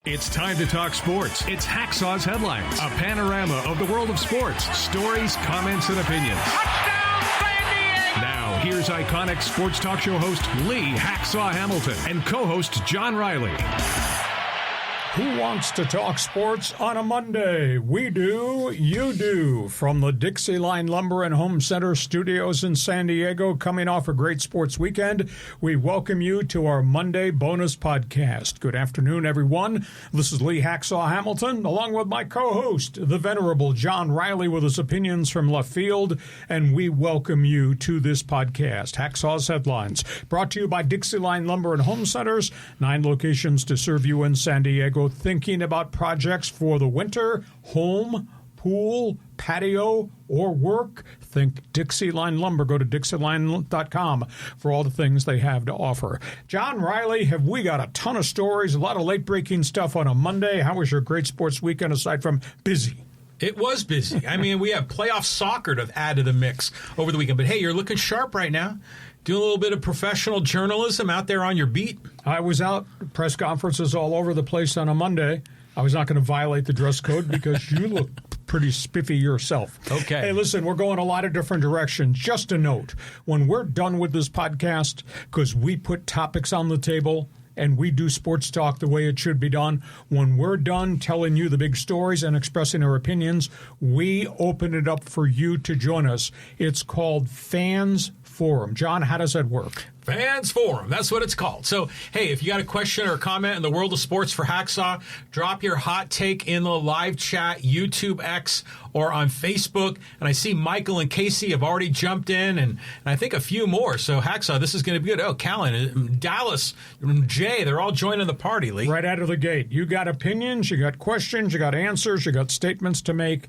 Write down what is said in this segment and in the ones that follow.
It's time to talk sports. It's Hacksaw's Headlines, a panorama of the world of sports, stories, comments, and opinions. Touchdown, San Diego! Now, here's iconic sports talk show host Lee Hacksaw Hamilton and co-host John Riley. Who wants to talk sports on a Monday? We do, you do. From the Dixieline Lumber and Home Center studios in San Diego, coming off a great sports weekend, we welcome you to our Monday bonus podcast. Good afternoon, everyone. This is Lee Hacksaw Hamilton, along with my co-host, the venerable John Riley, with his opinions from left field, and we welcome you to this podcast, Hacksaw's Headlines, brought to you by Dixieline Lumber and Home Centers, 9 locations to serve you in San Diego. Thinking about projects for the winter, home, pool, patio, or work? Think Dixieline Lumber. Go to dixieline.com for all the things they have to offer. John Riley, have we got a ton of stories, a lot of late-breaking stuff on a Monday? How was your great sports weekend aside from busy? It was busy. I mean, we have playoff soccer to add to the mix over the weekend. But, hey, you're looking sharp right now. Doing a little bit of professional journalism out there on your beat. I was out, press conferences all over the place on a Monday. I was not going to violate the dress code because you look pretty spiffy yourself. Okay. Hey, listen, we're going a lot of different directions. Just a note, when we're done with this podcast, because we put topics on the table and we do sports talk the way it should be done, when we're done telling you the big stories and expressing our opinions, we open it up for you to join us. It's called Fans Forum. John, how does that work? Fans Forum, that's what it's called. So, hey, if you got a question or a comment in the world of sports for Hacksaw, drop your hot take in the live chat, YouTube X, or on Facebook. And I see Michael and Casey have already jumped in, and I think a few more. So, Hacksaw, this is going to be good. Oh, Callan, Dallas, Jay, they're all joining the party, Lee. Right out of the gate. You got opinions, you got questions, you got answers, you got statements to make.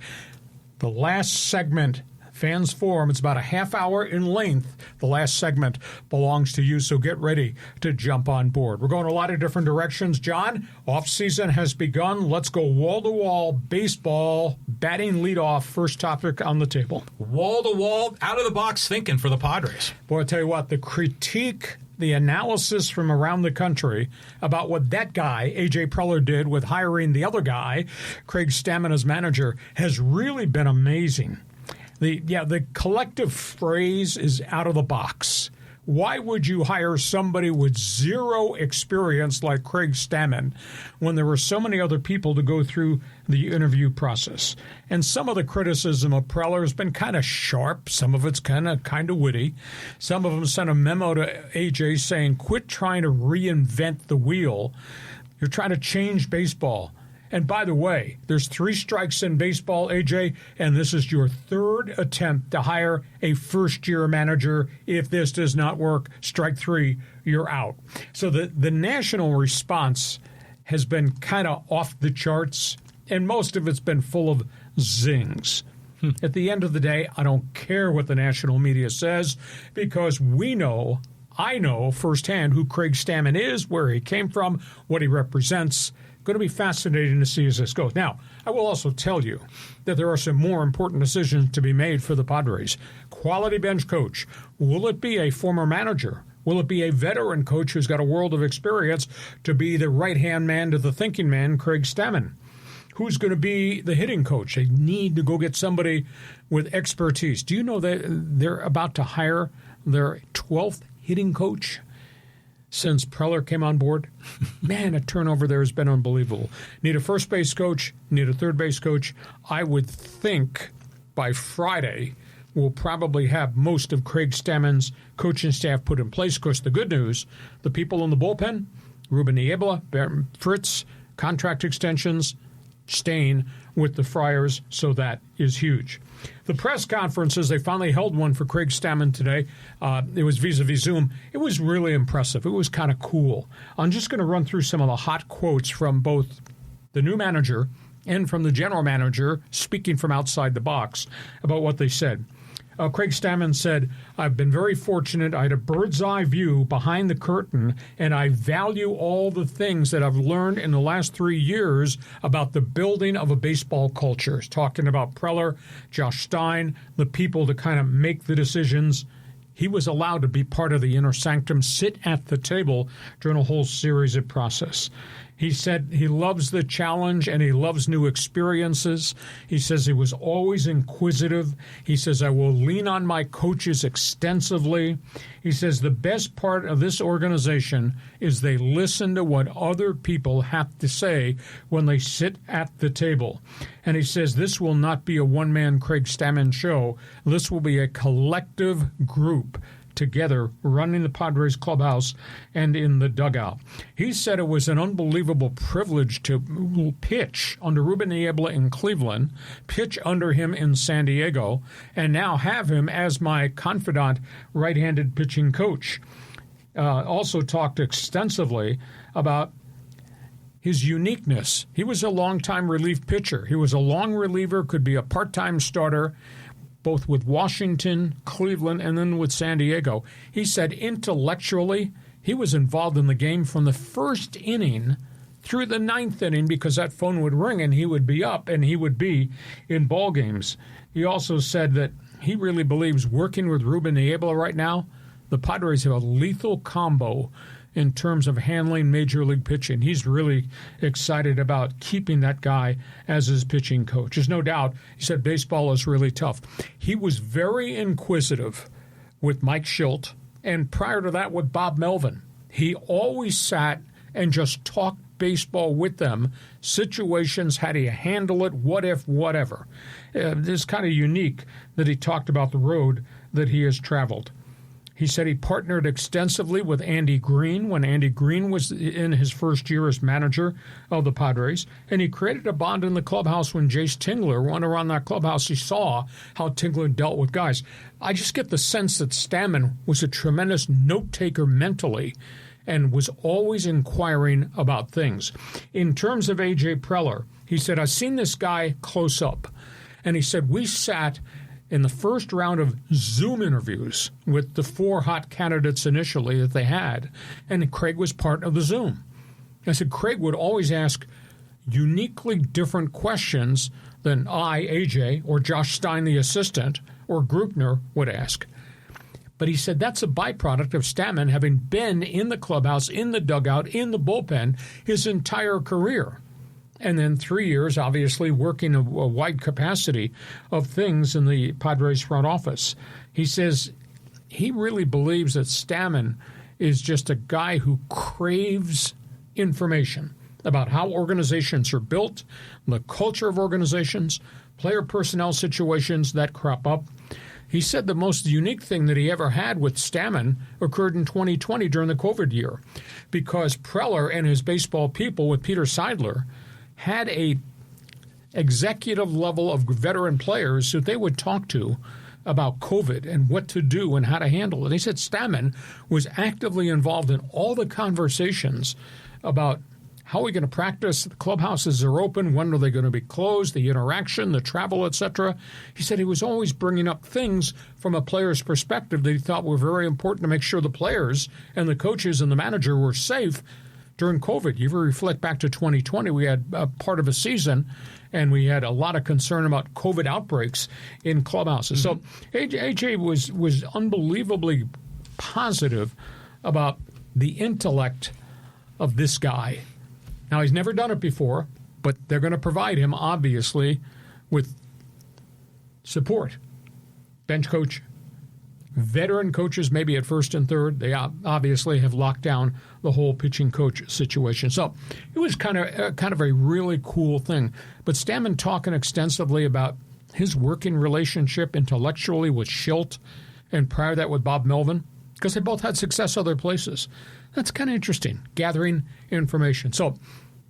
The last segment, Fans Forum, it's about a half hour in length. The last segment belongs to you, so get ready to jump on board. We're going a lot of different directions. John, off-season has begun. Let's go wall-to-wall baseball, batting leadoff, first topic on the table. Wall-to-wall, out-of-the-box thinking for the Padres. Boy, I tell you what, the critique, the analysis from around the country about what that guy, A.J. Preller, did with hiring the other guy, Craig Stammen, as manager, has really been amazing. The collective phrase is out of the box. Why would you hire somebody with zero experience like Craig Stammen when there were so many other people to go through the interview process? And some of the criticism of Preller has been kind of sharp. Some of it's kind of witty. Some of them sent a memo to AJ saying, quit trying to reinvent the wheel. You're trying to change baseball. And by the way, there's 3 strikes in baseball, AJ, and this is your 3rd attempt to hire a first-year manager. If this does not work, strike 3, you're out. So the national response has been kind of off the charts, and most of it's been full of zings. At the end of the day, I don't care what the national media says, because I know firsthand who Craig Stammen is, where he came from, what he represents. Going to be fascinating to see as this goes. Now, I will also tell you that there are some more important decisions to be made for the Padres. Quality bench coach. Will it be a former manager? Will it be a veteran coach who's got a world of experience to be the right-hand man to the thinking man, Craig Stammen? Who's going to be the hitting coach? They need to go get somebody with expertise. Do you know that they're about to hire their 12th hitting coach since Preller came on board? Man, a turnover there has been unbelievable. Need a first base coach, need a third base coach. I would think by Friday we'll probably have most of Craig Stammen's coaching staff put in place. Of course, the good news, the people in the bullpen, Ruben Niebla, Fritz, contract extensions, staying with the Friars, so that is huge. The press conferences, they finally held one for Craig Stammen today. It was vis-a-vis Zoom. It was really impressive. It was kind of cool. I'm just going to run through some of the hot quotes from both the new manager and from the general manager speaking from outside the box about what they said. Craig Stammen said, I've been very fortunate. I had a bird's eye view behind the curtain, and I value all the things that I've learned in the last 3 years about the building of a baseball culture. He's talking about Preller, Josh Stein, the people to kind of make the decisions. He was allowed to be part of the inner sanctum, sit at the table during a whole series of process. He said he loves the challenge and he loves new experiences. He says he was always inquisitive. He says, I will lean on my coaches extensively. He says the best part of this organization is they listen to what other people have to say when they sit at the table. And he says this will not be a one-man Craig Stammen show. This will be a collective group together running the Padres clubhouse and in the dugout. He said it was an unbelievable privilege to pitch under Ruben Niebla in Cleveland, pitch under him in San Diego, and now have him as my confidant right-handed pitching coach. Also talked extensively about his uniqueness. He was a long-time relief pitcher. He was a long reliever, could be a part-time starter, both with Washington, Cleveland, and then with San Diego. He said intellectually, he was involved in the game from the first inning through the ninth inning because that phone would ring and he would be up and he would be in ball games. He also said that he really believes working with Ruben Niebla right now, the Padres have a lethal combo in terms of handling major league pitching. He's really excited about keeping that guy as his pitching coach. There's no doubt. He said baseball is really tough. He was very inquisitive with Mike Schilt, and prior to that with Bob Melvin. He always sat and just talked baseball with them, situations, how do you handle it, what if, whatever. This is kind of unique that he talked about the road that he has traveled. He said he partnered extensively with Andy Green when Andy Green was in his first year as manager of the Padres, and he created a bond in the clubhouse when Jace Tingler went around that clubhouse. He saw how Tingler dealt with guys. I just get the sense that Stammen was a tremendous note-taker mentally and was always inquiring about things. In terms of A.J. Preller, he said, I've seen this guy close up. And he said, we sat in the first round of Zoom interviews with the 4 hot candidates initially that they had, and Craig was part of the Zoom. I said, Craig would always ask uniquely different questions than I, AJ, or Josh Stein, the assistant, or Grupner would ask. But he said that's a byproduct of Stammen having been in the clubhouse, in the dugout, in the bullpen his entire career. And then 3 years, obviously, working a wide capacity of things in the Padres front office. He says he really believes that Stammen is just a guy who craves information about how organizations are built, the culture of organizations, player personnel situations that crop up. He said the most unique thing that he ever had with Stammen occurred in 2020 during the COVID year, because Preller and his baseball people with Peter Seidler had a executive level of veteran players that they would talk to about COVID and what to do and how to handle it. He said Stammen was actively involved in all the conversations about how are we going to practice, the clubhouses are open, when are they going to be closed, the interaction, the travel, etc. He said he was always bringing up things from a player's perspective that he thought were very important to make sure the players and the coaches and the manager were safe during COVID. You ever reflect back to 2020, we had a part of a season, and we had a lot of concern about COVID outbreaks in clubhouses. Mm-hmm. So AJ was unbelievably positive about the intellect of this guy. Now, he's never done it before, but they're going to provide him, obviously, with support. Bench coach, veteran coaches, maybe at first and third. They obviously have locked down the whole pitching coach situation. So it was kind of a really cool thing. But Stammen talking extensively about his working relationship intellectually with Schilt and prior to that with Bob Melvin, because they both had success other places. That's kind of interesting, gathering information. So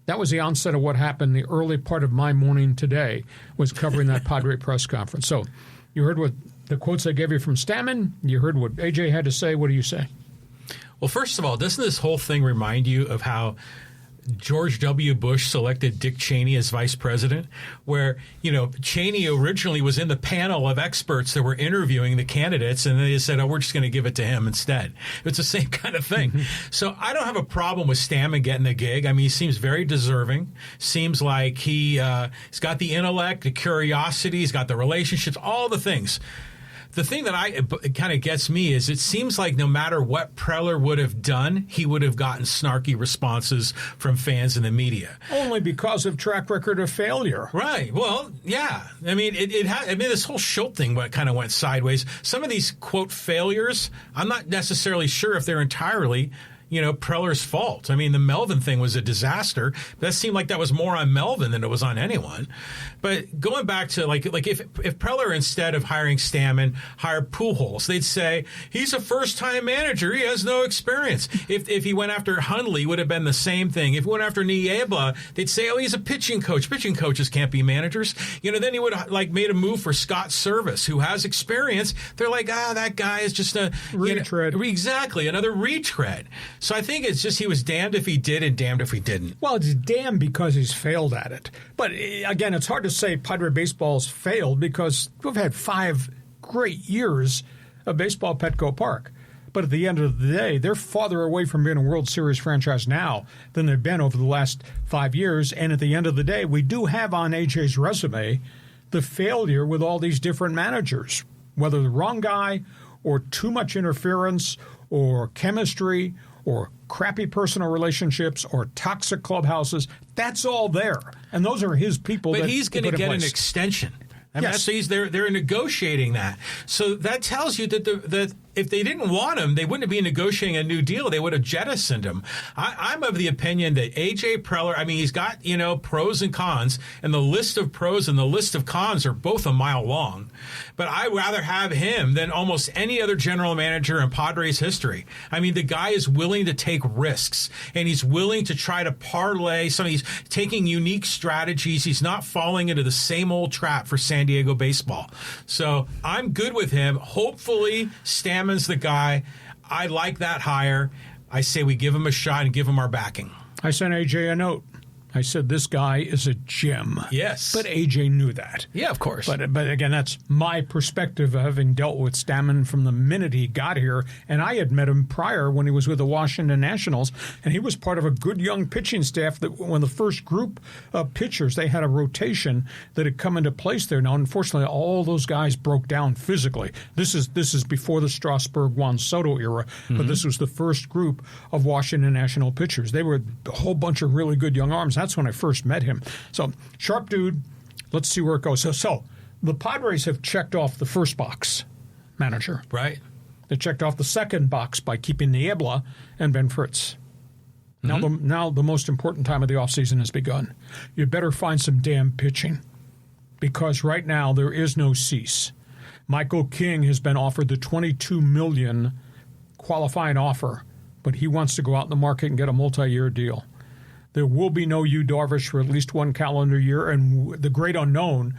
that was the onset of what happened. The early part of my morning today was covering that Padre press conference. So you heard what the quotes I gave you from Stammen. You heard what AJ had to say. What do you say? Well, first of all, doesn't this whole thing remind you of how George W. Bush selected Dick Cheney as vice president, where, Cheney originally was in the panel of experts that were interviewing the candidates, and they said, we're just going to give it to him instead. It's the same kind of thing. Mm-hmm. So I don't have a problem with Stammen getting the gig. I mean, he seems very deserving. Seems like he's got the intellect, the curiosity, he's got the relationships, all the things. The thing that kind of gets me is it seems like no matter what Preller would have done, he would have gotten snarky responses from fans and the media. Only because of track record of failure. Right. Well, yeah. I mean, this whole Schultz thing kind of went sideways. Some of these, quote, failures, I'm not necessarily sure if they're entirely Preller's fault. I mean, the Melvin thing was a disaster. That seemed like that was more on Melvin than it was on anyone. But going back to like if Preller, instead of hiring Stammen, hired Pujols, they'd say he's a first-time manager. He has no experience. If he went after Hundley, it would have been the same thing. If he went after Niebla, they'd say, oh, he's a pitching coach. Pitching coaches can't be managers. Then he would have made a move for Scott Service, who has experience. They're like, that guy is just a retread. Exactly, another retread. So I think it's just he was damned if he did and damned if he didn't. Well, it's damned because he's failed at it. But again, it's hard to say Padre baseball's failed because we've had 5 great years of baseball at Petco Park. But at the end of the day, they're farther away from being a World Series franchise now than they've been over the last 5 years. And at the end of the day, we do have on AJ's resume the failure with all these different managers, whether the wrong guy or too much interference or chemistry or crappy personal relationships or toxic clubhouses. That's all there. And those are his people. But he's going to get an extension. I mean, yes. They're negotiating that. So that tells you that if they didn't want him, they wouldn't be negotiating a new deal. They would have jettisoned him. I'm of the opinion that A.J. Preller, I mean, he's got, pros and cons, and the list of pros and the list of cons are both a mile long. But I'd rather have him than almost any other general manager in Padres history. I mean, the guy is willing to take risks, and he's willing to try to parlay he's taking unique strategies. He's not falling into the same old trap for San Diego baseball. So I'm good with him. Hopefully, Stammen's the guy. I like that hire. I say we give him a shot and give him our backing. I sent AJ a note. I said, this guy is a gem. Yes. But AJ knew that. Yeah, of course. But again, that's my perspective of having dealt with Stammen from the minute he got here. And I had met him prior when he was with the Washington Nationals. And he was part of a good young pitching staff that when the first group of pitchers, they had a rotation that had come into place there. Now, unfortunately, all those guys broke down physically. This is before the Strasburg Juan Soto era. Mm-hmm. But this was the first group of Washington National pitchers. They were a whole bunch of really good young arms. That's when I first met him. So, sharp dude. Let's see where it goes. So the Padres have checked off the first box, manager. Right. They checked off the second box by keeping Niebla and Ben Fritz. Mm-hmm. Now the most important time of the offseason has begun. You better find some damn pitching because right now there is no cease. Michael King has been offered the $22 million qualifying offer, but he wants to go out in the market and get a multi-year deal. There will be no Yu Darvish for at least one calendar year, and the great unknown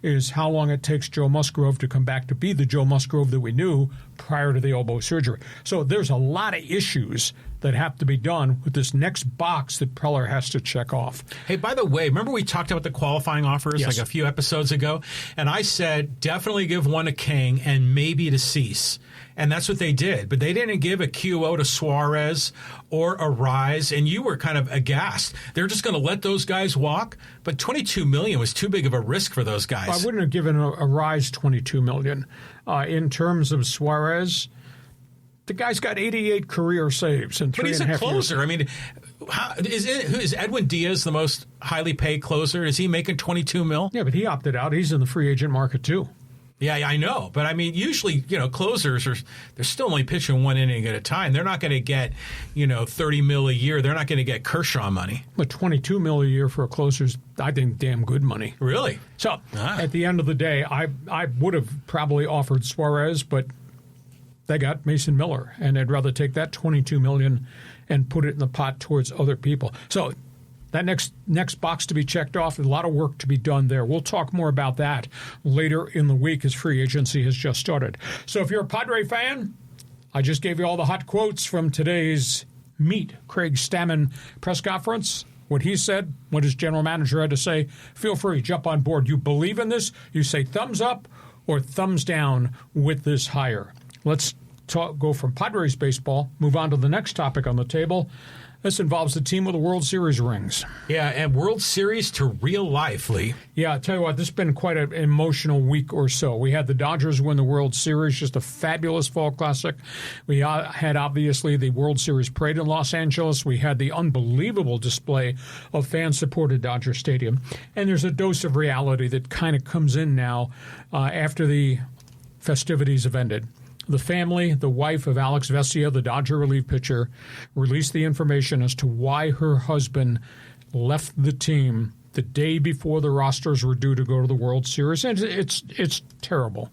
is how long it takes Joe Musgrove to come back to be the Joe Musgrove that we knew prior to the elbow surgery. So there's a lot of issues that have to be done with this next box that Preller has to check off. Hey, by the way, remember we talked about the qualifying offers Yes. like a few episodes ago? And I said definitely give one to King and maybe to Cease. And that's what they did. But they didn't give a QO to Suarez or a Rise, and you were kind of aghast. They're just going to let those guys walk? But $22 million was too big of a risk for those guys. I wouldn't have given a Rise $22 million. In terms of Suarez, the guy's got 88 career saves in 3.5 years. But he's a closer. I mean, is Edwin Diaz the most highly paid closer? Is he making $22 million? Yeah, but he opted out. He's in the free agent market, too. Yeah, I know. But, I mean, usually, closers they're still only pitching one inning at a time. They're not going to get, $30 million a year. They're not going to get Kershaw money. But $22 million a year for a closer's, I think, damn good money. Really? So, at the end of the day, I would have probably offered Suarez, but they got Mason Miller, and I'd rather take that $22 million and put it in the pot towards other people. So, that next box to be checked off, a lot of work to be done there. We'll talk more about that later in the week as free agency has just started. So if you're a Padre fan, I just gave you all the hot quotes from today's Meet Craig Stammen press conference. What he said, what his general manager had to say, feel free, jump on board. You believe in this, you say thumbs up or thumbs down with this hire. Let's go from Padres baseball, move on to the next topic on the table. This involves the team with the World Series rings. Yeah, and World Series to real life, Lee. Yeah, I'll tell you what, this has been quite an emotional week or so. We had the Dodgers win the World Series, just a fabulous fall classic. We had, obviously, the World Series parade in Los Angeles. We had the unbelievable display of fan-supported Dodger Stadium. And there's a dose of reality that kind of comes in now after the festivities have ended. The family, the wife of Alex Vesia, the Dodger relief pitcher, released the information as to why her husband left the team the day before the rosters were due to go to the World Series. And it's terrible.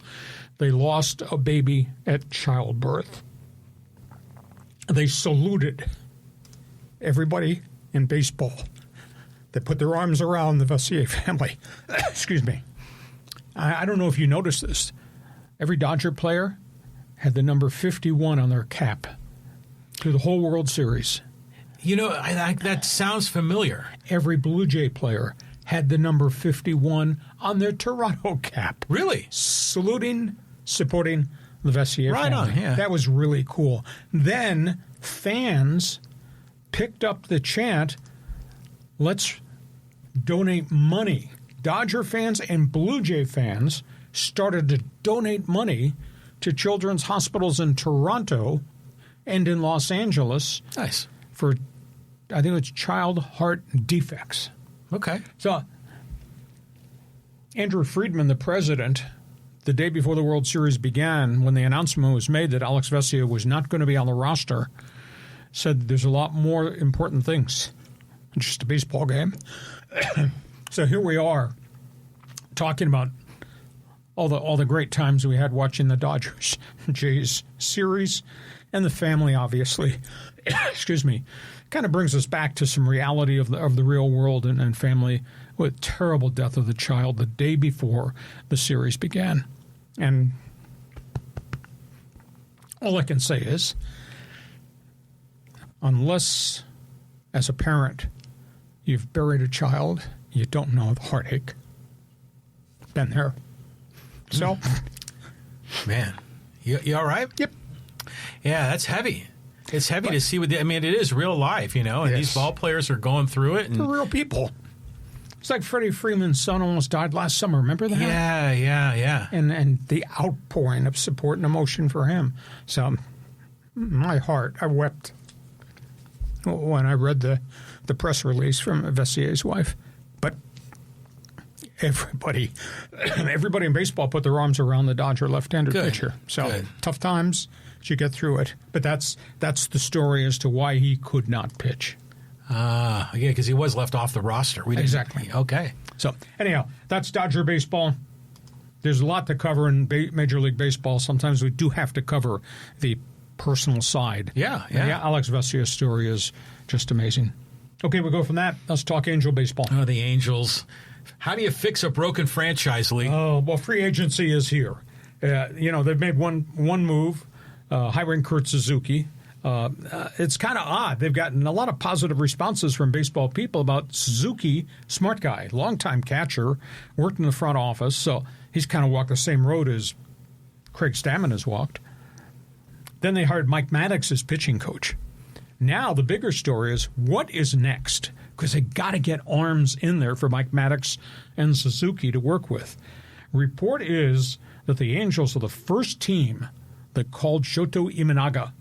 They lost a baby at childbirth. They saluted everybody in baseball. They put their arms around the Vesia family. Excuse me. I don't know if you noticed this. Every Dodger player had the number 51 on their cap through the whole World Series. You know, that sounds familiar. Every Blue Jay player had the number 51 on their Toronto cap. Really? Saluting, supporting the Vesia family. Right on, yeah. That was really cool. Then fans picked up the chant, let's donate money. Dodger fans and Blue Jay fans started to donate money to children's hospitals in Toronto and in Los Angeles. Nice. For, I think it's child heart defects. Okay. So, Andrew Friedman, the president, the day before the World Series began, when the announcement was made that Alex Vesia was not going to be on the roster, said there's a lot more important things than just a baseball game. So here we are talking about all the great times we had watching the Dodgers Jays series, and the family, obviously. Excuse me. Kind of brings us back to some reality of the real world and family, with terrible death of the child the day before the series began. And all I can say is, unless as a parent you've buried a child, you don't know the heartache. Been there. So, man, you all right? Yep. Yeah, that's heavy. It's heavy to see. I mean, it is real life, you know, and these ball players are going through it. And they're real people. It's like Freddie Freeman's son almost died last summer. Remember that? Yeah. And the outpouring of support and emotion for him. So, my heart, I wept when I read the press release from Vesia's wife. But everybody in baseball put their arms around the Dodger left-handed pitcher. So tough times, you get through it. But that's the story as to why he could not pitch. Yeah, because he was left off the roster. Exactly. Okay. So anyhow, that's Dodger baseball. There's a lot to cover in Major League Baseball. Sometimes we do have to cover the personal side. Yeah. Alex Vesia's story is just amazing. Okay, we'll go from that. Let's talk Angel baseball. Oh, the Angels. How do you fix a broken franchise, Lee? Oh, well, free agency is here. They've made one move, hiring Kurt Suzuki. It's kind of odd. They've gotten a lot of positive responses from baseball people about Suzuki, smart guy, longtime catcher, worked in the front office, so he's kind of walked the same road as Craig Stammen has walked. Then they hired Mike Maddox as pitching coach. Now the bigger story is what is next, because they got to get arms in there for Mike Maddox and Suzuki to work with. Report is that the Angels are the first team that called Shota Imanaga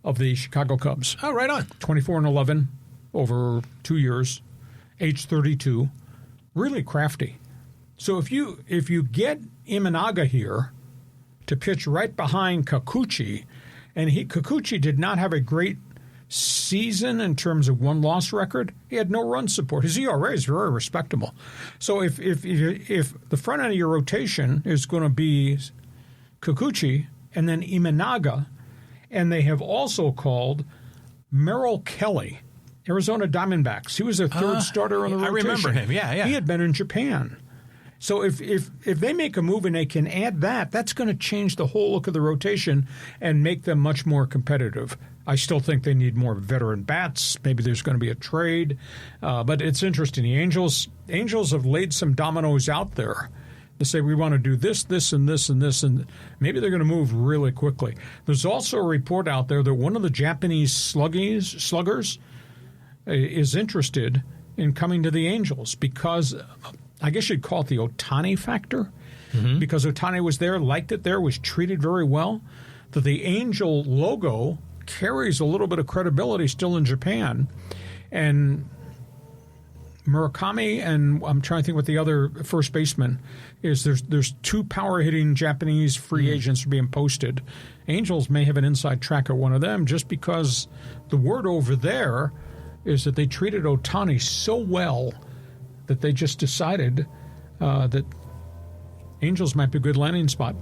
of the Chicago Cubs. Oh, right on. 24-11 over 2 years, age 32, really crafty. So if you get Imanaga here to pitch right behind Kikuchi, and Kikuchi did not have a great season in terms of one-loss record. He had no run support. His ERA is very respectable. So if the front end of your rotation is going to be Kikuchi and then Imanaga, and they have also called Merrill Kelly, Arizona Diamondbacks. He was their third starter on the rotation. I remember him, yeah. He had been in Japan. So if they make a move and they can add that's going to change the whole look of the rotation and make them much more competitive. I still think they need more veteran bats. Maybe there's going to be a trade. But it's interesting. The Angels have laid some dominoes out there to say we want to do this, this, and this, and this, and maybe they're going to move really quickly. There's also a report out there that one of the Japanese sluggers is interested in coming to the Angels because I guess you'd call it the Ohtani factor, because Ohtani was there, liked it there, was treated very well, that the Angel logo carries a little bit of credibility still in Japan. And Murakami, and I'm trying to think what the other first baseman is. There's two power-hitting Japanese free agents being posted. Angels may have an inside track at one of them just because the word over there is that they treated Ohtani so well that they just decided that Angels might be a good landing spot.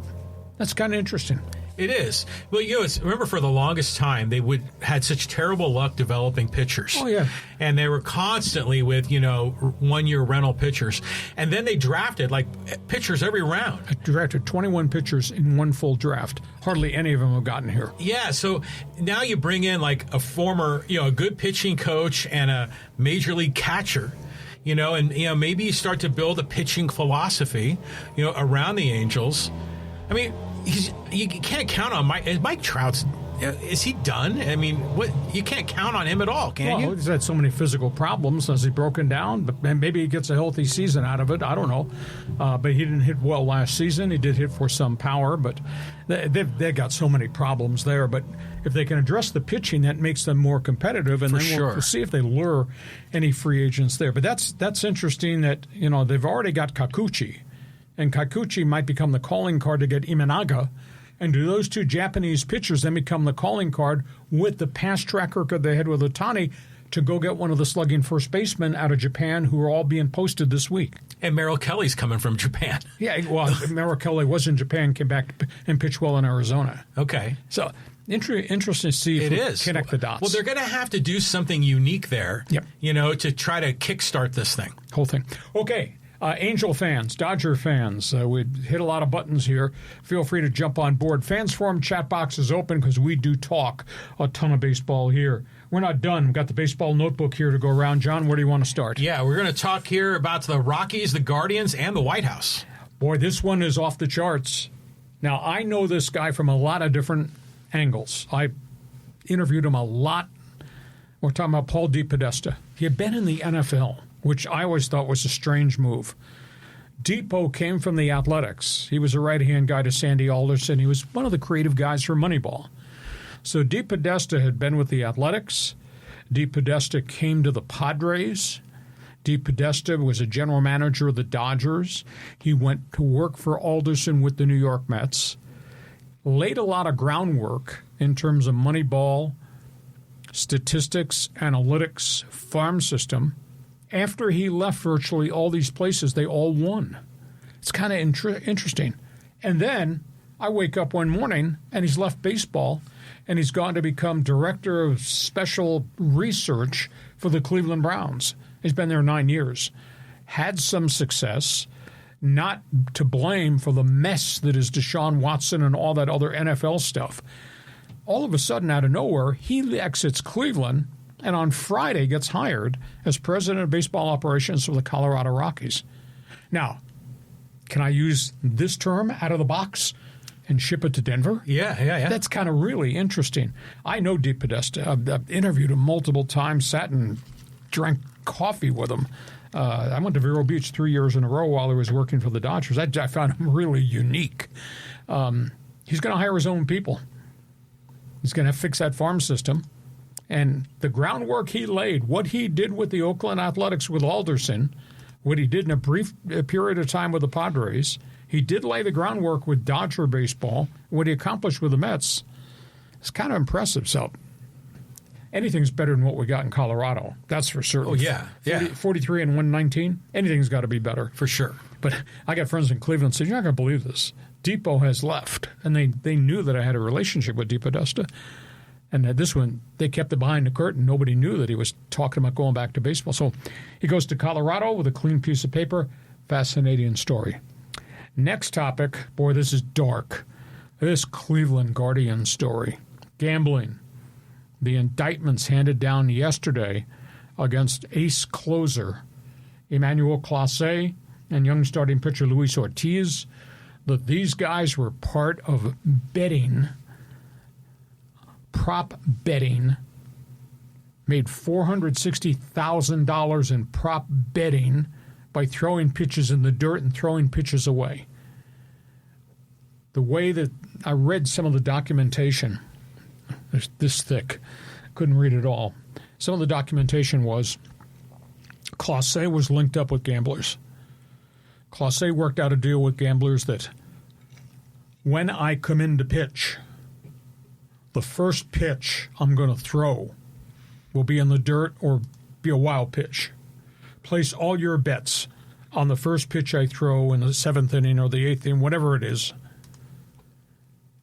That's kind of interesting. It is. Well, remember for the longest time, they had such terrible luck developing pitchers. Oh, yeah. And they were constantly with, 1-year rental pitchers. And then they drafted, pitchers every round. I drafted 21 pitchers in one full draft. Hardly any of them have gotten here. Yeah, so now you bring in, a former, a good pitching coach and a major league catcher. And maybe you start to build a pitching philosophy, around the Angels. I mean, you can't count on Mike Trout's. Is he done? I mean, you can't count on him at all, can you? He's had so many physical problems. Has he broken down? But maybe he gets a healthy season out of it. I don't know. But he didn't hit well last season. He did hit for some power, but they've got so many problems there. But if they can address the pitching, that makes them more competitive, and then we'll see if they lure any free agents there. But that's interesting that they've already got Kikuchi, and Kikuchi might become the calling card to get Imanaga. And do those two Japanese pitchers then become the calling card with the past track record they had with Ohtani to go get one of the slugging first basemen out of Japan who are all being posted this week? And Merrill Kelly's coming from Japan. Yeah, well, Merrill Kelly was in Japan, came back and pitched well in Arizona. Okay. So interesting to see if we connect the dots. Well, they're going to have to do something unique there, to try to kickstart this thing. Whole thing. Okay. Angel fans, Dodger fans, we hit a lot of buttons here. Feel free to jump on board. Fans Forum chat box is open because we do talk a ton of baseball here. We're not done. We've got the baseball notebook here to go around. John, where do you want to start? Yeah, we're going to talk here about the Rockies, the Guardians, and the White House. Boy, this one is off the charts. Now, I know this guy from a lot of different angles. I interviewed him a lot. We're talking about Paul DePodesta. He had been in the NFL, which I always thought was a strange move. Depot came from the Athletics. He was a right-hand guy to Sandy Alderson. He was one of the creative guys for Moneyball. So DePodesta had been with the Athletics. DePodesta came to the Padres. DePodesta was a general manager of the Dodgers. He went to work for Alderson with the New York Mets. Laid a lot of groundwork in terms of Moneyball, statistics, analytics, farm system. After he left virtually all these places, they all won. It's kind of interesting. And then I wake up one morning, and he's left baseball, and he's gone to become director of special research for the Cleveland Browns. He's been there 9 years. Had some success, not to blame for the mess that is Deshaun Watson and all that other NFL stuff. All of a sudden, out of nowhere, he exits Cleveland, and on Friday gets hired as president of baseball operations for the Colorado Rockies. Now, can I use this term out of the box and ship it to Denver? Yeah. That's kind of really interesting. I know DePodesta. I've interviewed him multiple times, sat and drank coffee with him. I went to Vero Beach 3 years in a row while he was working for the Dodgers. I found him really unique. He's going to hire his own people. He's going to fix that farm system. And the groundwork he laid, what he did with the Oakland Athletics with Alderson, what he did in a brief period of time with the Padres, he did lay the groundwork with Dodger baseball. What he accomplished with the Mets is kind of impressive. So anything's better than what we got in Colorado. That's for certain. Oh, yeah. 43 and 119, anything's got to be better. For sure. But I got friends in Cleveland said, you're not going to believe this. Depot has left. And they knew that I had a relationship with DePodesta. And this one, they kept it behind the curtain. Nobody knew that he was talking about going back to baseball. So he goes to Colorado with a clean piece of paper. Fascinating story. Next topic, boy, this is dark. This Cleveland Guardian story. Gambling. The indictments handed down yesterday against ace closer Emmanuel Clase and young starting pitcher Luis Ortiz, that these guys were part of prop betting made $460,000 in prop betting by throwing pitches in the dirt and throwing pitches away. The way that I read some of the documentation, it's this thick, couldn't read it all. Some of the documentation was Clase was linked up with gamblers. Clase worked out a deal with gamblers that when I come in to pitch, the first pitch I'm going to throw will be in the dirt or be a wild pitch. Place all your bets on the first pitch I throw in the 7th inning or the 8th inning, whatever it is.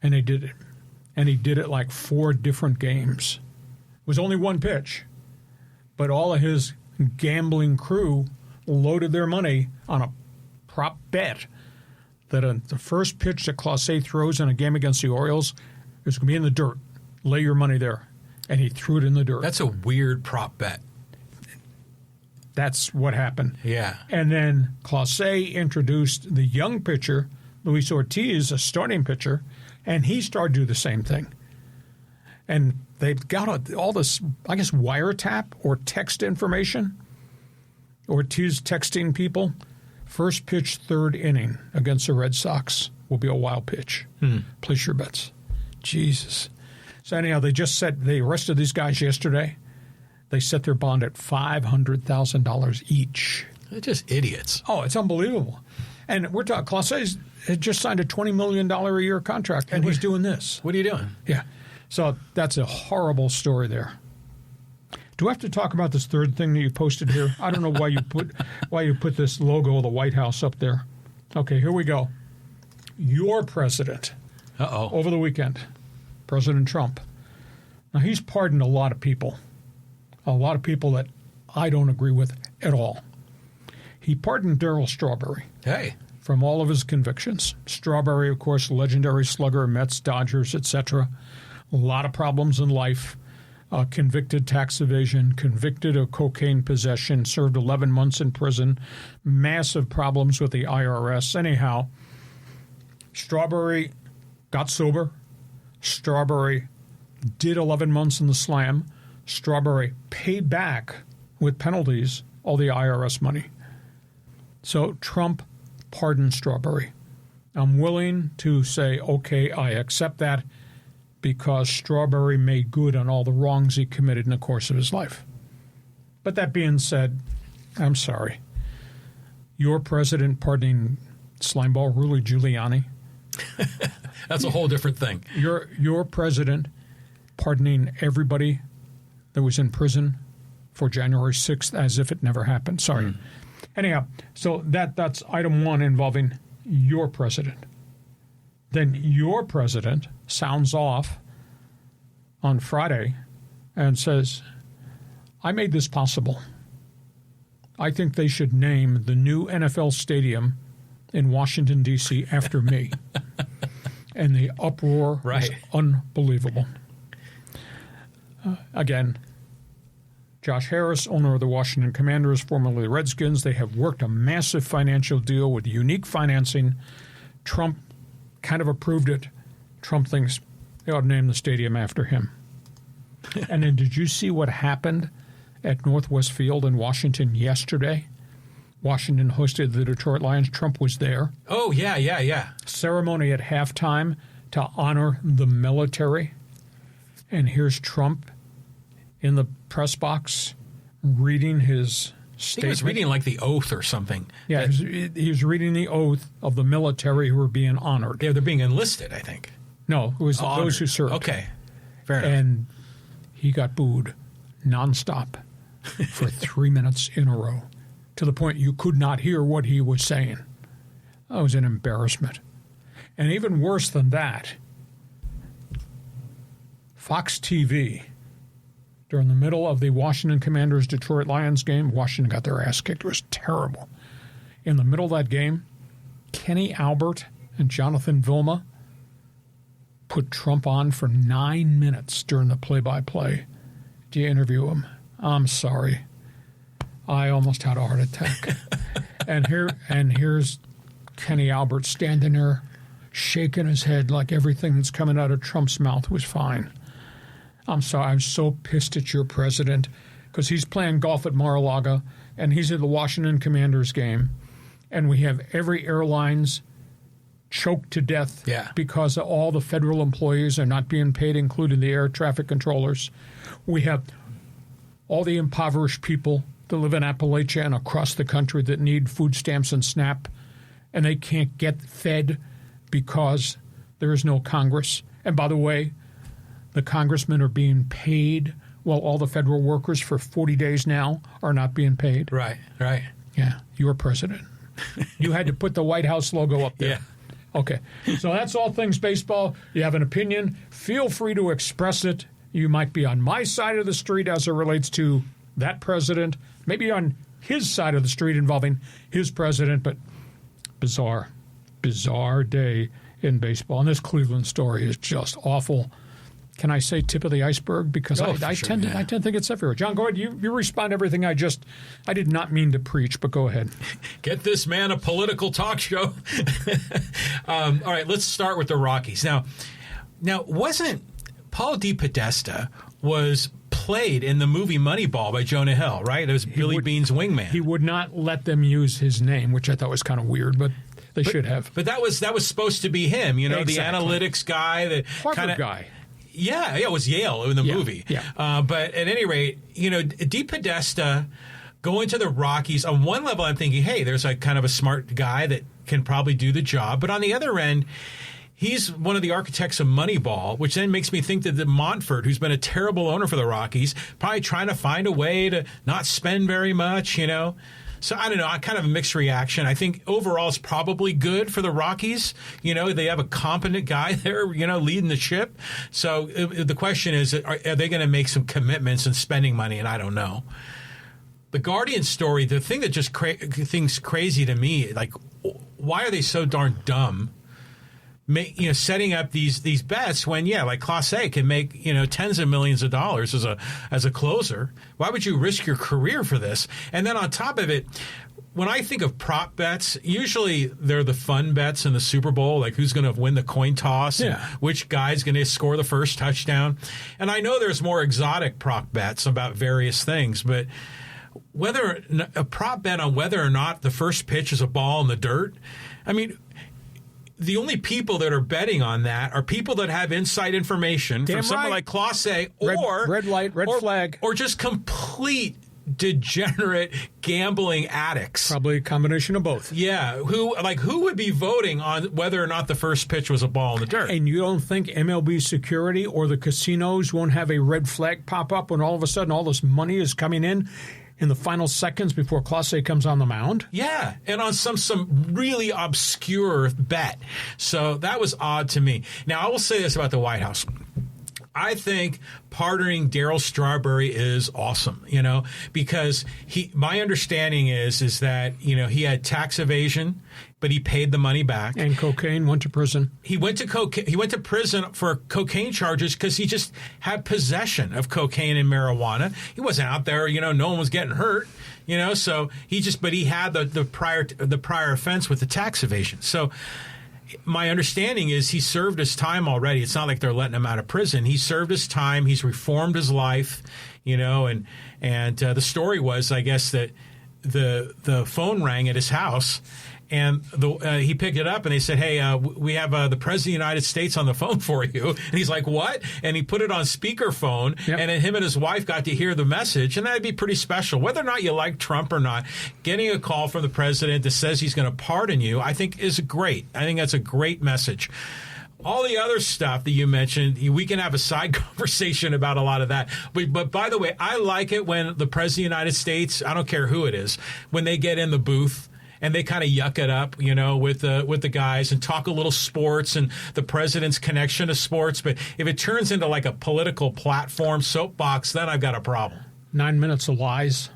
And he did it. And he did it like 4 different games. It was only one pitch. But all of his gambling crew loaded their money on a prop bet that the first pitch that Clase throws in a game against the Orioles is going to be in the dirt. Lay your money there. And he threw it in the dirt. That's a weird prop bet. That's what happened. Yeah. And then Clase introduced the young pitcher, Luis Ortiz, a starting pitcher, and he started to do the same thing. And they've got all this, I guess, wiretap or text information. Ortiz texting people. First pitch, 3rd inning against the Red Sox will be a wild pitch. Place your bets. Jesus. So anyhow, they arrested these guys yesterday. They set their bond at $500,000 each. They're just idiots. Oh, it's unbelievable. And we're talking, Clase had just signed a $20 million a year contract, and he's doing this. What are you doing? Yeah. So that's a horrible story there. Do I have to talk about this third thing that you posted here? I don't know why you put this logo of the White House up there. Okay, here we go. Your president. Over the weekend, President Trump. Now, he's pardoned a lot of people that I don't agree with at all. He pardoned Darryl Strawberry. Hey. From all of his convictions. Strawberry, of course, legendary slugger, Mets, Dodgers, etc. A lot of problems in life. Convicted tax evasion, convicted of cocaine possession, served 11 months in prison, massive problems with the IRS. Anyhow, Strawberry got sober. Strawberry did 11 months in the slam. Strawberry paid back with penalties all the IRS money. So Trump pardoned Strawberry. I'm willing to say, okay, I accept that because Strawberry made good on all the wrongs he committed in the course of his life. But that being said, I'm sorry. Your president pardoning slimeball Rudy Giuliani. That's a whole different thing. Your president pardoning everybody that was in prison for January 6th as if it never happened. Sorry. Anyhow, so that's item 1 involving your president. Then your president sounds off on Friday and says, I made this possible. I think they should name the new NFL stadium in Washington, D.C. after me. And the uproar was unbelievable. Again, Josh Harris, owner of the Washington Commanders, formerly the Redskins, they have worked a massive financial deal with unique financing. Trump kind of approved it. Trump thinks they ought to name the stadium after him. And then did you see what happened at Northwest Field in Washington yesterday? Washington hosted the Detroit Lions. Trump was there. Oh, yeah. Ceremony at halftime to honor the military. And here's Trump in the press box reading his statement. I think he was reading like the oath or something. Yeah, he was reading the oath of the military who were being honored. Yeah, they're being enlisted, I think. No, it was those who served. Okay, fair enough. And he got booed nonstop for 3 minutes in a row, to the point you could not hear what he was saying. That was an embarrassment. And even worse than that, Fox TV, during the middle of the Washington Commanders-Detroit Lions game, Washington got their ass kicked. It was terrible. In the middle of that game, Kenny Albert and Jonathan Vilma put Trump on for 9 minutes during the play-by-play to interview him. I'm sorry. I almost had a heart attack. and here's Kenny Albert standing there, shaking his head like everything that's coming out of Trump's mouth was fine. I'm sorry. I'm so pissed at your president because he's playing golf at Mar-a-Lago and he's at the Washington Commanders game, and we have every airline's choked to death because all the federal employees are not being paid, including the air traffic controllers. We have all the impoverished people that live in Appalachia and across the country that need food stamps and SNAP, and they can't get fed because there is no Congress. And by the way, the congressmen are being paid while all the federal workers for 40 days now are not being paid. Right. Yeah, you were president. You had to put the White House logo up there. Yeah. Okay, so that's all things baseball. You have an opinion, feel free to express it. You might be on my side of the street as it relates to that president, maybe on his side of the street involving his president, but bizarre day in baseball. And this Cleveland story is just awful. Can I say tip of the iceberg? Because I tend to think it's everywhere. John, go ahead. You respond to everything I did not mean to preach, but go ahead. Get this man a political talk show. All right, let's start with the Rockies. Now, wasn't Paul DePodesta was played in the movie Moneyball by Jonah Hill, right? It was Billy Bean's wingman. He would not let them use his name, which I thought was kind of weird, but they should have. But that was supposed to be him, you know, exactly. The analytics guy, the Harvard guy. Yeah, it was Yale in the movie. Yeah. But at any rate, you know, DePodesta going to the Rockies, on one level I'm thinking, hey, there's a kind of a smart guy that can probably do the job. But on the other end, he's one of the architects of Moneyball, which then makes me think that the Montfort, who's been a terrible owner for the Rockies, probably trying to find a way to not spend very much, you know. So I don't know. I kind of a mixed reaction. I think overall it's probably good for the Rockies. You know, they have a competent guy there, you know, leading the ship. So the question is, are they going to make some commitments and spending money? And I don't know. The Guardians story, the thing that just things crazy to me, like, why are they so darn dumb? You know, setting up these bets when, like Clase can make, you know, tens of millions of dollars as a closer. Why would you risk your career for this? And then on top of it, when I think of prop bets, usually they're the fun bets in the Super Bowl, like who's going to win the coin toss and which guy's going to score the first touchdown. And I know there's more exotic prop bets about various things, but whether a prop bet on whether or not the first pitch is a ball in the dirt, I mean, the only people that are betting on that are people that have inside information from someone like Clase or red light, red flag, or just complete degenerate gambling addicts. Probably a combination of both. Yeah, who would be voting on whether or not the first pitch was a ball in the dirt? And you don't think MLB security or the casinos won't have a red flag pop up when all of a sudden all this money is coming in the final seconds before Clase comes on the mound? Yeah, and on some really obscure bet. So that was odd to me. Now, I will say this about the White House. I think pardoning Darryl Strawberry is awesome, you know, because my understanding is that, you know, he had tax evasion, but he paid the money back. And cocaine, went to prison. He went to prison for cocaine charges because he just had possession of cocaine and marijuana. He wasn't out there, you know, no one was getting hurt, you know, so he had the prior offense with the tax evasion. So my understanding is he served his time already. It's not like they're letting him out of prison. He served his time. He's reformed his life, you know, and the story was, I guess, that the phone rang at his house, and he picked it up, and they said, hey, we have the President of the United States on the phone for you. And he's like, what? And he put it on speakerphone, and then him and his wife got to hear the message, and that'd be pretty special. Whether or not you like Trump or not, getting a call from the president that says he's going to pardon you, I think is great. I think that's a great message. All the other stuff that you mentioned, we can have a side conversation about a lot of that. But by the way, I like it when the President of the United States, I don't care who it is, when they get in the booth and they kind of yuck it up, you know, with the guys and talk a little sports and the president's connection to sports. But if it turns into like a political platform soapbox, then I've got a problem. 9 minutes of lies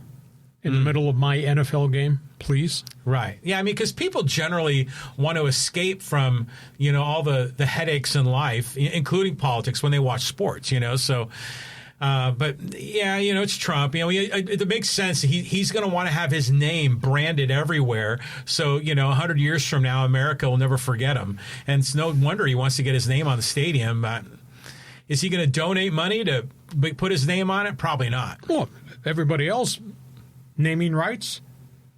in the middle of my NFL game, please. Right. Yeah, I mean, because people generally want to escape from, you know, all the headaches in life, including politics, when they watch sports, you know, so... but, yeah, you know, it's Trump. You know, it makes sense. He's going to want to have his name branded everywhere. So, you know, 100 years from now, America will never forget him. And it's no wonder he wants to get his name on the stadium. Is he going to donate money to put his name on it? Probably not. Well, everybody else, naming rights.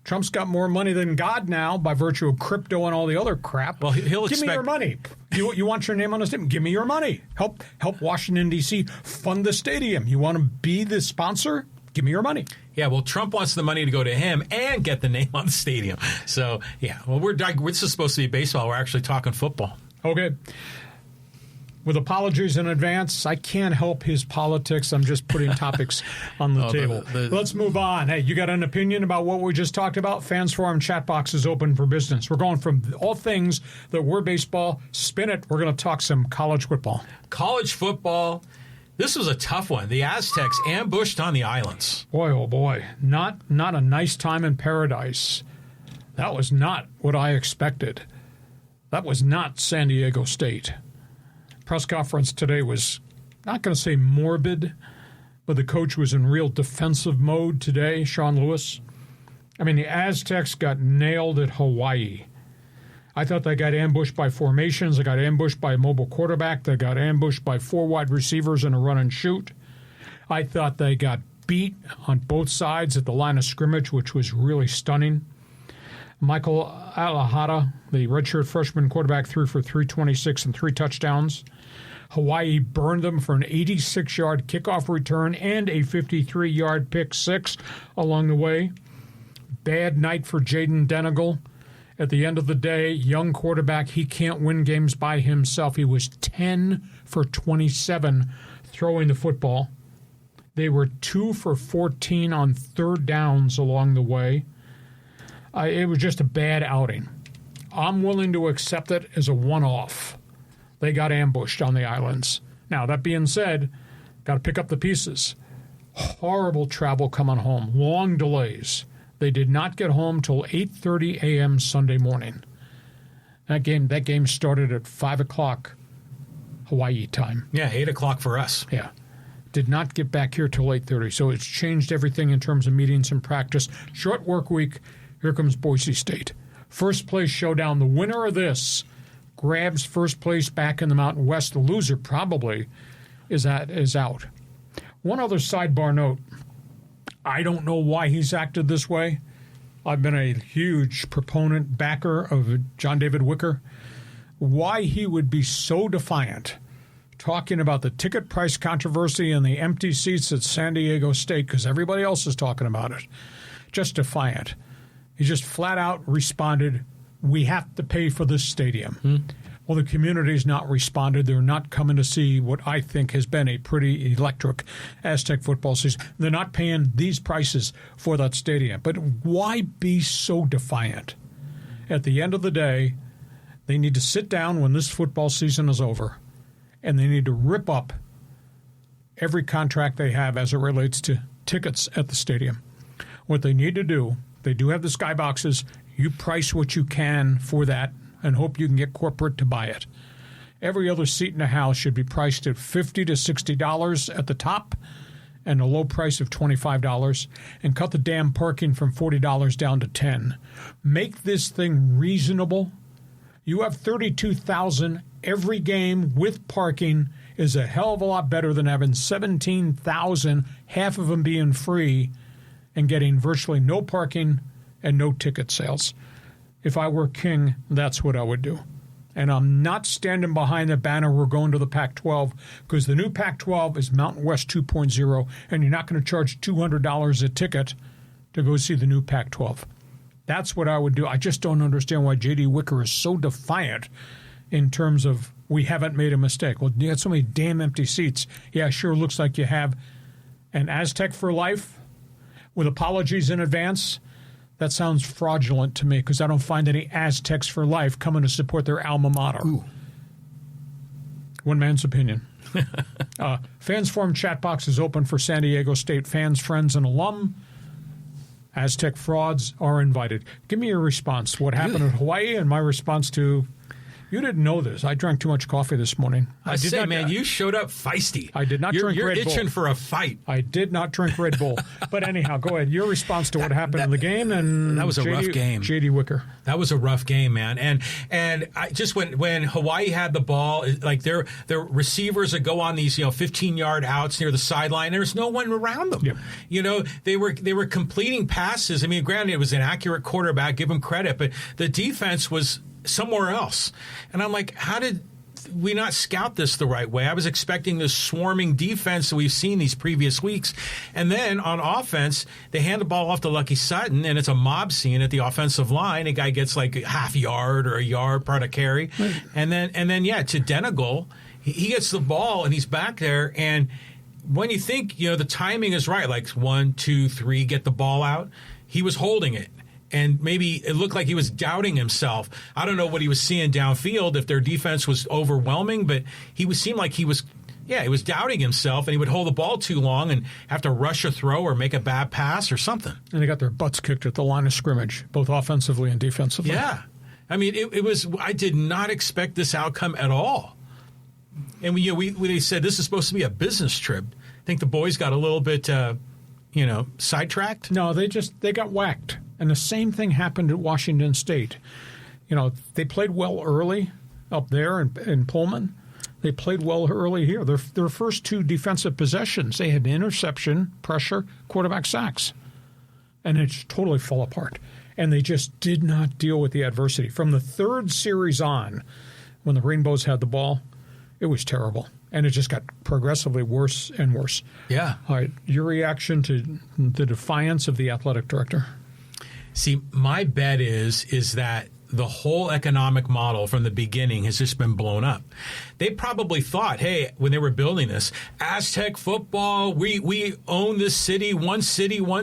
Trump's got more money than God now by virtue of crypto and all the other crap. Well, he'll give me your money. You want your name on the stadium? Give me your money. Help Washington, D.C. fund the stadium. You want to be the sponsor? Give me your money. Yeah, well, Trump wants the money to go to him and get the name on the stadium. So, yeah, well, this is supposed to be baseball. We're actually talking football. Okay. With apologies in advance, I can't help his politics. I'm just putting topics on the table. Let's move on. Hey, you got an opinion about what we just talked about? Fans Forum chat box is open for business. We're going from all things that were baseball, spin it. We're going to talk some college football. College football. This was a tough one. The Aztecs ambushed on the islands. Boy, oh boy. Not a nice time in paradise. That was not what I expected. That was not San Diego State. Press conference today was, not going to say morbid, but the coach was in real defensive mode today, Sean Lewis. I mean, the Aztecs got nailed at Hawaii. I thought they got ambushed by formations. They got ambushed by a mobile quarterback. They got ambushed by 4 wide receivers in a run and shoot. I thought they got beat on both sides at the line of scrimmage, which was really stunning. Michael Alahada, the redshirt freshman quarterback, threw for 326 and 3 touchdowns. Hawaii burned them for an 86-yard kickoff return and a 53-yard pick six along the way. Bad night for Jaden Denegal. At the end of the day, young quarterback, he can't win games by himself. He was 10 for 27 throwing the football. They were 2 for 14 on third downs along the way. It was just a bad outing. I'm willing to accept it as a one-off. They got ambushed on the islands. Now, that being said, got to pick up the pieces. Horrible travel coming home. Long delays. They did not get home till 8:30 a.m. Sunday morning. That game started at 5 o'clock Hawaii time. Yeah, 8 o'clock for us. Yeah. Did not get back here till 8:30. So it's changed everything in terms of meetings and practice. Short work week. Here comes Boise State. First place showdown. The winner of this grabs first place back in the Mountain West. The loser probably is out. One other sidebar note. I don't know why he's acted this way. I've been a huge proponent, backer of John David Wicker. Why he would be so defiant talking about the ticket price controversy and the empty seats at San Diego State because everybody else is talking about it. Just defiant. He just flat out responded, we have to pay for this stadium. Well, the community's not responded. They're not coming to see what I think has been a pretty electric Aztec football season. They're not paying these prices for that stadium. But why be so defiant? At the end of the day, they need to sit down when this football season is over, and they need to rip up every contract they have as it relates to tickets at the stadium. What they need to do, they do have the skyboxes. You price what you can for that and hope you can get corporate to buy it. Every other seat in the house should be priced at $50 to $60 at the top and a low price of $25, and cut the damn parking from $40 down to $10. Make this thing reasonable. You have 32,000 every game with parking is a hell of a lot better than having 17,000, half of them being free, and getting virtually no parking and no ticket sales. If I were king, that's what I would do. And I'm not standing behind the banner we're going to the Pac-12 because the new Pac-12 is Mountain West 2.0, and you're not going to charge $200 a ticket to go see the new Pac-12. That's what I would do. I just don't understand why J.D. Wicker is so defiant in terms of we haven't made a mistake. Well, you got so many damn empty seats. Yeah, sure looks like you have. An Aztec for life with apologies in advance. That sounds fraudulent to me because I don't find any Aztecs for life coming to support their alma mater. Ooh. One man's opinion. Fans Forum chat box is open for San Diego State fans, friends, and alum. Aztec frauds are invited. Give me your response. What happened in Hawaii and my response to You didn't know this. I drank too much coffee this morning. I did say, man, you showed up feisty. I did not drink Red Bull. You're itching for a fight. I did not drink Red Bull. But anyhow, go ahead. Your response to what happened in the game. And that was a rough game. J.D. Wicker. That was a rough game, man. And I just when Hawaii had the ball, like their receivers would go on these 15-yard outs near the sideline. There's no one around them. Yep. They were completing passes. I mean, granted, it was an accurate quarterback. Give him credit, but the defense was somewhere else. And I'm like, how did we not scout this the right way? I was expecting this swarming defense that we've seen these previous weeks. And then on offense, they hand the ball off to Lucky Sutton, and it's a mob scene at the offensive line. A guy gets like a half yard or a yard part of carry. Right. And then to Denegal, he gets the ball, and he's back there. And when you think, the timing is right, like 1, 2, 3, get the ball out, he was holding it. And maybe it looked like he was doubting himself. I don't know what he was seeing downfield, if their defense was overwhelming, but seemed like he was doubting himself, and he would hold the ball too long and have to rush a throw or make a bad pass or something. And they got their butts kicked at the line of scrimmage, both offensively and defensively. Yeah. I mean, it was. I did not expect this outcome at all. And they said this is supposed to be a business trip. I think the boys got a little bit, sidetracked. No, they got whacked. And the same thing happened at Washington State. They played well early up there in Pullman. They played well early here. Their first 2 defensive possessions, they had interception, pressure, quarterback sacks. And it totally fell apart. And they just did not deal with the adversity. From the 3rd series on, when the Rainbows had the ball, it was terrible. And it just got progressively worse and worse. Yeah. All right, your reaction to the defiance of the athletic director? See, my bet is that the whole economic model from the beginning has just been blown up. They probably thought, hey, when they were building this, Aztec football, we own this city, one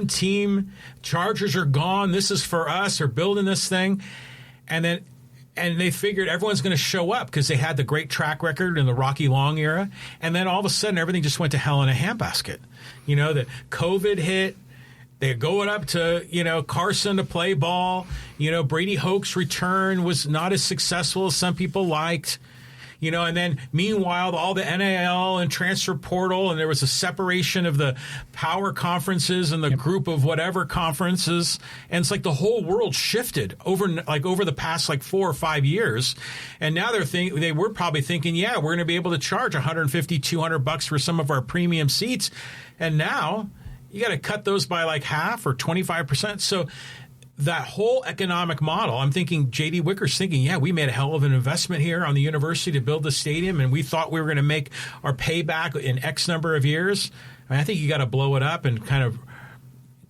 team, Chargers are gone, this is for us, they're building this thing. And they figured everyone's going to show up because they had the great track record in the Rocky Long era. And then all of a sudden, everything just went to hell in a handbasket. The COVID hit. They're going up to, Carson to play ball. Brady Hoke's return was not as successful as some people liked. And then meanwhile, all the NIL and transfer portal, and there was a separation of the power conferences and the group of whatever conferences. And it's like the whole world shifted over the past 4 or 5 years. And now they were probably thinking, yeah, we're going to be able to charge $150, $200 for some of our premium seats. And now you got to cut those by half or 25%. So that whole economic model, I'm thinking J.D. Wicker's thinking, yeah, we made a hell of an investment here on the university to build the stadium, and we thought we were going to make our payback in X number of years. I think you got to blow it up and kind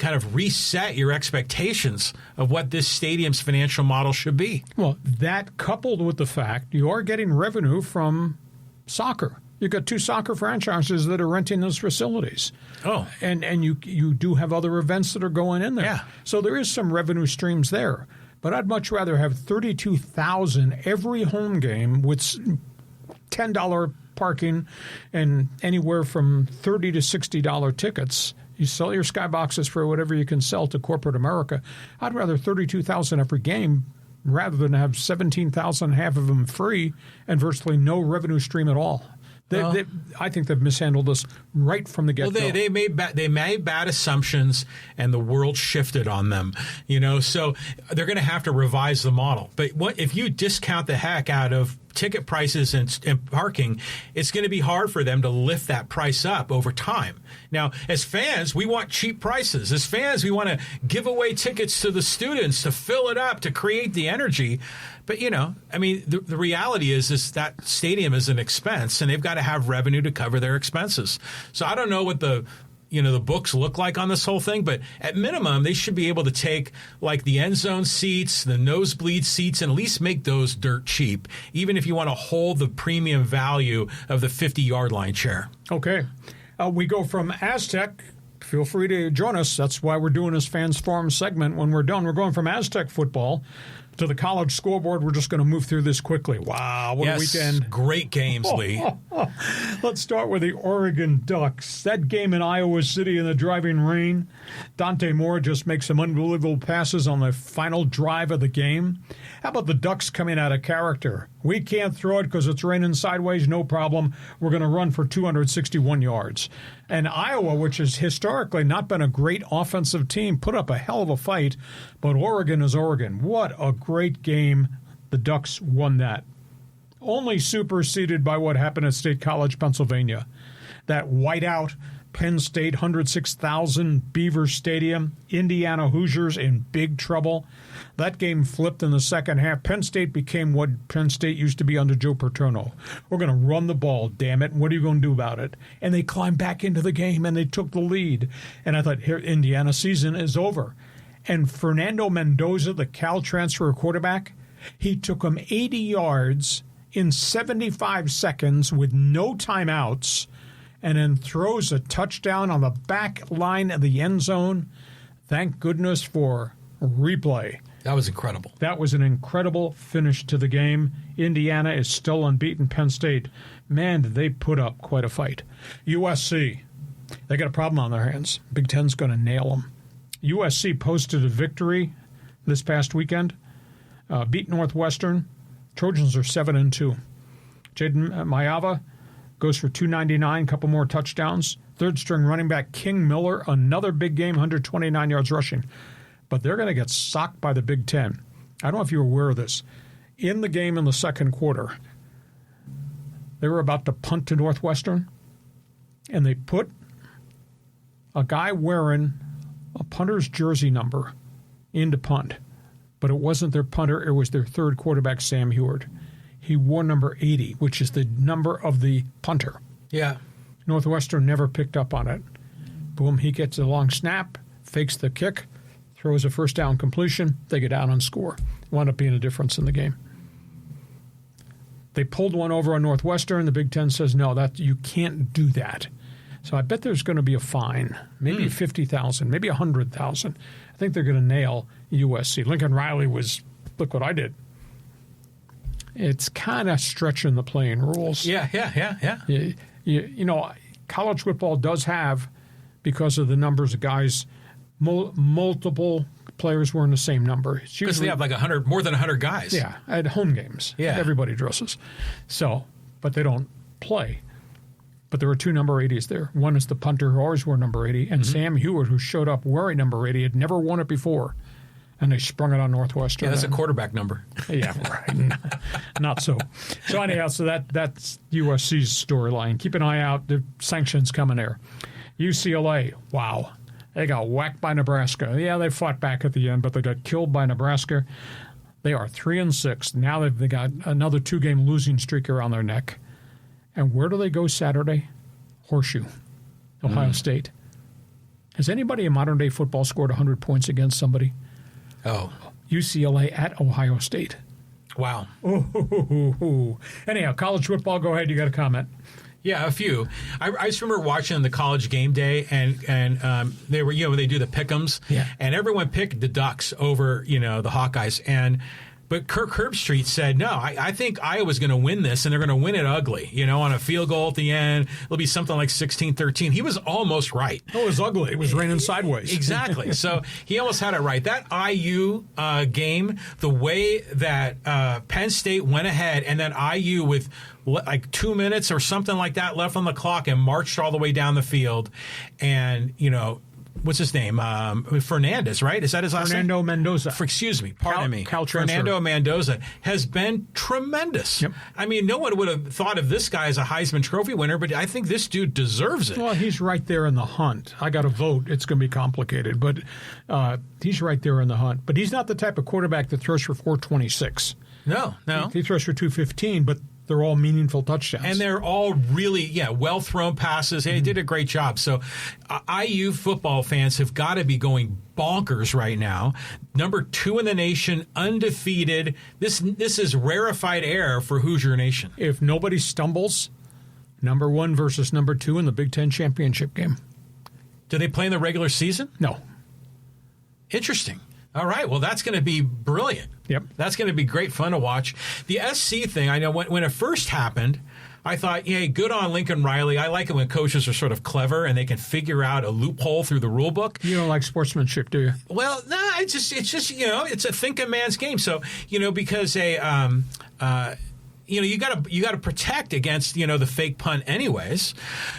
of reset your expectations of what this stadium's financial model should be. Well, that coupled with the fact you are getting revenue from soccer. You've got 2 soccer franchises that are renting those facilities. Oh. And you do have other events that are going in there. Yeah. So there is some revenue streams there. But I'd much rather have 32,000 every home game with $10 parking and anywhere from $30 to $60 tickets. You sell your skyboxes for whatever you can sell to corporate America. I'd rather 32,000 every game rather than have 17,000, half of them free, and virtually no revenue stream at all. I think they've mishandled this right from the get-go. Well, they made bad assumptions, and the world shifted on them. So they're going to have to revise the model. But if you discount the heck out of ticket prices and parking, it's going to be hard for them to lift that price up over time. Now, as fans, we want cheap prices. As fans, we want to give away tickets to the students to fill it up, to create the energy. But, the reality is that stadium is an expense, and they've got to have revenue to cover their expenses. So I don't know what the books look like on this whole thing, but at minimum, they should be able to take the end zone seats, the nosebleed seats, and at least make those dirt cheap, even if you want to hold the premium value of the 50-yard line chair. Okay. We go from Aztec. Feel free to join us. That's why we're doing this Fans Forum segment. When we're done, we're going from Aztec football To the college scoreboard, we're just going to move through this quickly. Wow, what a weekend. Great games, Lee. Let's start with the Oregon Ducks. That game in Iowa City in the driving rain. Dante Moore just makes some unbelievable passes on the final drive of the game. How about the Ducks coming out of character? We can't throw it because it's raining sideways, no problem. We're going to run for 261 yards. And Iowa, which has historically not been a great offensive team, put up a hell of a fight. But Oregon is Oregon. What a great game. The Ducks won that. Only superseded by what happened at State College, Pennsylvania. That whiteout Penn State, 106,000 Beaver Stadium, Indiana Hoosiers in big trouble. That game flipped in the second half. Penn State became what Penn State used to be under Joe Paterno. We're going to run the ball, damn it. What are you going to do about it? And they climbed back into the game, and they took the lead. And I thought, here, Indiana season is over. And Fernando Mendoza, the Cal transfer quarterback, he took him 80 yards in 75 seconds with no timeouts, and then throws a touchdown on the back line of the end zone. Thank goodness for replay. That was incredible. That was an incredible finish to the game. Indiana is still unbeaten. Penn State, man, did they put up quite a fight. USC, they got a problem on their hands. Big Ten's going to nail them. USC posted a victory this past weekend, beat Northwestern. Trojans are 7-2. Jaden Mayava goes for 299, couple more touchdowns. Third-string running back King Miller, another big game, 129 yards rushing. But they're going to get socked by the Big Ten. I don't know if you're aware of this. In the game in the second quarter, they were about to punt to Northwestern, and they put a guy wearing a punter's jersey number in to punt. But it wasn't their punter, it was their third quarterback, Sam Heward. He wore number 80, which is the number of the punter. Yeah. Northwestern never picked up on it. Boom, he gets a long snap, fakes the kick, throws a first down completion, they get down and score. Wound up being a difference in the game. They pulled one over on Northwestern. The Big Ten says, no, that you can't do that. So I bet there's going to be a fine, maybe 50,000, maybe 100,000. I think they're going to nail USC. Lincoln Riley was, look what I did. It's kind of stretching the playing rules. Yeah. You know, college football does have, because of the numbers of guys, multiple players wearing the same number. Because they have like more than 100 guys. Yeah, at home games. Yeah. Everybody dresses. So, but they don't play. But there were two number 80s there. One is the punter who always wore number 80, and Sam Heward, who showed up wearing number 80, had never worn it before. And they sprung it on Northwestern. Yeah, that's a quarterback number. Yeah, right. Not so. So anyhow, that's USC's storyline. Keep an eye out. The sanctions coming there. UCLA, wow. They got whacked by Nebraska. Yeah, they fought back at the end, but they got killed by Nebraska. They are 3-6. Now they've got another 2-game losing streak around their neck. And where do they go Saturday? Horseshoe, Ohio State. Has anybody in modern-day football scored 100 points against somebody? Oh. UCLA at Ohio State. Wow. Anyhow, college football, go ahead. You got a comment. Yeah, a few. I just remember watching the College Game Day, and they were, they do the pick'ems, and everyone picked the Ducks over, the Hawkeyes, but Kirk Herbstreit said, no, I think Iowa's going to win this, and they're going to win it ugly, on a field goal at the end. It'll be something like 16-13. He was almost right. Oh, it was ugly. It was raining sideways. Exactly. So he almost had it right. That IU game, the way that Penn State went ahead, and then IU with like 2 minutes or something like that left on the clock and marched all the way down the field, and, what's his name? Fernandez, right? Is that his last name? Fernando Mendoza. Excuse me. Pardon me. Cal transfer. Fernando Mendoza has been tremendous. Yep. I mean, no one would have thought of this guy as a Heisman Trophy winner, but I think this dude deserves it. Well, he's right there in the hunt. I got to vote. It's going to be complicated, but he's right there in the hunt. But he's not the type of quarterback that throws for 426. No. He throws for 215, but they're all meaningful touchdowns. And they're all really, well-thrown passes. Hey, he did a great job. So IU football fans have got to be going bonkers right now. Number 2 in the nation, undefeated. This is rarefied air for Hoosier Nation. If nobody stumbles, number 1 versus number 2 in the Big Ten championship game. Do they play in the regular season? No. Interesting. All right. Well, that's going to be brilliant. Yep. That's going to be great fun to watch. The SC thing, I know when it first happened, I thought, hey, good on Lincoln Riley. I like it when coaches are sort of clever and they can figure out a loophole through the rule book. You don't like sportsmanship, do you? Well, no, it's just it's a thinking man's game. So, because you got to protect against, the fake punt anyways.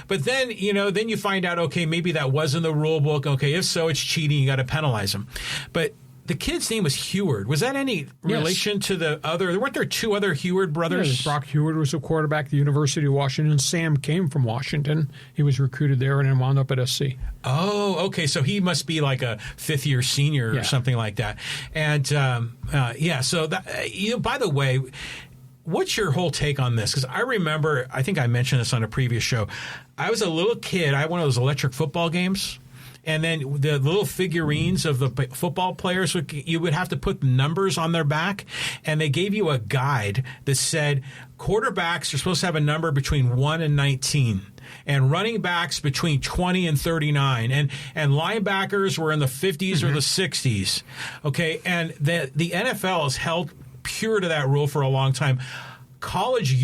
But then, then you find out, okay, maybe that wasn't the rule book. Okay, if so, it's cheating. You got to penalize him. But the kid's name was Heward. Was that any relation to the other? Weren't there two other Heward brothers? Brock Heward was a quarterback at the University of Washington. Sam came from Washington. He was recruited there and then wound up at SC. Oh, okay. So he must be like a fifth-year senior or something like that. And, so that, by the way, what's your whole take on this? Because I remember, I think I mentioned this on a previous show. I was a little kid. I had one of those electric football games. And then the little figurines of the football players, you would have to put numbers on their back. And they gave you a guide that said quarterbacks are supposed to have a number between 1 and 19. And running backs between 20 and 39. And linebackers were in the 50s or the 60s. Okay, and the NFL has held pure to that rule for a long time. College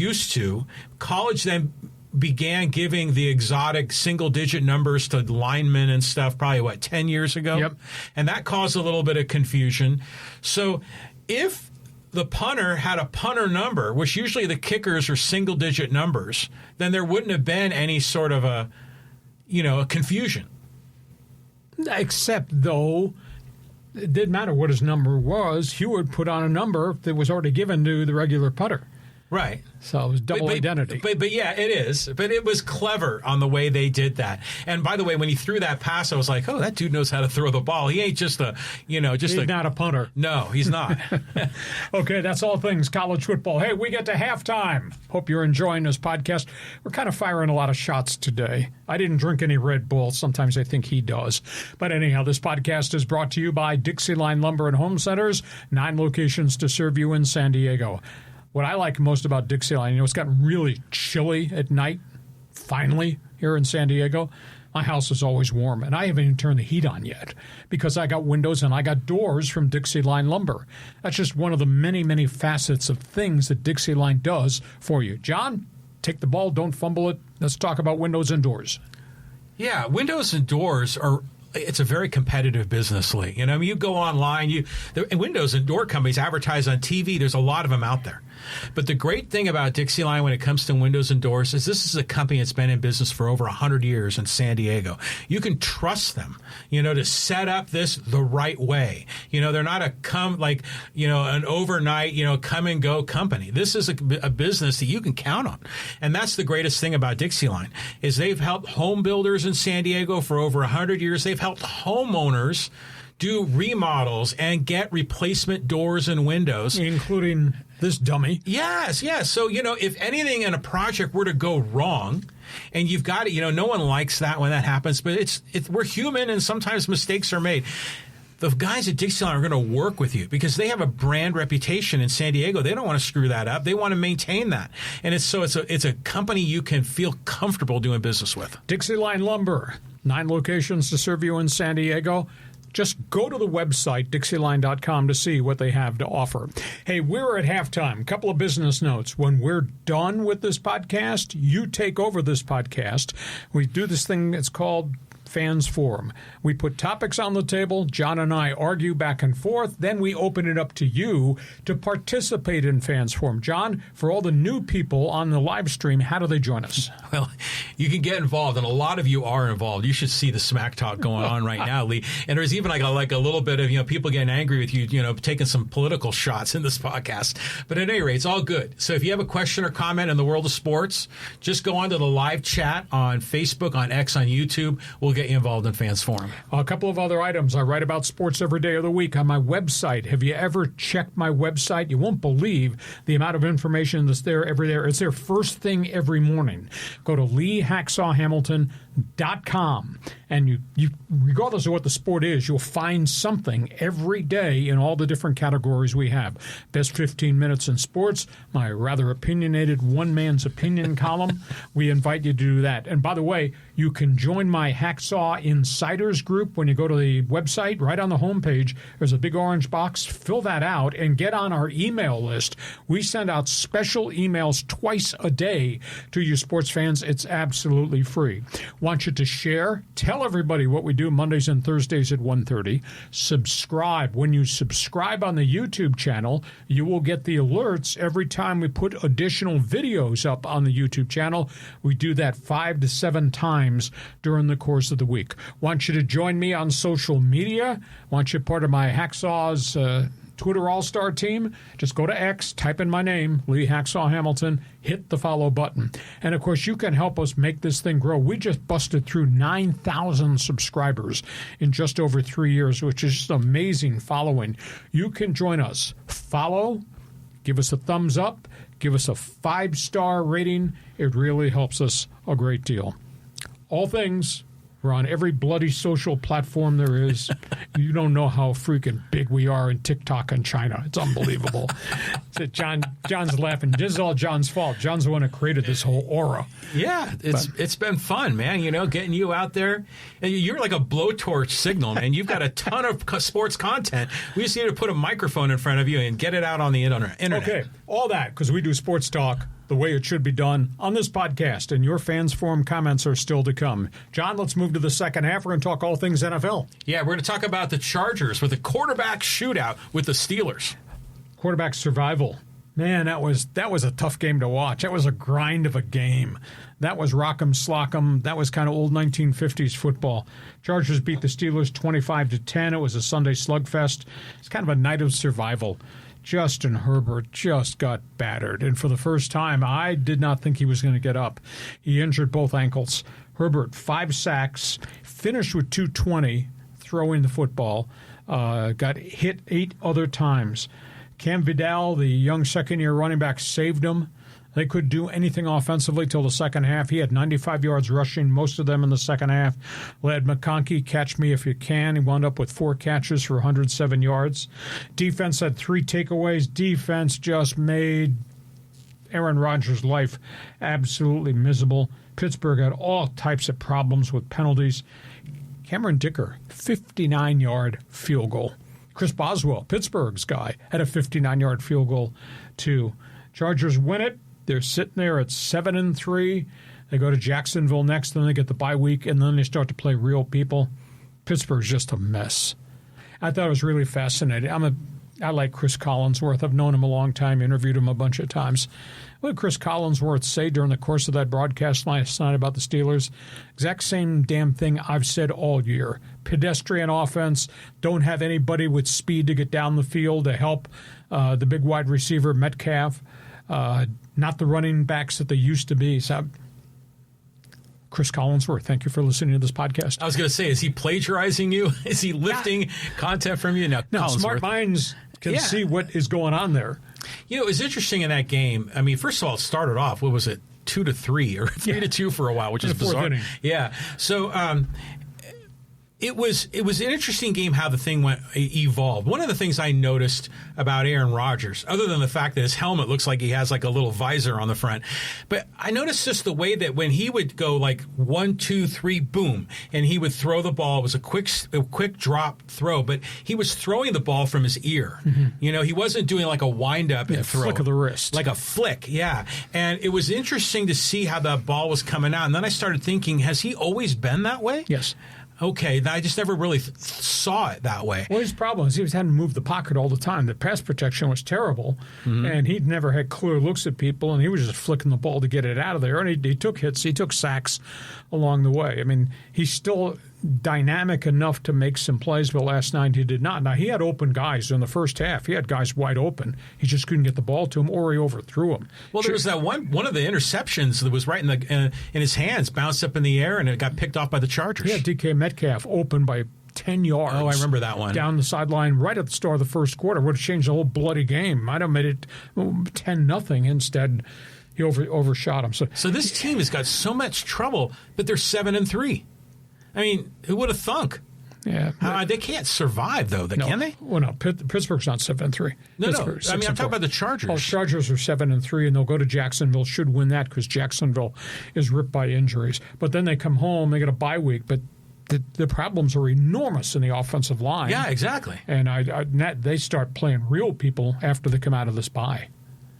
then began giving the exotic single-digit numbers to linemen and stuff probably, 10 years ago? Yep. And that caused a little bit of confusion. So if the punter had a punter number, which usually the kickers are single-digit numbers, then there wouldn't have been any sort of a confusion. Except, though, it didn't matter what his number was. Heward put on a number that was already given to the regular punter. Right. So it was double identity. But yeah, it is. But it was clever on the way they did that. And by the way, when he threw that pass, I was like, oh, that dude knows how to throw the ball. He ain't just he's not a punter. No, he's not. Okay, that's all things college football. Hey, we get to halftime. Hope you're enjoying this podcast. We're kind of firing a lot of shots today. I didn't drink any Red Bull. Sometimes I think he does. But anyhow, this podcast is brought to you by Dixieline Lumber and Home Centers, 9 locations to serve you in San Diego. What I like most about Dixieline, it's gotten really chilly at night, finally, here in San Diego. My house is always warm, and I haven't even turned the heat on yet because I got windows and I got doors from Dixieline Lumber. That's just one of the many, many facets of things that Dixieline does for you. John, take the ball, don't fumble it. Let's talk about windows and doors. Yeah, windows and doors it's a very competitive business, Lee. You go online, windows and door companies advertise on TV. There's a lot of them out there. But the great thing about Dixieline when it comes to windows and doors is this is a company that's been in business for over 100 years in San Diego. You can trust them, to set up this the right way. They're not an overnight, come and go company. This is a business that you can count on. And that's the greatest thing about Dixieline is they've helped home builders in San Diego for over 100 years. They've helped homeowners do remodels and get replacement doors and windows. Including this dummy. Yes. So, if anything in a project were to go wrong, and you've got it, no one likes that when that happens, but we're human and sometimes mistakes are made. The guys at Dixieline are going to work with you because they have a brand reputation in San Diego. They don't want to screw that up. They want to maintain that. And it's a company you can feel comfortable doing business with. Dixieline Lumber, 9 locations to serve you in San Diego. Just go to the website, Dixieline.com, to see what they have to offer. Hey, we're at halftime. Couple of business notes. When we're done with this podcast, you take over this podcast. We do this thing, it's called Fans Forum. We put topics on the table. John and I argue back and forth. Then we open it up to you to participate in Fans Forum. John, for all the new people on the live stream, how do they join us? Well, you can get involved, and a lot of you are involved. You should see the smack talk going on right now, Lee. And there's even like a little bit of people getting angry with you, taking some political shots in this podcast. But at any rate, it's all good. So if you have a question or comment in the world of sports, just go on to the live chat on Facebook, on X, on YouTube. We'll get you involved in Fans Forum. A couple of other items. I write about sports every day of the week on my website. Have you ever checked my website? You won't believe the amount of information that's there every day. It's there first thing every morning. Go to Lee Hacksaw Hamilton. sports.com. And you, regardless of what the sport is, you'll find something every day in all the different categories we have. Best 15 minutes in sports, my rather opinionated one man's opinion column. We invite you to do that. And by the way, you can join my Hacksaw Insiders group when you go to the website. Right on the homepage, there's a big orange box. Fill that out and get on our email list. We send out special emails twice a day to you sports fans. It's absolutely free. Want you to share. Tell everybody what we do Mondays and Thursdays at 1:30. Subscribe. When you subscribe on the YouTube channel, you will get the alerts every time we put additional videos up on the YouTube channel. We do that 5 to 7 times during the course of the week. Want you to join me on social media. Want you part of my Hacksaw's Twitter All-Star team. Just go to X, type in my name, Lee Hacksaw Hamilton, hit the follow button. And, of course, you can help us make this thing grow. We just busted through 9,000 subscribers in just over 3 years, which is just amazing following. You can join us. Follow, give us a thumbs up, give us a 5-star rating. It really helps us a great deal. All things, we're on every bloody social platform there is. You don't know how freaking big we are in TikTok and China. It's unbelievable. John's laughing. This is all John's fault. John's the one who created this whole aura. Yeah, it's been fun, man. You know, getting you out there. And you're like a blowtorch signal, man. You've got a ton of sports content. We just need to put a microphone in front of you and get it out on the internet. Okay, all that, because we do sports talk the way it should be done on this podcast, and your fans forum comments are still to come. John, let's move to the second half. We're going to talk all things NFL. Yeah, we're going to talk about the Chargers with a quarterback shootout with the Steelers. Quarterback survival. Man, that was a tough game to watch. That was a grind of a game. That was rock'em sock'em. That was kind of old 1950s football. Chargers beat the Steelers 25-10. It was a Sunday slugfest. It's kind of a night of survival. Justin Herbert just got battered. And for the first time, I did not think he was going to get up. He injured both ankles. Herbert, 5 sacks, finished with 220 throwing the football, got hit 8 other times. Cam Vidal, the young second-year running back, saved him. They couldn't do anything offensively till the second half. He had 95 yards rushing, most of them in the second half. Led McConkey, catch me if you can. He wound up with 4 catches for 107 yards. Defense had 3 takeaways. Defense just made Aaron Rodgers' life absolutely miserable. Pittsburgh had all types of problems with penalties. Cameron Dicker, 59-yard field goal. Chris Boswell, Pittsburgh's guy, had a 59-yard field goal, too. Chargers win it. They're sitting there at 7-3. They go to Jacksonville next, then they get the bye week, and then they start to play real people. Pittsburgh's just a mess. I thought it was really fascinating. I like Chris Collinsworth. I've known him a long time, interviewed him a bunch of times. What did Chris Collinsworth say during the course of that broadcast last night about the Steelers? Exact same damn thing I've said all year. Pedestrian offense, don't have anybody with speed to get down the field to help the big wide receiver, Metcalf. Not the running backs that they used to be. So, Chris Collinsworth, thank you for listening to this podcast. I was going to say, is he plagiarizing you? Is he lifting content from you? No, smart minds can see what is going on there. You know, it was interesting in that game. I mean, first of all, it started off, what was it, 2-3 or 3-2 for a while, which is bizarre. Inning. Yeah. So, It was an interesting game how the thing evolved. One of the things I noticed about Aaron Rodgers, other than the fact that his helmet looks like he has like a little visor on the front, but I noticed just the way that when he would go like 1, 2, 3, boom, and he would throw the ball. It was a quick drop throw, but he was throwing the ball from his ear. Mm-hmm. You know, he wasn't doing like a wind up and throw. Flick of the wrist. Like a flick, yeah. And it was interesting to see how that ball was coming out. And then I started thinking, has he always been that way? Yes. Okay, I just never really saw it that way. Well, his problem is he was having to move the pocket all the time. The pass protection was terrible, and he'd never had clear looks at people, and he was just flicking the ball to get it out of there. And he took hits, he took sacks along the way. I mean, he's still dynamic enough to make some plays, but last night he did not. Now, he had open guys in the first half. He had guys wide open. He just couldn't get the ball to him, or he overthrew him. Well, there was that one of the interceptions that was right in his hands, bounced up in the air, and it got picked off by the Chargers. Yeah, DK Metcalf open by 10 yards. Oh, I remember that one. Down the sideline right at the start of the first quarter. Would have changed the whole bloody game. Might have made it 10-0. Instead, He overshot him. So this team has got so much trouble, but they're 7-3. I mean, who would have thunk? Yeah, they can't survive though. Can they? Well, no. Pittsburgh's not 7-3. No. I mean, I'm talking about the Chargers. Oh, the Chargers are 7-3, and they'll go to Jacksonville. Should win that because Jacksonville is ripped by injuries. But then they come home. They get a bye week, but the problems are enormous in the offensive line. Yeah, exactly. And they start playing real people after they come out of this bye.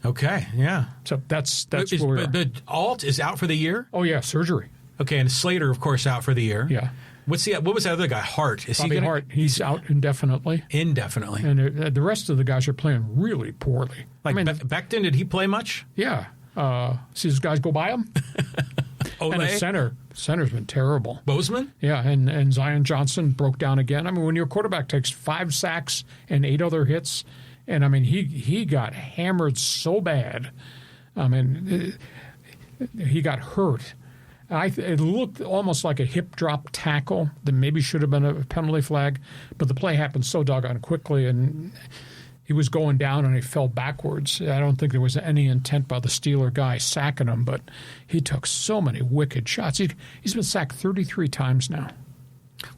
Okay. Yeah. So that's where we are. But Alt is out for the year. Oh yeah, surgery. Okay, and Slater, of course, out for the year. Yeah. What was that other guy? Hart. Bobby Hart. He's out indefinitely. Indefinitely. And the rest of the guys are playing really poorly. Like Becton, did he play much? Yeah. See these guys go by him? And the center's been terrible. Bozeman? Yeah, and Zion Johnson broke down again. I mean, when your quarterback takes 5 sacks and 8 other hits, and I mean, he got hammered so bad. I mean, he got hurt. It looked almost like a hip drop tackle that maybe should have been a penalty flag, but the play happened so doggone quickly, and he was going down and he fell backwards. I don't think there was any intent by the Steeler guy sacking him, but he took so many wicked shots. He's been sacked 33 times now.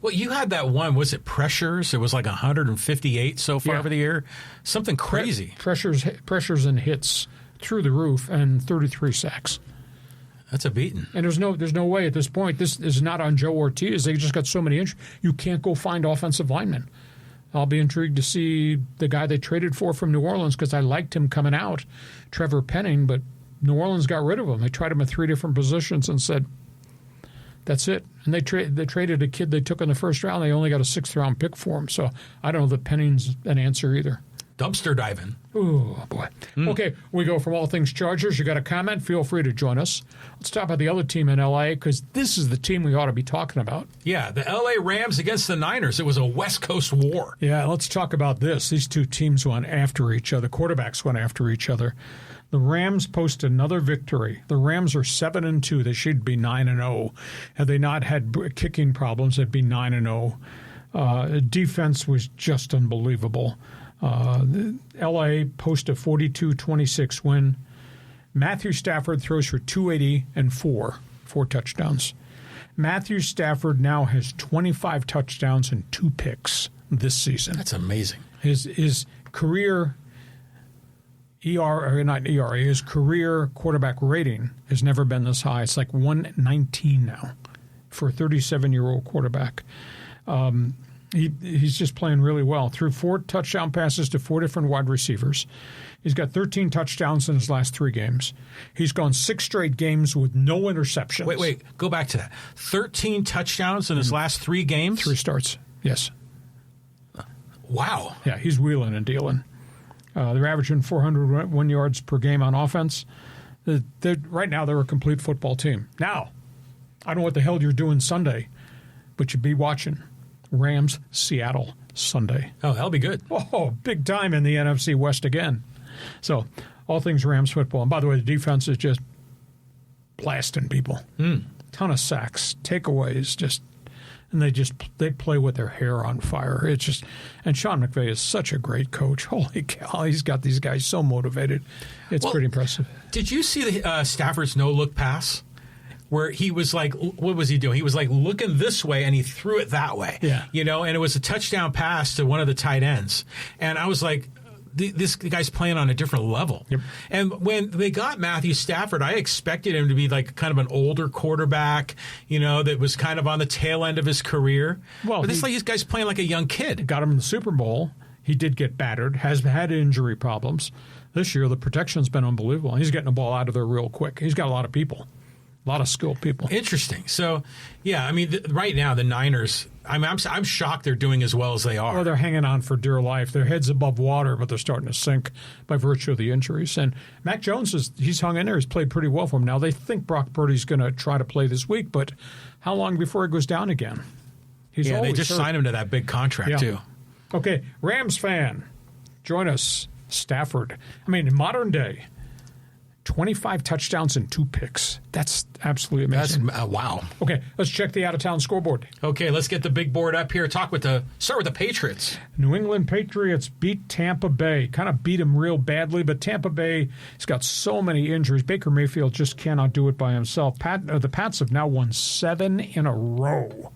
Well, you had that one. Was it Pressures? It was like 158 so far for the year. Something crazy. Pressures and hits through the roof, and 33 sacks. That's a beating. And there's no way at this point. This is not on Joe Ortiz. They just got so many injuries. You can't go find offensive linemen. I'll be intrigued to see the guy they traded for from New Orleans because I liked him coming out, Trevor Penning, but New Orleans got rid of him. They tried him at 3 different positions and said, that's it. And they traded a kid they took in the first round. They only got a 6th-round pick for him. So I don't know that Penning's an answer either. Dumpster diving. Oh, boy. Okay, we go from all things Chargers. You got a comment? Feel free to join us. Let's talk about the other team in L.A. because this is the team we ought to be talking about. Yeah, the L.A. Rams against the Niners. It was a West Coast war. Yeah, let's talk about this. These two teams went after each other. Quarterbacks went after each other. The Rams post another victory. The Rams are 7-2. They should be 9-0. Had they not had kicking problems, they'd be 9-0. Defense was just unbelievable. L.A. post a 42-26 win. Matthew Stafford throws for 280 and 4 touchdowns. Matthew Stafford now has 25 touchdowns and 2 picks this season. That's amazing. His career his career quarterback rating has never been this high. It's like 119 now for a 37-year-old quarterback. He's just playing really well. Threw 4 touchdown passes to 4 different wide receivers. He's got 13 touchdowns in his last 3 games. He's gone 6 straight games with no interceptions. Wait. Go back to that. 13 touchdowns in his last 3 games? 3 starts, yes. Wow. Yeah, he's wheeling and dealing. They're averaging 401 yards per game on offense. Right now, they're a complete football team. Now, I don't know what the hell you're doing Sunday, but you'd be watching Rams, Seattle, Sunday. Oh, that'll be good. Oh, big time in the NFC West again. So, all things Rams football. And by the way, the defense is just blasting people. Ton of sacks, takeaways, and they play with their hair on fire. It's just, and Sean McVay is such a great coach. Holy cow, he's got these guys so motivated. It's pretty impressive. Did you see the Stafford's no-look pass? Where he was like, what was he doing? He was like looking this way and he threw it that way. Yeah. And it was a touchdown pass to one of the tight ends. And I was like, this guy's playing on a different level. Yep. And when they got Matthew Stafford, I expected him to be like kind of an older quarterback, that was kind of on the tail end of his career. Well, but this guy's playing like a young kid. Got him in the Super Bowl. He did get battered, has had injury problems. This year, the protection's been unbelievable. He's getting the ball out of there real quick. He's got a lot of people. A lot of skilled people. Interesting. So, yeah, I mean, right now the Niners, I'm shocked they're doing as well as they are. Well, they're hanging on for dear life. Their head's above water, but they're starting to sink by virtue of the injuries. And Mac Jones, he's hung in there. He's played pretty well for him. Now, they think Brock Purdy's going to try to play this week, but how long before he goes down again? They just signed him to that big contract, too. Okay, Rams fan, join us. Stafford. I mean, in modern day, 25 touchdowns and 2 picks. That's absolutely amazing. That's wow. Okay, let's check the out-of-town scoreboard. Okay, let's get the big board up here. Start with the Patriots. New England Patriots beat Tampa Bay. Kind of beat them real badly, but Tampa Bay has got so many injuries. Baker Mayfield just cannot do it by himself. The Pats have now won 7 in a row.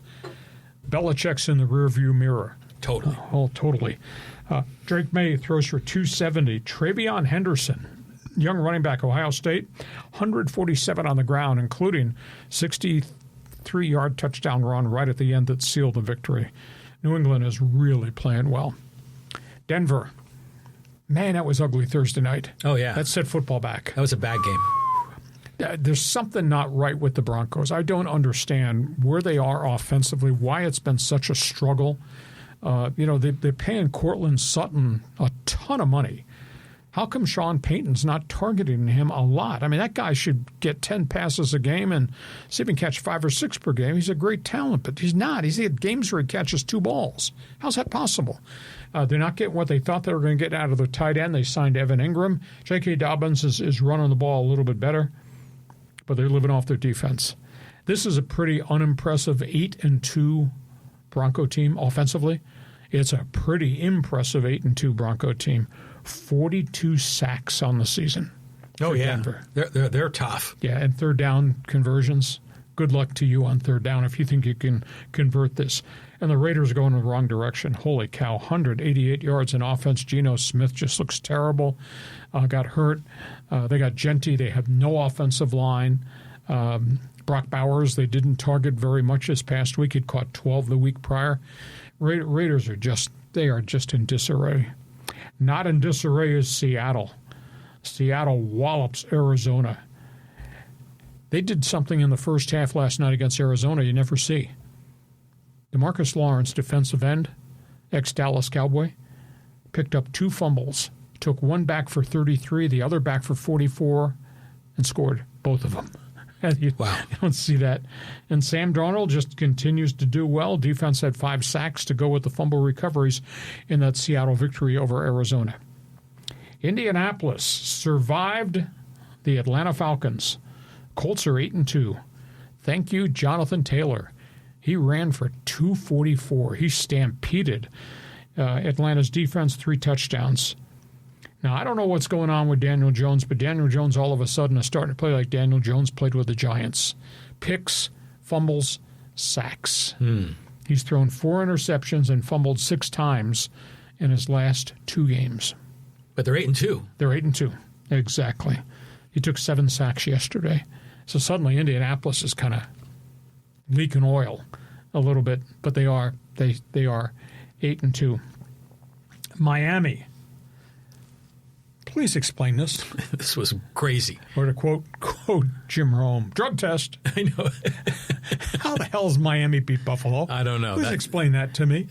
Belichick's in the rearview mirror. Totally. Totally. Drake May throws for 270. Travion Henderson, young running back, Ohio State, 147 on the ground, including 63-yard touchdown run right at the end that sealed the victory. New England is really playing well. Denver, man, that was ugly Thursday night. Oh, yeah. That set football back. That was a bad game. There's something not right with the Broncos. I don't understand where they are offensively, why it's been such a struggle. They're paying Cortland Sutton a ton of money. How come Sean Payton's not targeting him a lot? I mean, that guy should get 10 passes a game and see if he can catch 5 or 6 per game. He's a great talent, but he's not. He's had games where he catches 2 balls. How's that possible? They're not getting what they thought they were going to get out of their tight end. They signed Evan Ingram. J.K. Dobbins is running the ball a little bit better, but they're living off their defense. This is a pretty unimpressive 8-2 Bronco team offensively. It's a pretty impressive 8-2 Bronco team. 42 sacks on the season. Oh, yeah. Denver. They're tough. Yeah, and third down conversions. Good luck to you on third down if you think you can convert this. And the Raiders are going in the wrong direction. Holy cow, 188 yards in offense. Geno Smith just looks terrible. Got hurt. They got Genti. They have no offensive line. Brock Bowers, they didn't target very much this past week. He'd caught 12 the week prior. Raiders are just in disarray. Not in disarray is Seattle. Seattle wallops Arizona. They did something in the first half last night against Arizona you never see. DeMarcus Lawrence, defensive end, ex-Dallas Cowboy, picked up 2 fumbles, took one back for 33, the other back for 44, and scored both of them. Wow. You don't see that. And Sam Darnold just continues to do well. Defense had 5 sacks to go with the fumble recoveries in that Seattle victory over Arizona. Indianapolis survived the Atlanta Falcons. Colts are 8-2. Thank you, Jonathan Taylor. He ran for 244. He stampeded Atlanta's defense, 3 touchdowns. Now, I don't know what's going on with Daniel Jones, but Daniel Jones all of a sudden is starting to play like Daniel Jones played with the Giants. Picks, fumbles, sacks. He's thrown 4 interceptions and fumbled 6 times in his last 2 games. But they're 8-2. They're 8-2. Exactly. He took 7 sacks yesterday. So suddenly Indianapolis is kind of leaking oil a little bit, but they are 8-2. Miami. Please explain this. This was crazy. Or to quote Jim Rome, drug test. I know. How the hell's Miami beat Buffalo? I don't know. Please explain that to me.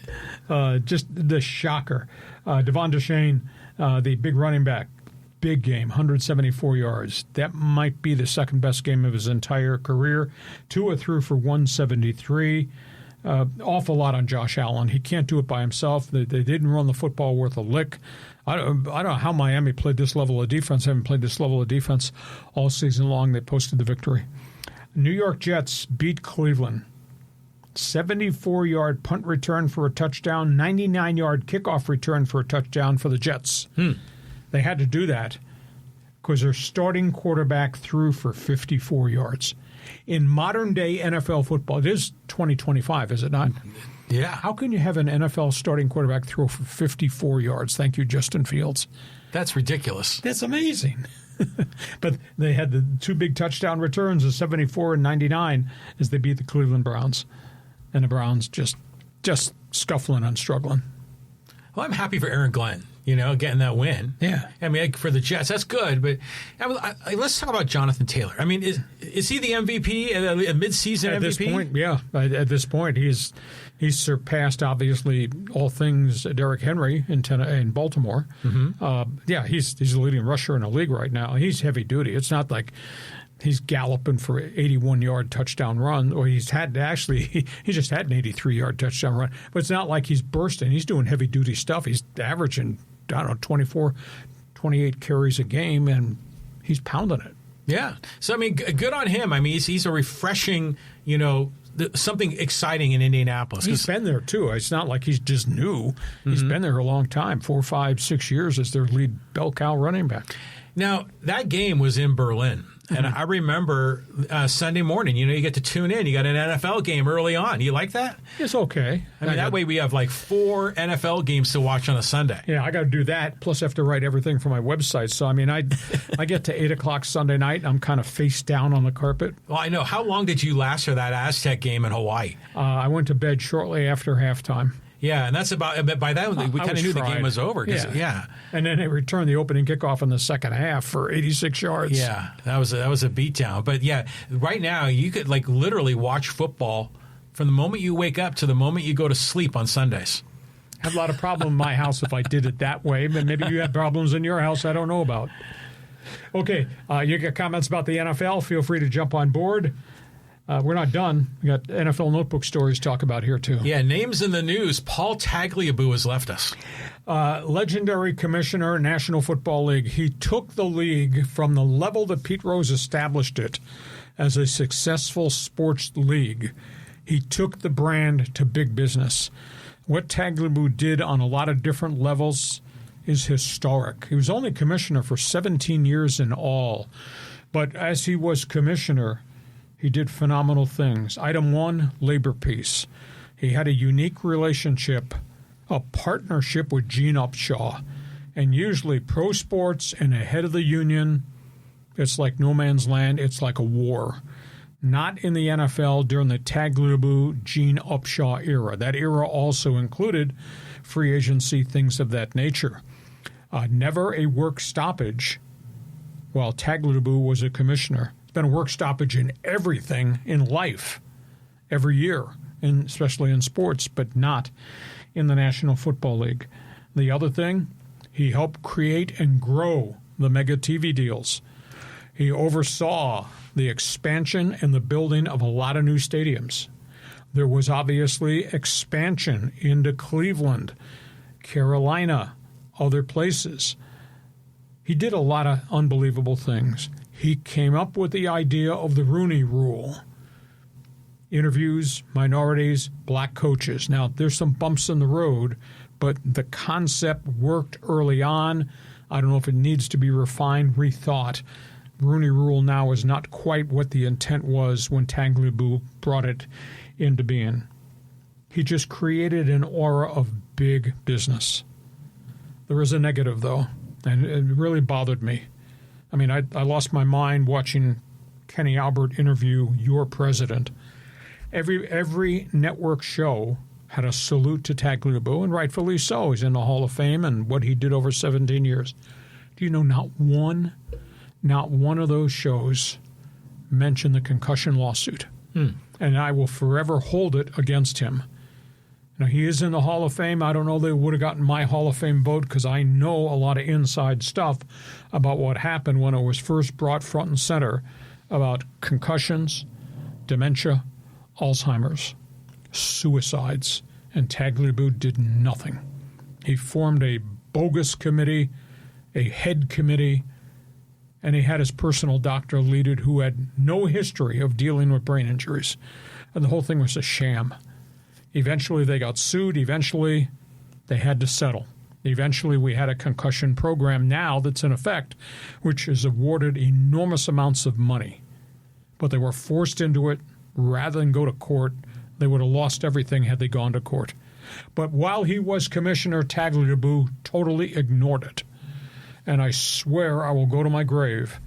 Just the shocker. Devon Deshane, the big running back, big game, 174 yards. That might be the second best game of his entire career. Tua threw for 173. Awful lot on Josh Allen. He can't do it by himself. They didn't run the football worth a lick. I don't know how Miami played this level of defense. Haven't played this level of defense all season long. They posted the victory. New York Jets beat Cleveland. 74-yard punt return for a touchdown, 99-yard kickoff return for a touchdown for the Jets. They had to do that because their starting quarterback threw for 54 yards. In modern-day NFL football, it is 2025, is it not? Yeah. How can you have an NFL starting quarterback throw for 54 yards? Thank you, Justin Fields. That's ridiculous. That's amazing. But they had the 2 big touchdown returns of 74 and 99 as they beat the Cleveland Browns. And the Browns just scuffling and struggling. Well, I'm happy for Aaron Glenn, getting that win. Yeah. I mean, for the Jets, that's good. But let's talk about Jonathan Taylor. I mean, is he the MVP, a midseason MVP? At this point, yeah. At this point, he's surpassed, obviously, all things Derrick Henry in Baltimore. Mm-hmm. He's the leading rusher in the league right now. He's heavy duty. It's not like he's galloping for an 81-yard touchdown run, or he just had an 83-yard touchdown run. But it's not like he's bursting. He's doing heavy-duty stuff. He's averaging, 24, 28 carries a game, and he's pounding it. Yeah. So, I mean, good on him. I mean, he's a refreshing, something exciting in Indianapolis. He's been there, too. It's not like he's just new. He's been there a long time, 4, 5, 6 years as their lead bell cow running back. Now, that game was in Berlin. And I remember Sunday morning, you get to tune in. You got an NFL game early on. You like that? It's okay. I mean, that way we have like 4 NFL games to watch on a Sunday. Yeah, I got to do that. Plus, I have to write everything for my website. So, I mean, I get to 8 o'clock Sunday night, and I'm kind of face down on the carpet. Well, I know. How long did you last for that Aztec game in Hawaii? I went to bed shortly after halftime. Yeah, and that's about. By then, we kind of knew the game was over. Yeah, and then they returned the opening kickoff in the second half for 86 yards. Yeah, that was a beatdown. But yeah, right now you could like literally watch football from the moment you wake up to the moment you go to sleep on Sundays. I have a lot of problem in my house if I did it that way, but maybe you have problems in your house I don't know about. Okay, you got comments about the NFL? Feel free to jump on board. We're not done. We got NFL notebook stories to talk about here, too. Yeah, names in the news. Paul Tagliabue has left us. Legendary commissioner, National Football League. He took the league from the level that Pete Rose established it as a successful sports league. He took the brand to big business. What Tagliabue did on a lot of different levels is historic. He was only commissioner for 17 years in all. But as he was commissioner, he did phenomenal things. Item 1, labor peace. He had a unique relationship, a partnership with Gene Upshaw. And usually pro sports and the head of the union, it's like no man's land. It's like a war. Not in the NFL during the Tagliabue, Gene Upshaw era. That era also included free agency, things of that nature. Never a work stoppage while Tagliabue was a commissioner. Been a work stoppage in everything in life every year, and especially in sports, but not in the National Football League. The other thing, he helped create and grow the mega TV deals. He oversaw the expansion and the building of a lot of new stadiums. There was obviously expansion into Cleveland, Carolina, other places. He did a lot of unbelievable things. He came up with the idea of the Rooney Rule. Interviews, minorities, black coaches. Now, there's some bumps in the road, but the concept worked early on. I don't know if it needs to be refined, rethought. Rooney Rule now is not quite what the intent was when Tagliabue brought it into being. He just created an aura of big business. There is a negative, though, and it really bothered me. I mean, I lost my mind watching Kenny Albert interview your president. Every network show had a salute to Tagliabue, and rightfully so. He's in the Hall of Fame and what he did over 17 years. Do you know not one of those shows mentioned the concussion lawsuit? And I will forever hold it against him. Now, he is in the Hall of Fame. I don't know they would have gotten my Hall of Fame vote because I know a lot of inside stuff about what happened when it was first brought front and center about concussions, dementia, Alzheimer's, suicides, and Tagliabue did nothing. He formed a bogus committee, a head committee, and he had his personal doctor lead it who had no history of dealing with brain injuries. And the whole thing was a sham. Eventually, they got sued. Eventually, they had to settle. Eventually, we had a concussion program now that's in effect, which is awarded enormous amounts of money. But they were forced into it rather than go to court. They would have lost everything had they gone to court. But while he was commissioner, Tagliabue totally ignored it. And I swear I will go to my grave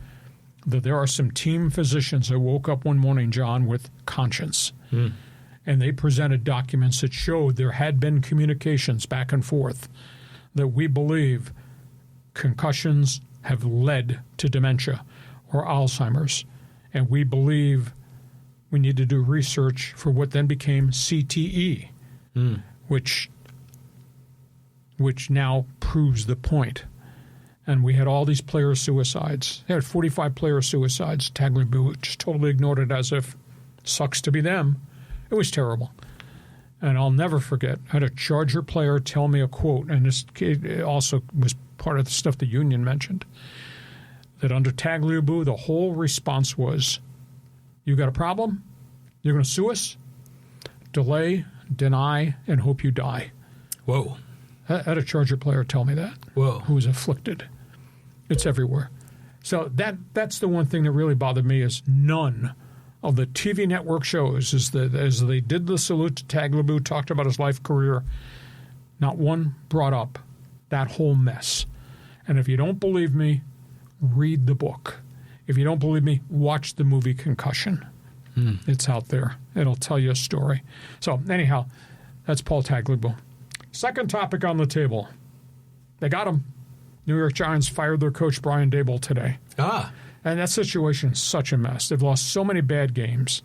that there are some team physicians that woke up one morning, John, with conscience. And they presented documents that showed there had been communications back and forth that we believe concussions have led to dementia or Alzheimer's. And we believe we need to do research for what then became CTE, which now proves the point. And we had all these player suicides. They had 45 player suicides. Tagliabue just totally ignored it as if sucks to be them. It was terrible. And I'll never forget, I had a Charger player tell me a quote, and this also was part of the stuff the union mentioned. that under Tagliabue, the whole response was, you got a problem? You're going to sue us? Delay, deny, and hope you die. Whoa. I had a Charger player tell me that. Whoa. Who was afflicted. It's everywhere. So that's the one thing that really bothered me is none of the TV network shows as they did the salute to Tagliabue, talked about his life career, not one brought up that whole mess. And if you don't believe me, read the book. If you don't believe me, watch the movie Concussion. It's out there. It'll tell you a story. So anyhow, that's Paul Tagliabue. Second topic on the table. They got him. New York Giants fired their coach Brian Daboll today. And that situation is such a mess. They've lost so many bad games.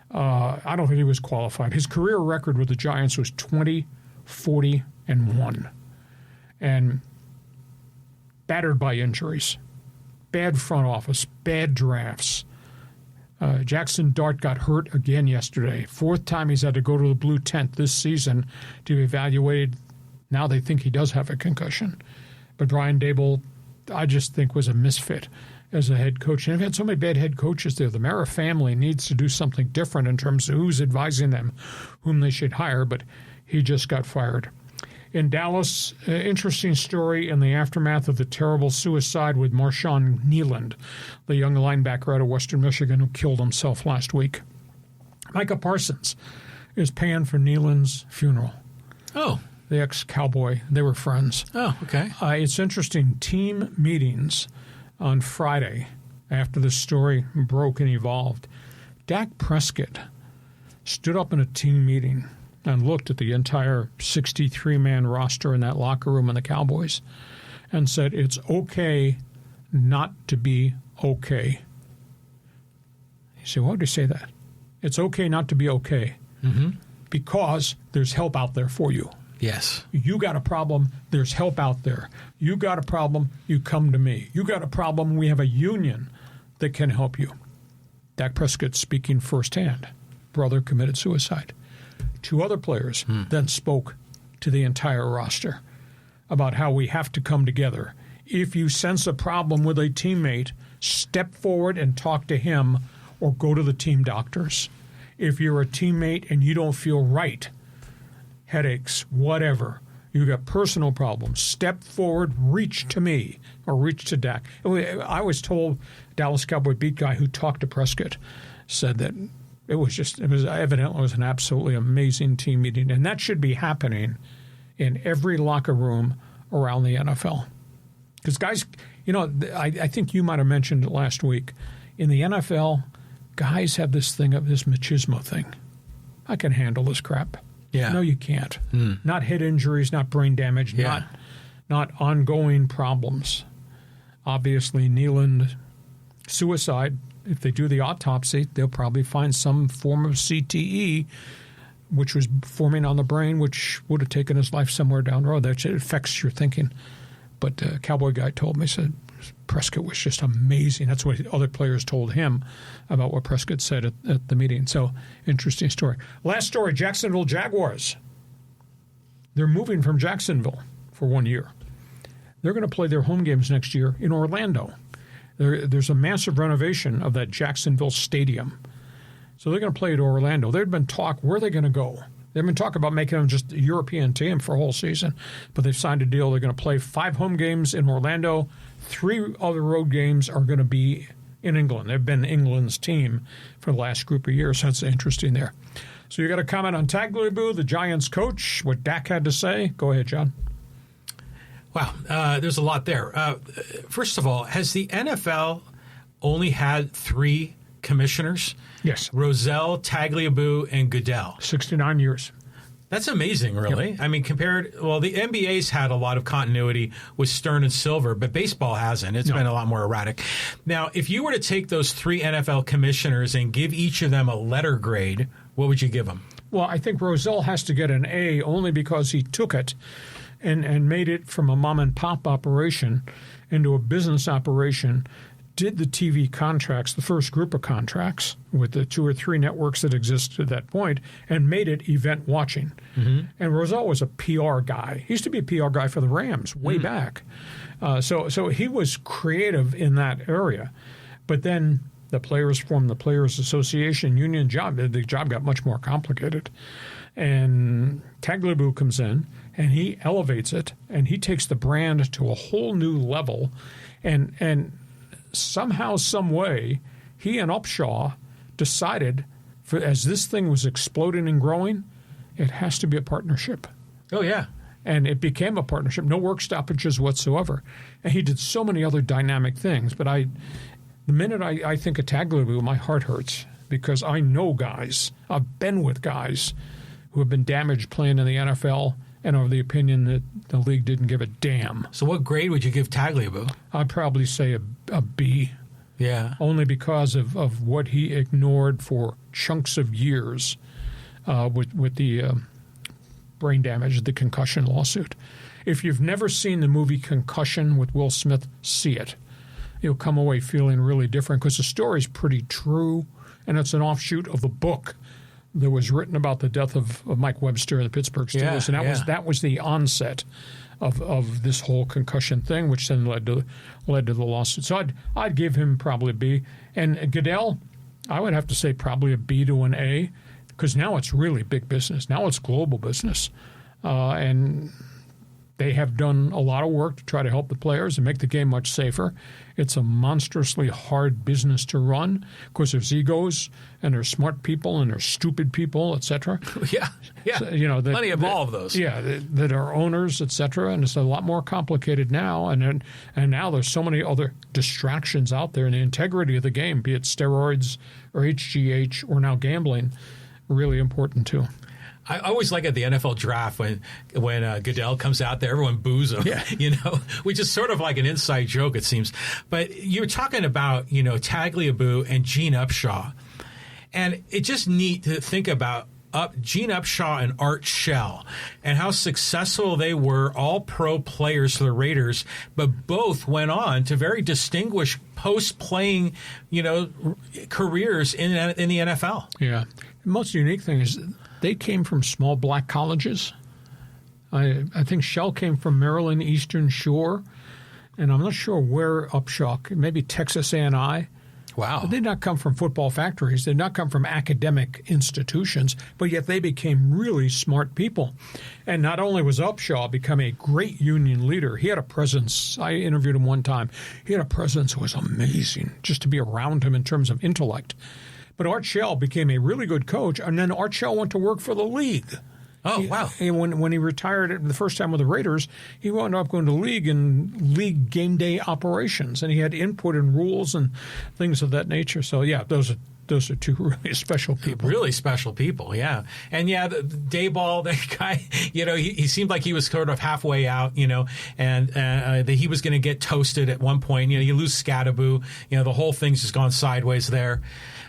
I don't think he was qualified. His career record with the Giants was 20, 40, and 1. And battered by injuries. Bad front office. Bad drafts. Jackson Dart got hurt again yesterday. Fourth time he's had to go to the blue tent this season to be evaluated. Now they think he does have a concussion. But Brian Daboll, I just think, was a misfit as a head coach. And they've had so many bad head coaches there. The Mara family needs to do something different in terms of who's advising them, whom they should hire, but he just got fired. In Dallas, interesting story in the aftermath of the terrible suicide with Marshawn Kneeland, the young linebacker out of Western Michigan who killed himself last week. Micah Parsons is paying for Kneeland's funeral. Oh. The ex-Cowboy. They were friends. Oh, okay. It's interesting. Team meetings on Friday after the story broke and evolved. Dak Prescott stood up in a team meeting and looked at the entire 63-man roster in that locker room in the Cowboys and said, it's okay not to be okay. He said, why would he say that? It's okay not to be okay because there's help out there for you. Yes. You got a problem, there's help out there. You got a problem, you come to me. You got a problem, we have a union that can help you. Dak Prescott speaking firsthand. Brother committed suicide. Two other players then spoke to the entire roster about how we have to come together. If you sense a problem with a teammate, step forward and talk to him or go to the team doctors. If you're a teammate and you don't feel right, headaches, whatever, you got personal problems, step forward, reach to me or reach to Dak. I was told, Dallas Cowboy beat guy who talked to Prescott said that it was evidently an absolutely amazing team meeting, and that should be happening in every locker room around the NFL. Because guys, I think you might have mentioned it last week. In the NFL, guys have this machismo thing. I can handle this crap. Yeah. No, you can't. Not head injuries, not brain damage, not ongoing problems. Obviously, Kneeland, suicide. If they do the autopsy, they'll probably find some form of CTE, which was forming on the brain, which would have taken his life somewhere down the road. That affects your thinking. But the Cowboy guy told me, said Prescott was just amazing. That's what other players told him about what Prescott said at the meeting. So, interesting story. Last story, Jacksonville Jaguars. They're moving from Jacksonville for 1 year. They're going to play their home games next year in Orlando. There's a massive renovation of that Jacksonville stadium. So they're going to play at Orlando. There'd been talk, where are they going to go? They've been talking about making them just a European team for a whole season, but they've signed a deal. They're going to play 5 home games in Orlando. 3 other road games are going to be in England. They've been England's team for the last group of years. That's interesting there. So you got a comment on Tagliabue, the Giants coach, what Dak had to say? Go ahead, John. Wow, there's a lot there. First of all, has the NFL only had 3 commissioners? Yes. Rozelle, Tagliabue, and Goodell. 69 years. That's amazing, really. Yep. I mean, the NBA's had a lot of continuity with Stern and Silver, but baseball hasn't. It's been a lot more erratic. Now, if you were to take those 3 NFL commissioners and give each of them a letter grade, what would you give them? Well, I think Rozelle has to get an A only because he took it and made it from a mom-and-pop operation into a business operation did the TV contracts, the first group of contracts with the 2 or 3 networks that existed at that point, and made it event watching. And Roselle was a PR guy. He used to be a PR guy for the Rams way back. So he was creative in that area. But then the players formed the Players Association union job. The job got much more complicated. And Tagliabue comes in, and he elevates it, and he takes the brand to a whole new level. And somehow, some way, he and Upshaw decided, as this thing was exploding and growing, it has to be a partnership. Oh, yeah. And it became a partnership, no work stoppages whatsoever. And he did so many other dynamic things. But the minute I think of Tagliabue, my heart hurts, because I know guys, I've been with guys who have been damaged playing in the NFL and are of the opinion that the league didn't give a damn. So what grade would you give Tagliabue? I'd probably say a B. Yeah. Only because of what he ignored for chunks of years with the brain damage, the concussion lawsuit. If you've never seen the movie Concussion with Will Smith, see it. You'll come away feeling really different because the story's pretty true, and it's an offshoot of the book that was written about the death of Mike Webster and the Pittsburgh Steelers, and that was the onset of this whole concussion thing, which then led to the lawsuit. So I'd give him probably a B. And Goodell, I would have to say probably a B to an A, because now it's really big business. Now it's global business, and they have done a lot of work to try to help the players and make the game much safer. It's a monstrously hard business to run because there's egos and there's smart people and there's stupid people, et cetera. Yeah. So, plenty of all of those. Yeah, that are owners, et cetera, and it's a lot more complicated now. And now there's so many other distractions out there, and the integrity of the game, be it steroids or HGH or now gambling, really important too. I always like at the NFL draft when Goodell comes out there, everyone boos him, which is sort of like an inside joke, it seems. But you're talking about, Tagliabue and Gene Upshaw. And it's just neat to think about Gene Upshaw and Art Shell and how successful they were, all pro players for the Raiders, but both went on to very distinguished post-playing, careers in the NFL. Yeah. The most unique thing is they came from small black colleges. I think Shell came from Maryland Eastern Shore, and I'm not sure where Upshaw, maybe Texas A&I. Wow. But they did not come from football factories. They did not come from academic institutions, but yet they became really smart people. And not only was Upshaw become a great union leader, he had a presence. I interviewed him one time. He had a presence that was amazing just to be around him in terms of intellect. But Art Shell became a really good coach, and then Art Shell went to work for the league. Oh, wow. When he retired the first time with the Raiders, he wound up going to league and league game day operations, and he had input in rules and things of that nature. So, yeah, those are two really special people. Really special people, yeah. And, yeah, the Dayball, that guy, he seemed like he was sort of halfway out, and that he was going to get toasted at one point. You lose Scadaboo. The whole thing's just gone sideways there.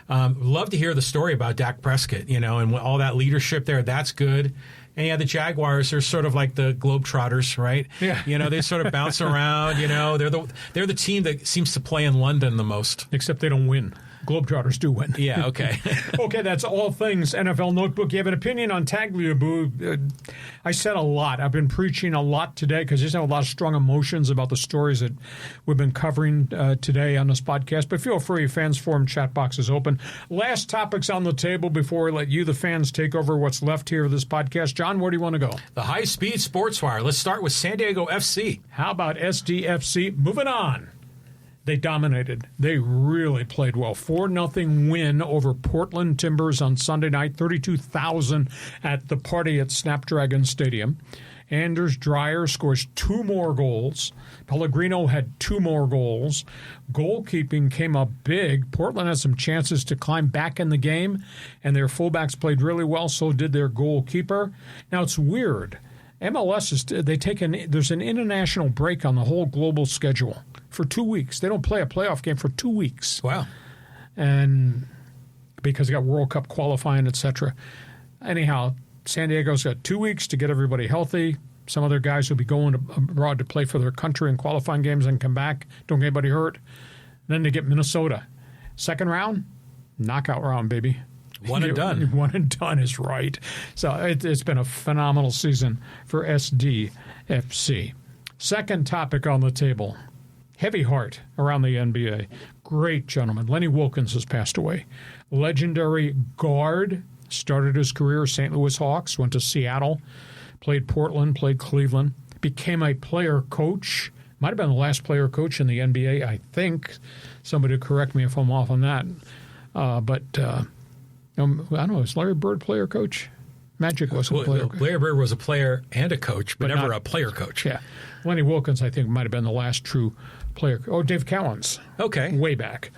Love to hear the story about Dak Prescott, and all that leadership there. That's good. And yeah, the Jaguars are sort of like the Globetrotters, right? Yeah. They sort of bounce around. They're the team that seems to play in London the most. Except they don't win. Globetrotters do win. Yeah, okay. Okay, that's all things NFL Notebook. You have an opinion on Tagliabue? I said a lot. I've been preaching a lot today because I just have a lot of strong emotions about the stories that we've been covering today on this podcast. But feel free, Fans Forum chat box is open. Last topics on the table before we let you, the fans, take over what's left here of this podcast. John, where do you want to go? The high-speed sports wire. Let's start with San Diego FC. How about SDFC? Moving on. They dominated. They really played well. 4-0 win over Portland Timbers on Sunday night, 32,000 at the party at Snapdragon Stadium. Anders Dreyer scores 2 more goals. Pellegrino had 2 more goals. Goalkeeping came up big. Portland had some chances to climb back in the game, and their fullbacks played really well, so did their goalkeeper. Now, it's weird. MLS there's an international break on the whole global schedule for 2 weeks. They don't play a playoff game for 2 weeks. Wow. And because they got World Cup qualifying, etc. Anyhow, San Diego's got 2 weeks to get everybody healthy. Some other guys will be going abroad to play for their country in qualifying games and come back. Don't get anybody hurt. Then they get Minnesota. Second round, knockout round, baby. One and done. One and done is right. So it's been a phenomenal season for SDFC. Second topic on the table, heavy heart around the NBA. Great gentleman. Lenny Wilkens has passed away. Legendary guard, started his career St. Louis Hawks, went to Seattle, played Portland, played Cleveland, became a player coach. Might have been the last player coach in the NBA, I think. Somebody correct me if I'm off on that. I don't know, is Larry Bird player coach? Magic wasn't a player coach. Larry Bird was a player and a coach, but never not a player coach. Yeah. Lenny Wilkens, I think, might have been the last true player. Oh, Dave Cowens. Okay. Way back.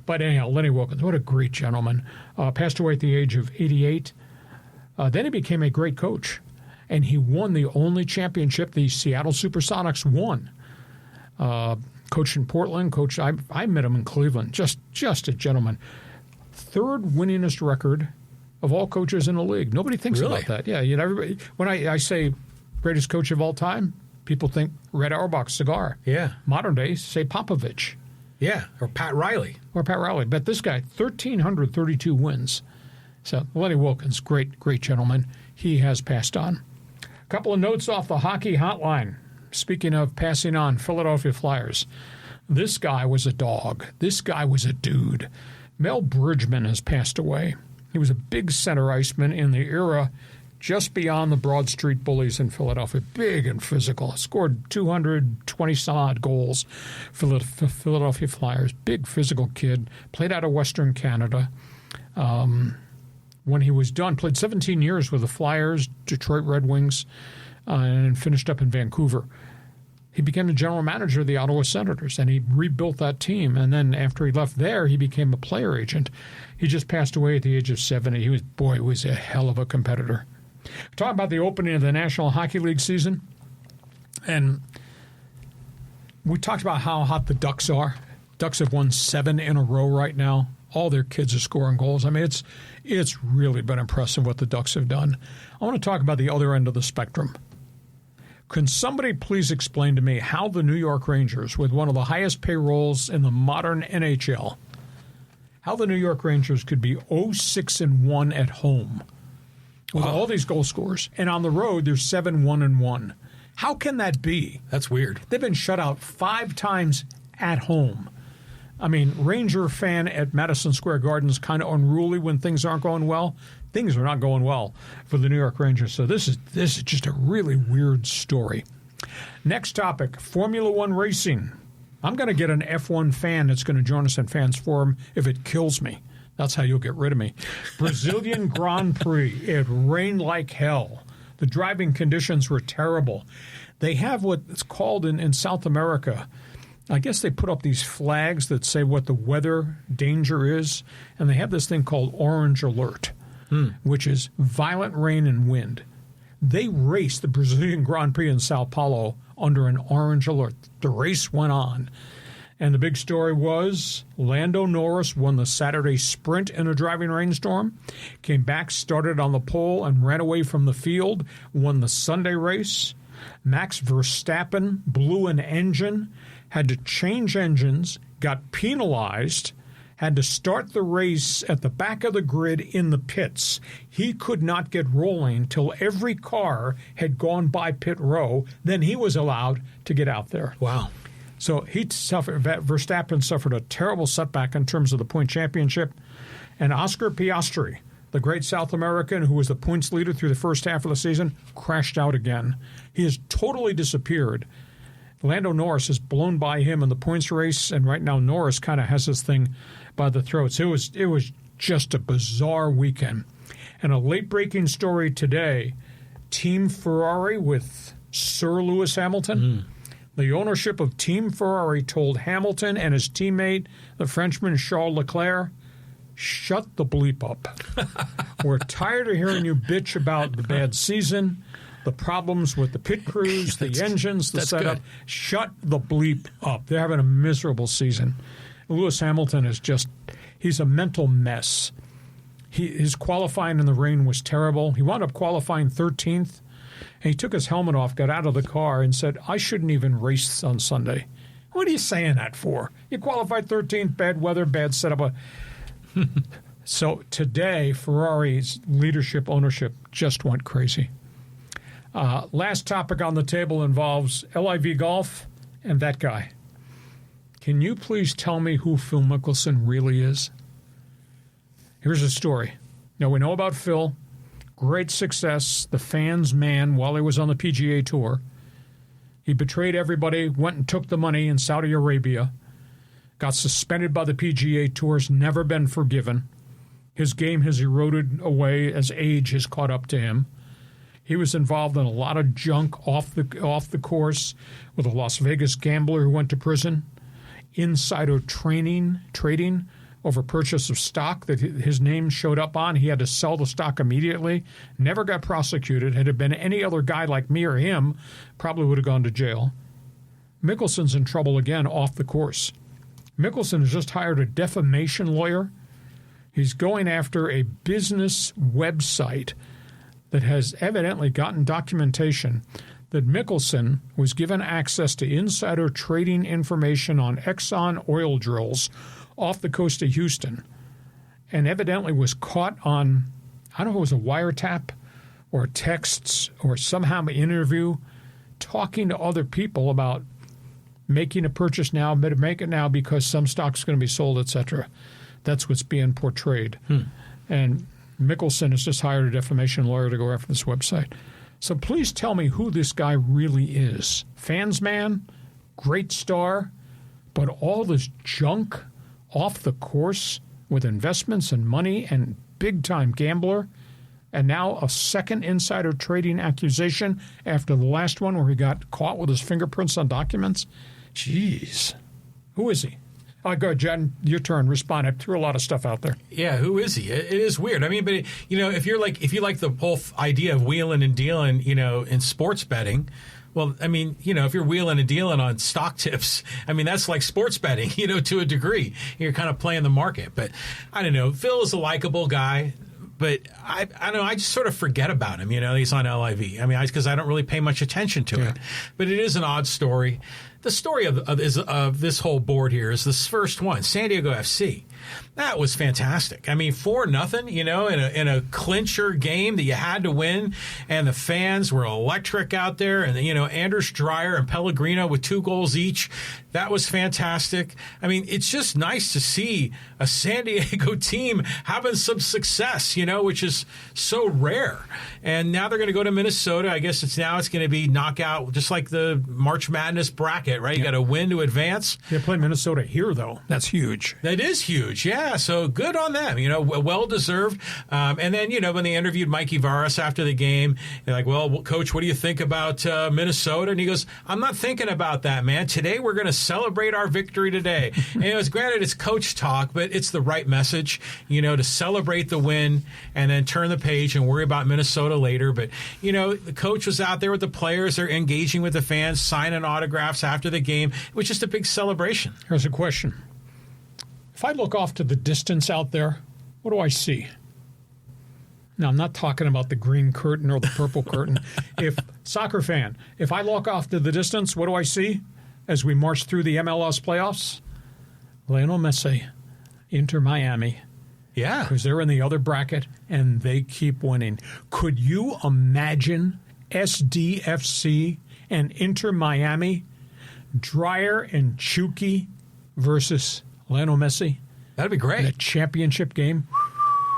But anyhow, Lenny Wilkens, what a great gentleman. Passed away at the age of 88. Then he became a great coach. And he won the only championship the Seattle Supersonics won. Coached in Portland. I met him in Cleveland. Just a gentleman. Third winningest record of all coaches in the league. Nobody thinks about that. Yeah, everybody. When I say greatest coach of all time, people think Red Auerbach cigar. Yeah. Modern day, say Popovich. Yeah, or Pat Riley. But this guy, 1,332 wins. So Lenny Wilkens, great gentleman. He has passed on. A couple of notes off the hockey hotline. Speaking of passing on, Philadelphia Flyers. This guy was a dog. This guy was a dude. Mel Bridgman has passed away. He was a big center iceman in the era just beyond the Broad Street Bullies in Philadelphia. Big and physical. Scored 220-some-odd goals for the Philadelphia Flyers. Big physical kid. Played out of Western Canada. When he was done, played 17 years with the Flyers, Detroit Red Wings, and finished up in Vancouver. He became the general manager of the Ottawa Senators, and he rebuilt that team. And then after he left there, he became a player agent. He just passed away at the age of 70. He was a hell of a competitor. Talking about the opening of the National Hockey League season, and we talked about how hot the Ducks are. Ducks have won 7 in a row right now. All their kids are scoring goals. I mean, it's really been impressive what the Ducks have done. I want to talk about the other end of the spectrum. Can somebody please explain to me how the New York Rangers, with one of the highest payrolls in the modern NHL, how the New York Rangers could be 0-6-1 at home with all these goal scorers, and on the road they're 7-1-1. How can that be? That's weird. They've been shut out 5 times at home. I mean, Ranger fan at Madison Square Garden is kind of unruly when things aren't going well. Things are not going well for the New York Rangers. So this is just a really weird story. Next topic, Formula One racing. I'm going to get an F1 fan that's going to join us in Fans Forum if it kills me. That's how you'll get rid of me. Brazilian Grand Prix. It rained like hell. The driving conditions were terrible. They have what's called in South America, I guess they put up these flags that say what the weather danger is, and they have this thing called orange alert, which is violent rain and wind. They raced the Brazilian Grand Prix in Sao Paulo under an orange alert. The race went on. And the big story was Lando Norris won the Saturday sprint in a driving rainstorm, came back, started on the pole, and ran away from the field, won the Sunday race. Max Verstappen blew an engine, had to change engines, got penalized, had to start the race at the back of the grid in the pits. He could not get rolling till every car had gone by pit row. Then he was allowed to get out there. Wow. So Verstappen suffered a terrible setback in terms of the point championship. And Oscar Piastri, the great South American who was the points leader through the first half of the season, crashed out again. He has totally disappeared. Lando Norris has blown by him in the points race, and right now Norris kind of has this thing by the throat. So it was just a bizarre weekend. And a late-breaking story today, Team Ferrari with Sir Lewis Hamilton. The ownership of Team Ferrari told Hamilton and his teammate, the Frenchman Charles Leclerc, shut the bleep up. We're tired of hearing you bitch about the bad season, the problems with the pit crews, the engines, the setup. Good. Shut the bleep up. They're having a miserable season. Lewis Hamilton is he's a mental mess. His qualifying in the rain was terrible. He wound up qualifying 13th. And he took his helmet off, got out of the car, and said, I shouldn't even race on Sunday. What are you saying that for? You qualified 13th, bad weather, bad setup. So today, Ferrari's leadership ownership just went crazy. Last topic on the table involves LIV Golf and that guy. Can you please tell me who Phil Mickelson really is? Here's the story. Now, we know about Phil. Great success, the fans' man while he was on the PGA Tour. He betrayed everybody, went and took the money in Saudi Arabia, got suspended by the PGA Tours, never been forgiven. His game has eroded away as age has caught up to him. He was involved in a lot of junk off the course with a Las Vegas gambler who went to prison, insider trading over purchase of stock that his name showed up on. He had to sell the stock immediately, never got prosecuted. Had it been any other guy like me or him, probably would have gone to jail. Mickelson's in trouble again off the course. Mickelson has just hired a defamation lawyer. He's going after a business website that has evidently gotten documentation that Mickelson was given access to insider trading information on Exxon oil drills off the coast of Houston, and evidently was caught on, I don't know if it was a wiretap or texts or somehow an interview, talking to other people about making a purchase now, better make it now because some stock's going to be sold, etc. That's what's being portrayed. And Mickelson has just hired a defamation lawyer to go after this website. So please tell me who this guy really is. Fans man, great star, but all this junk off the course with investments and money and big-time gambler, and now a second insider trading accusation after the last one where he got caught with his fingerprints on documents. Jeez. Who is he? Go ahead, Jen, your turn. Respond. I threw a lot of stuff out there. Yeah, who is he? It is weird. I mean, but if you like the whole idea of wheeling and dealing, in sports betting, well, I mean, if you're wheeling and dealing on stock tips, I mean, that's like sports betting, to a degree. You're kind of playing the market. But I don't know. Phil is a likable guy. But I don't know. I just sort of forget about him. He's on LIV. I mean, because I don't really pay much attention to it. But it is an odd story. The story of this whole board here is this first one, San Diego FC. That was fantastic. I mean, 4-0, in a clincher game that you had to win, and the fans were electric out there, and Anders Dreyer and Pellegrino with 2 goals each. That was fantastic. I mean, it's just nice to see a San Diego team having some success, which is so rare. And now they're going to go to Minnesota. I guess it's going to be knockout, just like the March Madness bracket, right? You got to win to advance. They play Minnesota here, though. That's huge. That is huge. Yeah. So good on them. Well deserved. And then when they interviewed Mikey Varas after the game, they're like, "Well, Coach, what do you think about Minnesota?" And he goes, "I'm not thinking about that, man. Today we're going to celebrate our victory today." And granted, it's coach talk, but it's the right message. To celebrate the win and then turn the page and worry about Minnesota later. But the coach was out there with the players. They're engaging with the fans, signing autographs after the game. It was just a big celebration. Here's a question. If I look off to the distance out there, what do I see? Now, I'm not talking about the green curtain or the purple curtain. Soccer fan, if I look off to the distance, what do I see as we march through the MLS playoffs? Lionel Messi, Inter Miami. Yeah. Because they're in the other bracket, and they keep winning. Could you imagine SDFC and Inter Miami, Dreyer and Chucky versus Lionel Messi? That'd be great. In a championship game?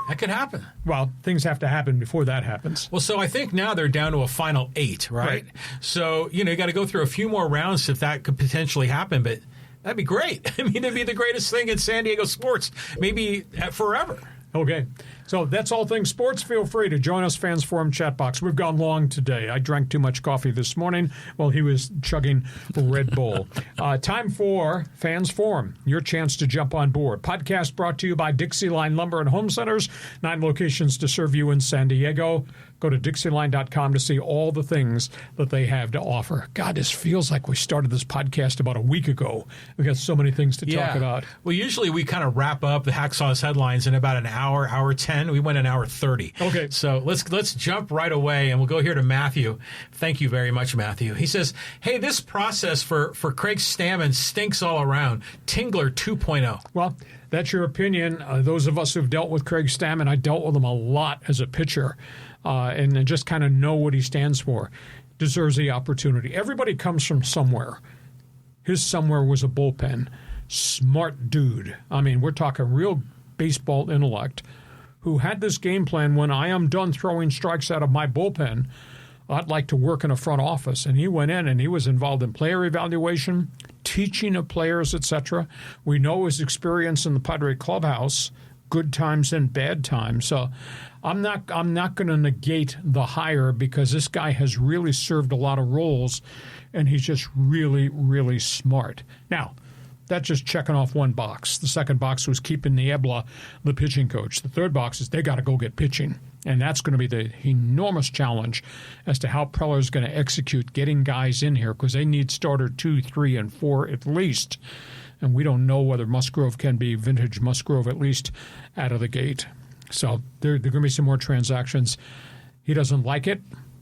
That could happen. Well, things have to happen before that happens. Well, so I think now they're down to a final 8, right? So, you got to go through a few more rounds if that could potentially happen, but that'd be great. I mean, it'd be the greatest thing in San Diego sports, maybe forever. Okay. So that's all things sports. Feel free to join us, Fans Forum chat box. We've gone long today. I drank too much coffee this morning while he was chugging Red Bull. Time for Fans Forum, your chance to jump on board. Podcast brought to you by Dixieline Lumber and Home Centers, 9 locations to serve you in San Diego. Go to Dixieline.com to see all the things that they have to offer. God, this feels like we started this podcast about a week ago. We got so many things to talk about. Well, usually we kind of wrap up the Hacksaw's headlines in about an hour, hour 10. We went an hour 30. Okay. So let's jump right away, and we'll go here to Matthew. Thank you very much, Matthew. He says, hey, this process for Craig Stammen stinks all around. Tingler 2.0. Well, that's your opinion. Those of us who've dealt with Craig Stammen, I dealt with him a lot as a pitcher. And just kind of know what he stands for, deserves the opportunity. Everybody comes from somewhere. His somewhere was a bullpen. Smart dude. I mean, we're talking real baseball intellect, who had this game plan: when I am done throwing strikes out of my bullpen, I'd like to work in a front office. And he went in and he was involved in player evaluation, teaching of players, etc. We know his experience in the Padre clubhouse, good times and bad times. So I'm not going to negate the hire, because this guy has really served a lot of roles, and he's just really, really smart. Now, that's just checking off one box. The second box was keeping Niebla the pitching coach. The third box is they got to go get pitching, and that's going to be the enormous challenge as to how Preller's going to execute getting guys in here, because they need starter 2, 3, and 4 at least. And we don't know whether Musgrove can be vintage Musgrove, at least out of the gate. So there are going to be some more transactions. He doesn't like it.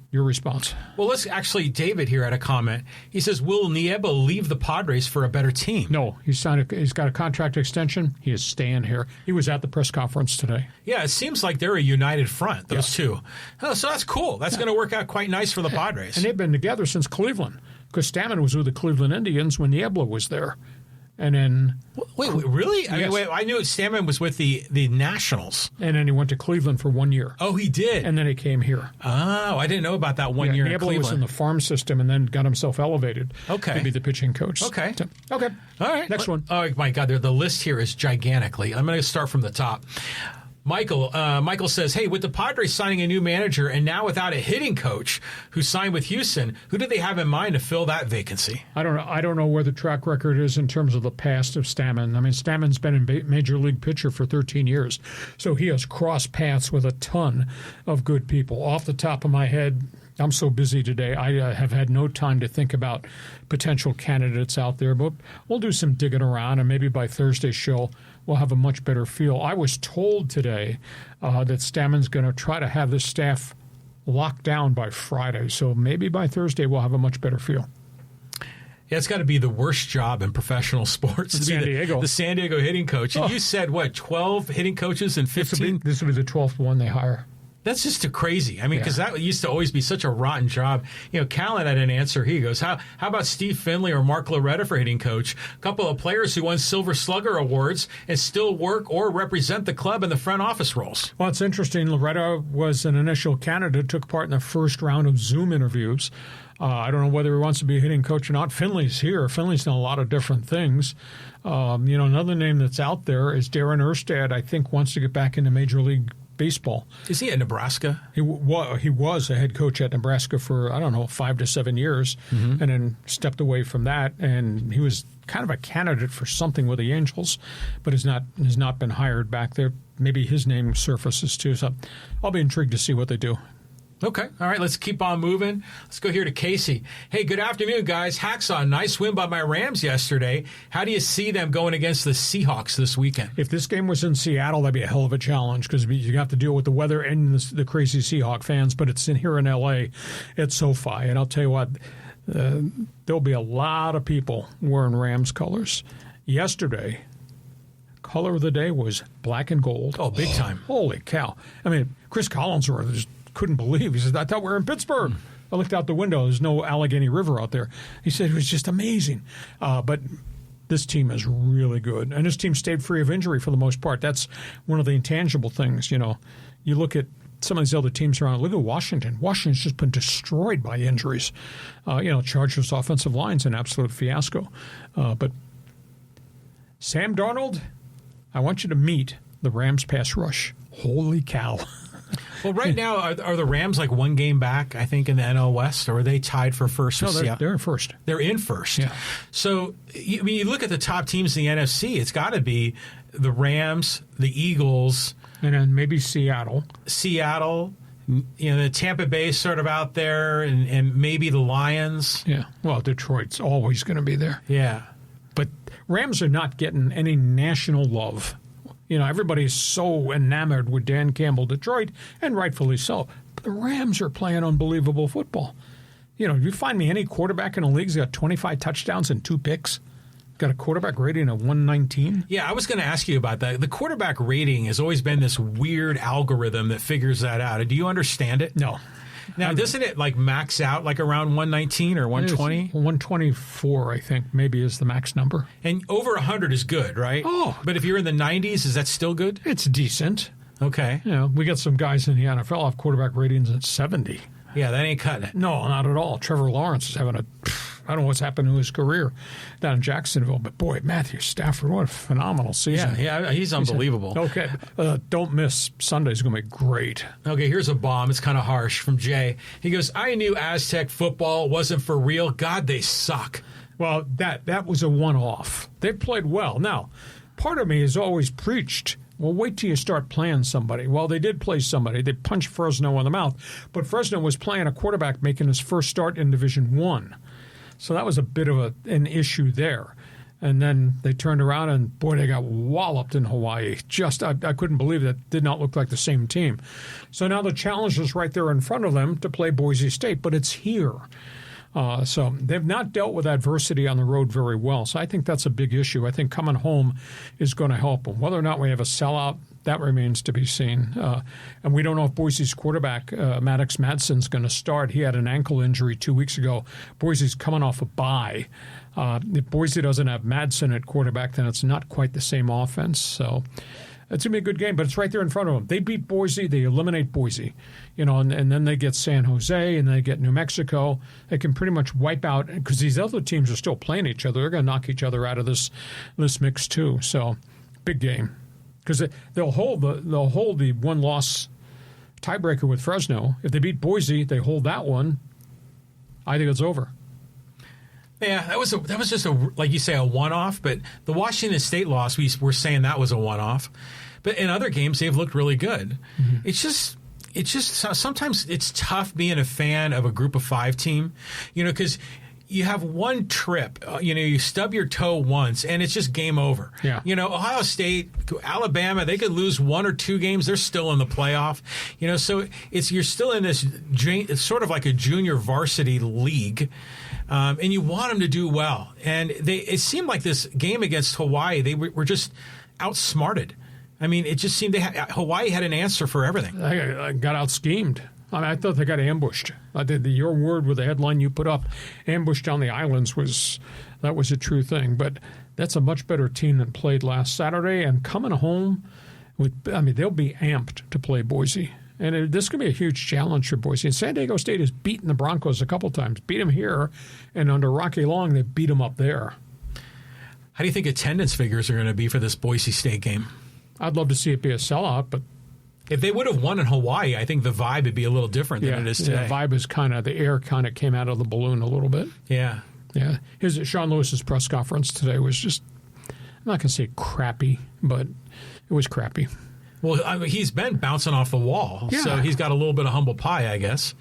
Your response? Well, let's actually, David here had a comment. He says, will Niebla leave the Padres for a better team? No, he's got a contract extension. He is staying here. He was at the press conference today. Yeah, it seems like they're a united front, those two. Oh, so that's cool. That's going to work out quite nice for the Padres. And they've been together since Cleveland, because Stammen was with the Cleveland Indians when Niebla was there. And then... Wait, really? Yes. I mean, I knew Stammen was with the Nationals. And then he went to Cleveland for 1 year. Oh, he did? And then he came here. Oh, I didn't know about that 1 year in Niebla Cleveland. was in the farm system and then got himself elevated to be the pitching coach. Okay. So, okay. All right. Next one. Oh, my God. The list here is gigantically. I'm going to start from the top. Michael says, hey, with the Padres signing a new manager and now without a hitting coach who signed with Houston, who do they have in mind to fill that vacancy? I don't know where the track record is in terms of the past of Stammen. I mean, Stammen's been in major league pitcher for 13 years, so he has crossed paths with a ton of good people. Off the top of my head, I'm so busy today, I have had no time to think about potential candidates out there, but we'll do some digging around, and maybe by Thursday's show, we'll have a much better feel. I was told today that Stammen's going to try to have this staff locked down by Friday, so maybe by Thursday we'll have a much better feel. Yeah, it's got to be the worst job in professional sports. The San Diego hitting coach. And you said, 12 hitting coaches and 15? This will be the 12th one they hire. That's just crazy. I mean, because that used to always be such a rotten job. You know, Callan had an answer. He goes, how about Steve Finley or Mark Loretta for hitting coach? A couple of players who won Silver Slugger awards and still work or represent the club in the front office roles. Well, it's interesting. Loretta was an initial candidate, took part in the first round of Zoom interviews. I don't know whether he wants to be a hitting coach or not. Finley's here. Finley's done a lot of different things. Another name that's out there is Darren Erstad, I think, wants to get back into Major League Baseball. Is he at Nebraska? He was a head coach at Nebraska for, 5 to 7 years, and then stepped away from that. And he was kind of a candidate for something with the Angels, but has not been hired back there. Maybe his name surfaces too. So I'll be intrigued to see what they do. Okay. All right. Let's keep on moving. Let's go here to Casey. Hey, good afternoon, guys. Hacksaw, nice win by my Rams yesterday. How do you see them going against the Seahawks this weekend? If this game was in Seattle, that'd be a hell of a challenge, because you have to deal with the weather and the crazy Seahawk fans. But it's here in L.A. at SoFi. And I'll tell you what, there'll be a lot of people wearing Rams colors. Yesterday, color of the day was black and gold. Oh, big time. Holy cow. I mean, Chris Collinsworth just couldn't believe. He said, I thought we were in Pittsburgh. I looked out the window. There's no Allegheny River out there. He said it was just amazing. But this team is really good. And this team stayed free of injury for the most part. That's one of the intangible things. You look at some of these other teams around. Look at Washington. Washington's just been destroyed by injuries. Chargers' offensive line's an absolute fiasco. But Sam Darnold, I want you to meet the Rams pass rush. Holy cow. Well, right now, are the Rams like one game back, I think, in the NL West, or are they tied for first? No, they're in first. They're in first. Yeah. So, you look at the top teams in the NFC, it's got to be the Rams, the Eagles. And then maybe Seattle. The Tampa Bay sort of out there, and maybe the Lions. Yeah. Well, Detroit's always going to be there. Yeah. But Rams are not getting any national love. Everybody's so enamored with Dan Campbell, Detroit, and rightfully so. But the Rams are playing unbelievable football. You find me any quarterback in the league's got 25 touchdowns and 2 picks, got a quarterback rating of 119. Yeah, I was going to ask you about that. The quarterback rating has always been this weird algorithm that figures that out. Do you understand it? No. Now, doesn't it max out around 119 or 120? 124, I think, maybe is the max number. And over 100 is good, right? Oh. But if you're in the 90s, is that still good? It's decent. Okay. We got some guys in the NFL have quarterback ratings at 70. Yeah, that ain't cutting it. No, not at all. Trevor Lawrence is having I don't know what's happened to his career down in Jacksonville, but boy, Matthew Stafford, what a phenomenal season. Yeah, he's unbelievable. Okay, don't miss. Sunday's going to be great. Okay, here's a bomb. It's kind of harsh from Jay. He goes, I knew Aztec football wasn't for real. God, they suck. Well, that was a one-off. They played well. Now, part of me has always preached, well, wait till you start playing somebody. Well, they did play somebody. They punched Fresno in the mouth. But Fresno was playing a quarterback making his first start in Division I. So that was a bit of an issue there. And then they turned around and, boy, they got walloped in Hawaii. I couldn't believe that did not look like the same team. So now the challenge is right there in front of them to play Boise State, but it's here. So they've not dealt with adversity on the road very well. So I think that's a big issue. I think coming home is going to help them. Whether or not we have a sellout, that remains to be seen. And we don't know if Boise's quarterback, Maddox Madsen's going to start. He had an ankle injury 2 weeks ago. Boise's coming off a bye. If Boise doesn't have Madsen at quarterback, then it's not quite the same offense. So it's going to be a good game, but it's right there in front of them. They beat Boise. They eliminate Boise. And then they get San Jose, and they get New Mexico. They can pretty much wipe out, because these other teams are still playing each other. They're going to knock each other out of this mix too. So big game, because they'll hold the one-loss tiebreaker with Fresno. If they beat Boise, they hold that one. I think it's over. Yeah, that was just like you say, a one-off. But the Washington State loss, we're saying that was a one-off. But in other games, they've looked really good. Mm-hmm. It's just sometimes it's tough being a fan of a Group of 5 team, because you have one trip, you stub your toe once, and it's just game over. Yeah. Ohio State, Alabama, they could lose 1 or 2 games. They're still in the playoff. So you're still in this, it's sort of like a junior varsity league. And you want them to do well. And it seemed like this game against Hawaii, they were just outsmarted. I mean, it just seemed Hawaii had an answer for everything. I got out-schemed. I thought they got ambushed. Your word with the headline you put up, ambushed on the islands, was a true thing. But that's a much better team than played last Saturday. And coming home, they'll be amped to play Boise. And this could be a huge challenge for Boise. And San Diego State has beaten the Broncos a couple times. Beat them here, and under Rocky Long, they beat them up there. How do you think attendance figures are going to be for this Boise State game? I'd love to see it be a sellout, but if they would have won in Hawaii, I think the vibe would be a little different than it is today. The vibe is the air kind of came out of the balloon a little bit. Yeah. Yeah. Sean Lewis's press conference today was just, I'm not going to say crappy, but it was crappy. Well, he's been bouncing off the wall, so he's got a little bit of humble pie, I guess.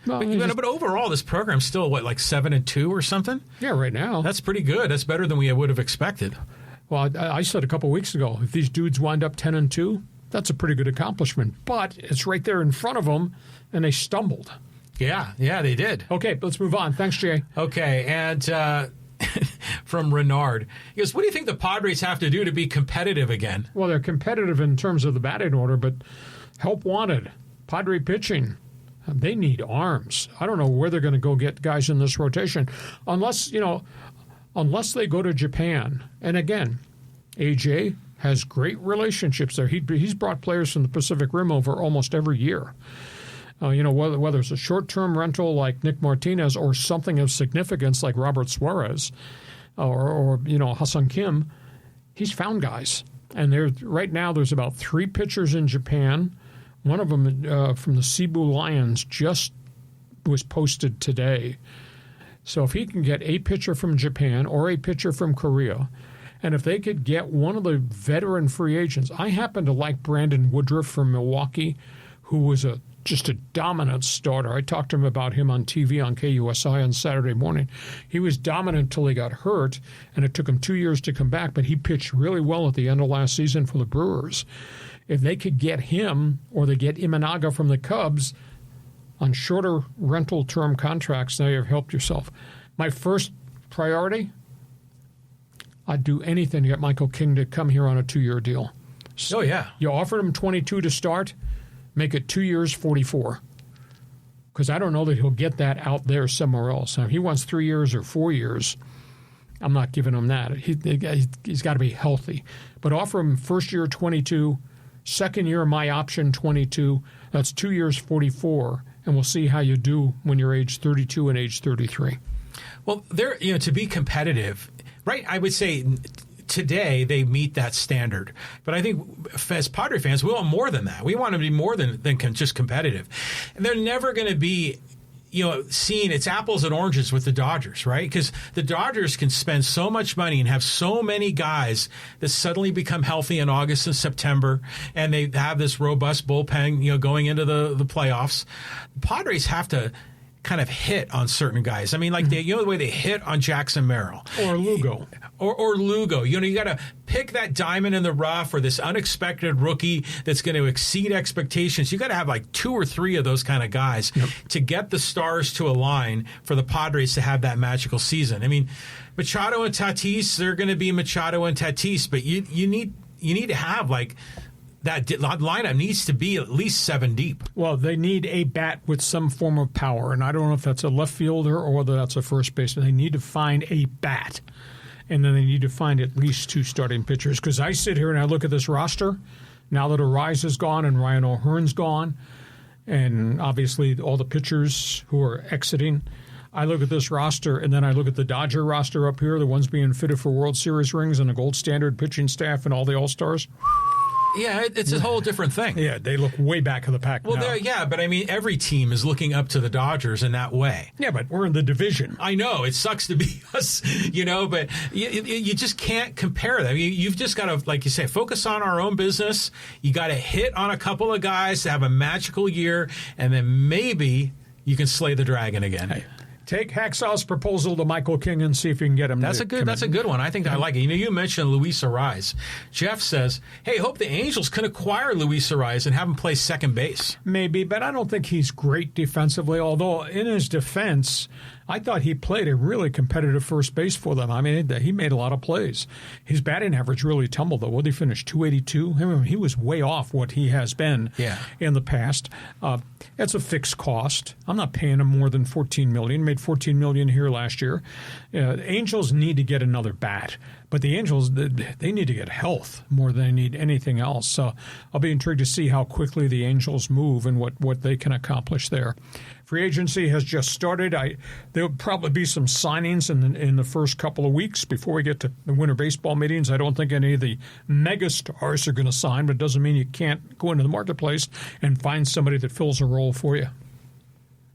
Well, but overall, this program's still, 7-2 or something? Yeah, right now. That's pretty good. That's better than we would have expected. Well, I said a couple weeks ago, if these dudes wind up 10-2, that's a pretty good accomplishment. But it's right there in front of them, and they stumbled. Yeah, they did. Okay, let's move on. Thanks, Jay. Okay, and from Renard, he goes, what do you think the Padres have to do to be competitive again? Well, they're competitive in terms of the batting order, but help wanted. Padre pitching, they need arms. I don't know where they're going to go get guys in this rotation, unless they go to Japan. And again, AJ has great relationships there. He's brought players from the Pacific Rim over almost every year. Whether it's a short-term rental like Nick Martinez or something of significance like Robert Suarez or Ha-Seong Kim, he's found guys. And right now there's about 3 pitchers in Japan. One of them from the Cebu Lions just was posted today. So if he can get a pitcher from Japan or a pitcher from Korea, and if they could get one of the veteran free agents, I happen to like Brandon Woodruff from Milwaukee, who was a just a dominant starter. I talked to him about him on TV on KUSI on Saturday morning. He was dominant until he got hurt, and it took him 2 years to come back, but he pitched really well at the end of last season for the Brewers. If they could get him, or they get Imanaga from the Cubs on shorter rental term contracts, now you've helped yourself. My first priority, I'd do anything to get Michael King to come here on a 2-year deal. Oh, yeah. You offered him 22 to start, make it 2 years, 44. Because I don't know that he'll get that out there somewhere else. Now, if he wants 3 years or 4 years, I'm not giving him that. He's got to be healthy. But offer him first year 22, second year my option 22. That's 2 years, 44. And we'll see how you do when you're age 32 and age 33. Well, to be competitive, right? I would say today they meet that standard. But I think as Padre fans, we want more than that. We want to be more than just competitive. And they're never going to be, seeing it's apples and oranges with the Dodgers, right? Because the Dodgers can spend so much money and have so many guys that suddenly become healthy in August and September, and they have this robust bullpen, going into the playoffs. The Padres have to kind of hit on certain guys. I mean, like the way they hit on Jackson Merrill. Or Lugo. Or Lugo. You got to pick that diamond in the rough or this unexpected rookie that's going to exceed expectations. You got to have like 2 or 3 of those kind of guys to get the stars to align for the Padres to have that magical season. I mean, Machado and Tatis, they're going to be Machado and Tatis, but you need to have like that lineup needs to be at least 7 deep. Well, they need a bat with some form of power, and I don't know if that's a left fielder or whether that's a first baseman. They need to find a bat, and then they need to find at least 2 starting pitchers. Because I sit here and I look at this roster, now that Arise is gone and Ryan O'Hearn's gone, and obviously all the pitchers who are exiting, I look at this roster, and then I look at the Dodger roster up here, the ones being fitted for World Series rings and the gold standard pitching staff and all the All-Stars. Yeah, it's a whole different thing. Yeah, they look way back of the pack now. Well, but I mean, every team is looking up to the Dodgers in that way. Yeah, but we're in the division. I know. It sucks to be us, but you just can't compare them. You've just got to, like you say, focus on our own business. You got to hit on a couple of guys to have a magical year, and then maybe you can slay the dragon again. Hey. Take Hacksaw's proposal to Michael King and see if you can get him. That's a good one. I think I like it. You mentioned Luis Arise. Jeff says, "Hey, hope the Angels can acquire Luis Arise and have him play second base." Maybe, but I don't think he's great defensively. Although in his defense, I thought he played a really competitive first base for them. I mean, he made a lot of plays. His batting average really tumbled, though. What did he finish, 282? I mean, he was way off what he has been in the past. It's a fixed cost. I'm not paying him more than $14 million. Made $14 million here last year. The Angels need to get another bat. But the Angels, they need to get health more than they need anything else. So I'll be intrigued to see how quickly the Angels move and what they can accomplish there. Free agency has just started. There'll probably be some signings in the first couple of weeks before we get to the winter baseball meetings. I don't think any of the megastars are going to sign, but it doesn't mean you can't go into the marketplace and find somebody that fills a role for you.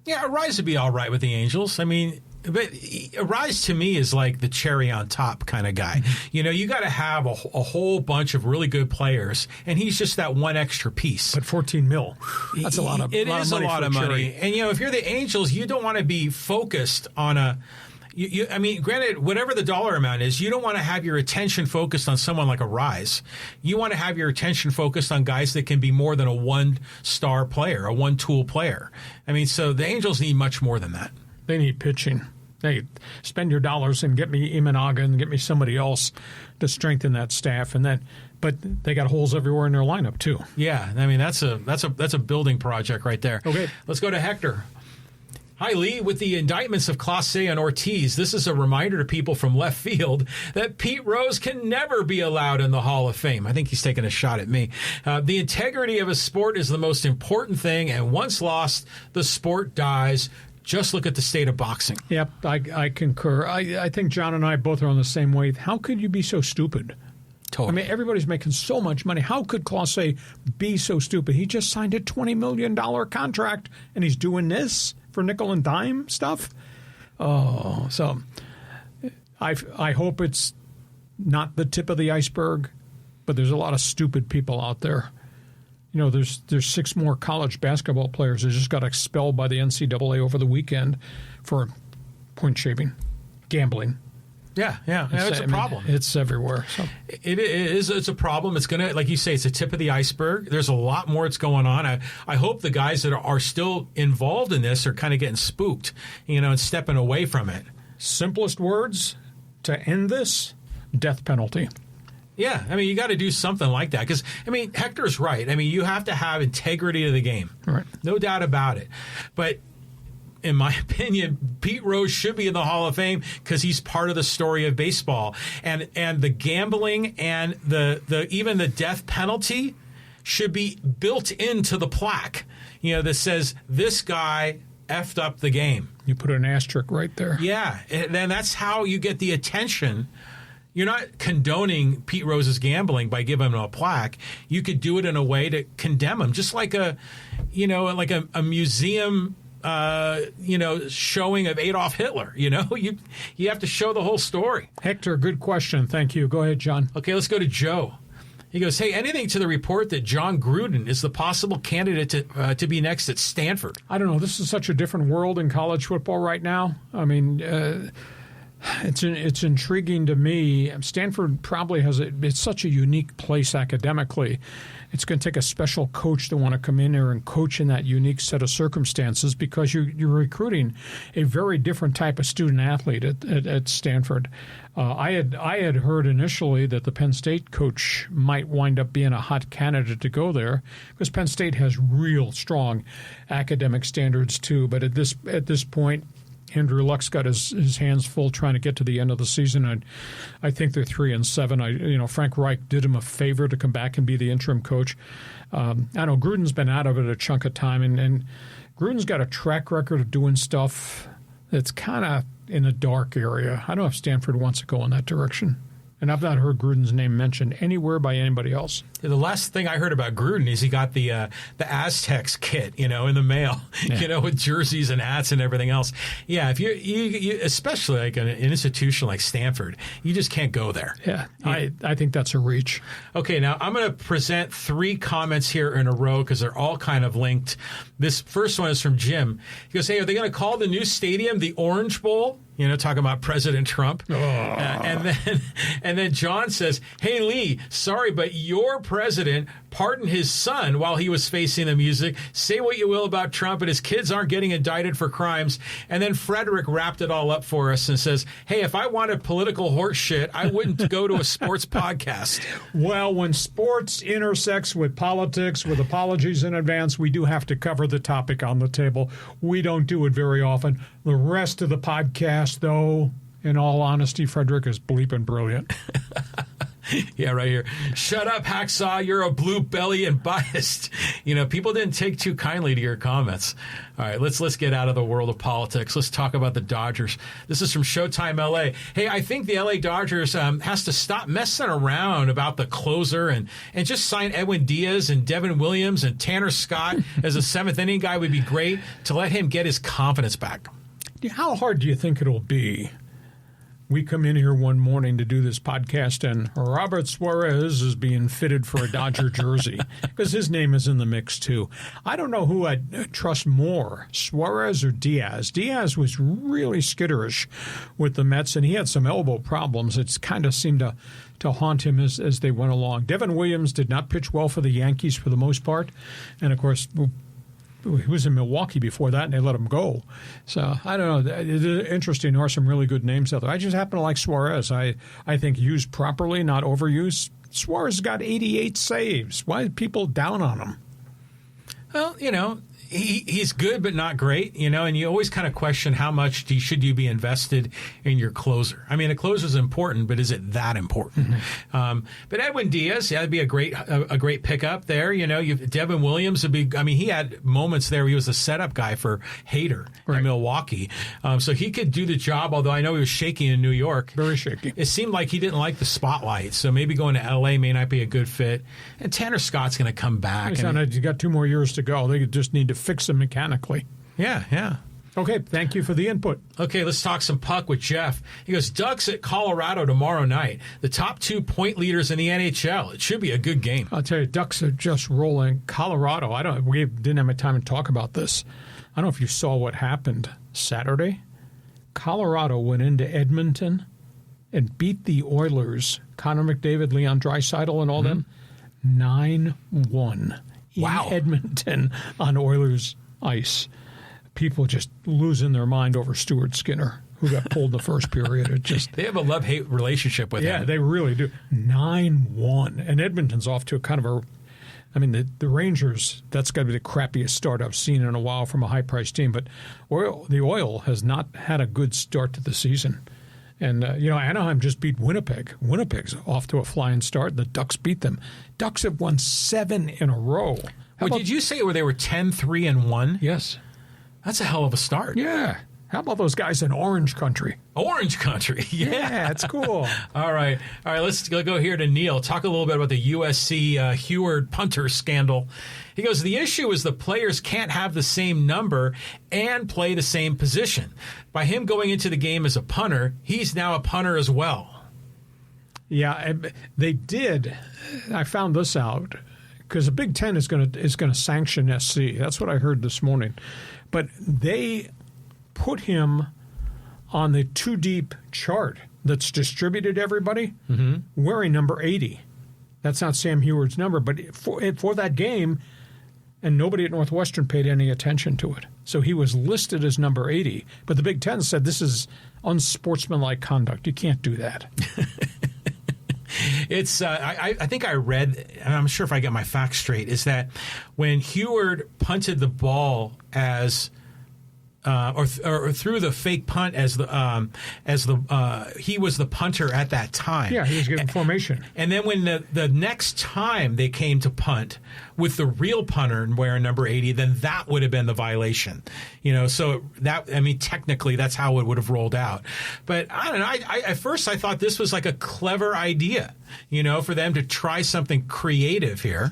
Yeah, Arise would be all right with the Angels. I mean, but Arise to me is like the cherry on top kind of guy. You got to have a whole bunch of really good players, and he's just that one extra piece. But $14 million, that's a lot of money. It is a lot of money. And, if you're the Angels, you don't want to be focused on a I mean, granted, whatever the dollar amount is, you don't want to have your attention focused on someone like Arise. You want to have your attention focused on guys that can be more than a one-star player, a one-tool player. I mean, so the Angels need much more than that. They need pitching. Hey, spend your dollars and get me Imanaga and get me somebody else to strengthen that staff, but they got holes everywhere in their lineup too. Yeah, I mean that's a building project right there. Okay, let's go to Hector. Hi, Lee. With the indictments of Clase and Ortiz, this is a reminder to people from left field that Pete Rose can never be allowed in the Hall of Fame. I think he's taking a shot at me. The integrity of a sport is the most important thing, and once lost, the sport dies. Just look at the state of boxing. Yep, I concur. I think John and I both are on the same wave. How could you be so stupid? Totally. I mean, everybody's making so much money. How could Clase be so stupid? He just signed a $20 million contract, and he's doing this for nickel and dime stuff? Oh, so I hope it's not the tip of the iceberg, but there's a lot of stupid people out there. there's 6 more college basketball players that just got expelled by the NCAA over the weekend for point shaving, gambling. Yeah, it's a problem. It's everywhere. So. It's a problem. It's going to, like you say, it's the tip of the iceberg. There's a lot more that's going on. I hope the guys that are still involved in this are kind of getting spooked, and stepping away from it. Simplest words to end this, death penalty. Yeah, I mean, you got to do something like that because, Hector's right. I mean, you have to have integrity to the game. Right. No doubt about it. But in my opinion, Pete Rose should be in the Hall of Fame because he's part of the story of baseball. And the gambling and the even the death penalty should be built into the plaque, that says this guy effed up the game. You put an asterisk right there. Yeah, and then that's how you get the attention. You're not condoning Pete Rose's gambling by giving him a plaque. You could do it in a way to condemn him, just like a museum, showing of Adolf Hitler. You have to show the whole story. Hector, good question. Thank you. Go ahead, John. Okay, let's go to Joe. He goes, hey, anything to the report that John Gruden is the possible candidate to be next at Stanford? I don't know. This is such a different world in college football right now. I mean, it's intriguing to me. Stanford probably it's such a unique place academically. It's going to take a special coach to want to come in there and coach in that unique set of circumstances because you're recruiting a very different type of student athlete at Stanford. I had heard initially that the Penn State coach might wind up being a hot candidate to go there because Penn State has real strong academic standards too. But at this point, Andrew Luck's got his hands full trying to get to the end of the season. I think they're 3-7. Frank Reich did him a favor to come back and be the interim coach. I know Gruden's been out of it a chunk of time, and Gruden's got a track record of doing stuff that's kind of in a dark area. I don't know if Stanford wants to go in that direction. And I've not heard Gruden's name mentioned anywhere by anybody else. The last thing I heard about Gruden is he got the Aztecs kit, in the mail, with jerseys and hats and everything else. Yeah, if you especially like an institution like Stanford, you just can't go there. Yeah, I think that's a reach. Okay, now I'm going to present 3 comments here in a row because they're all kind of linked. This first one is from Jim. He goes, hey, are they going to call the new stadium the Orange Bowl? Talking about President Trump. Oh. And then John says, hey, Lee, sorry, but your president pardoned his son while he was facing the music. Say what you will about Trump, but his kids aren't getting indicted for crimes. And then Frederick wrapped it all up for us and says, hey, if I wanted political horse shit, I wouldn't go to a sports podcast. Well, when sports intersects with politics, with apologies in advance, we do have to cover the topic on the table. We don't do it very often. The rest of the podcast, though, in all honesty, Frederick, is bleeping brilliant. Yeah, right here. Shut up, Hacksaw. You're a blue belly and biased. People didn't take too kindly to your comments. All right, let's get out of the world of politics. Let's talk about the Dodgers. This is from Showtime LA. Hey, I think the LA Dodgers has to stop messing around about the closer and just sign Edwin Diaz and Devin Williams and Tanner Scott as a 7th inning guy would be great to let him get his confidence back. How hard do you think it'll be? We come in here one morning to do this podcast, and Robert Suarez is being fitted for a Dodger jersey because his name is in the mix, too. I don't know who I'd trust more, Suarez or Diaz. Diaz was really skitterish with the Mets, and he had some elbow problems. It kind of seemed to haunt him as they went along. Devin Williams did not pitch well for the Yankees for the most part, and, of course, he was in Milwaukee before that, and they let him go. So, I don't know. It's interesting. There are some really good names out there. I just happen to like Suarez. I think used properly, not overused. Suarez got 88 saves. Why are people down on him? Well, he's good but not great, and you always kind of question how much should you be invested in your closer. I mean, a closer is important, but is it that important? Mm-hmm. But Edwin Diaz, that'd be a great pickup there. Devin Williams would be. I mean, he had moments there. He was a setup guy for Hader in Milwaukee, so he could do the job. Although I know he was shaky in New York, very shaky. It seemed like he didn't like the spotlight, so maybe going to LA may not be a good fit. And Tanner Scott's going to come back. He's got 2 more years to go. They just need to fix him mechanically. Yeah. Okay, thank you for the input. Okay, let's talk some puck with Jeff. He goes, Ducks at Colorado tomorrow night. The top 2 point leaders in the NHL. It should be a good game. I'll tell you, Ducks are just rolling. Colorado, we didn't have time to talk about this. I don't know if you saw what happened Saturday. Colorado went into Edmonton and beat the Oilers, Connor McDavid, Leon Draisaitl, and all them, 9-1 in Edmonton on Oilers ice. People just losing their mind over Stuart Skinner, who got pulled in the first period. They have a love-hate relationship with him. Yeah, they really do. 9-1. And Edmonton's off to a kind of the Rangers, that's got to be the crappiest start I've seen in a while from a high-priced team. But the Oil has not had a good start to the season. And, Anaheim just beat Winnipeg. Winnipeg's off to a flying start. The Ducks beat them. Ducks have won 7 in a row. Did you say where they were 10-3-1? Yes. That's a hell of a start. Yeah. How about those guys in Orange Country? Orange Country. Yeah, it's cool. All right. Let's go here to Neil. Talk a little bit about the USC Heward punter scandal. He goes, the issue is the players can't have the same number and play the same position. By him going into the game as a punter, he's now a punter as well. Yeah, they did. I found this out because the Big Ten is going to sanction SC. That's what I heard this morning. But they put him on the 2-deep chart that's distributed to everybody wearing number 80. That's not Sam Heward's number, but for that game, and nobody at Northwestern paid any attention to it. So he was listed as number 80. But the Big Ten said this is unsportsmanlike conduct. You can't do that. It's I think I read, and I'm sure if I get my facts straight, is that when Heward punted the ball as or threw the fake punt as he was the punter at that time. Yeah, he was getting formation. And then when the next time they came to punt with the real punter wearing number 80, then that would have been the violation. So technically that's how it would have rolled out. But I don't know. At first I thought this was like a clever idea, for them to try something creative here.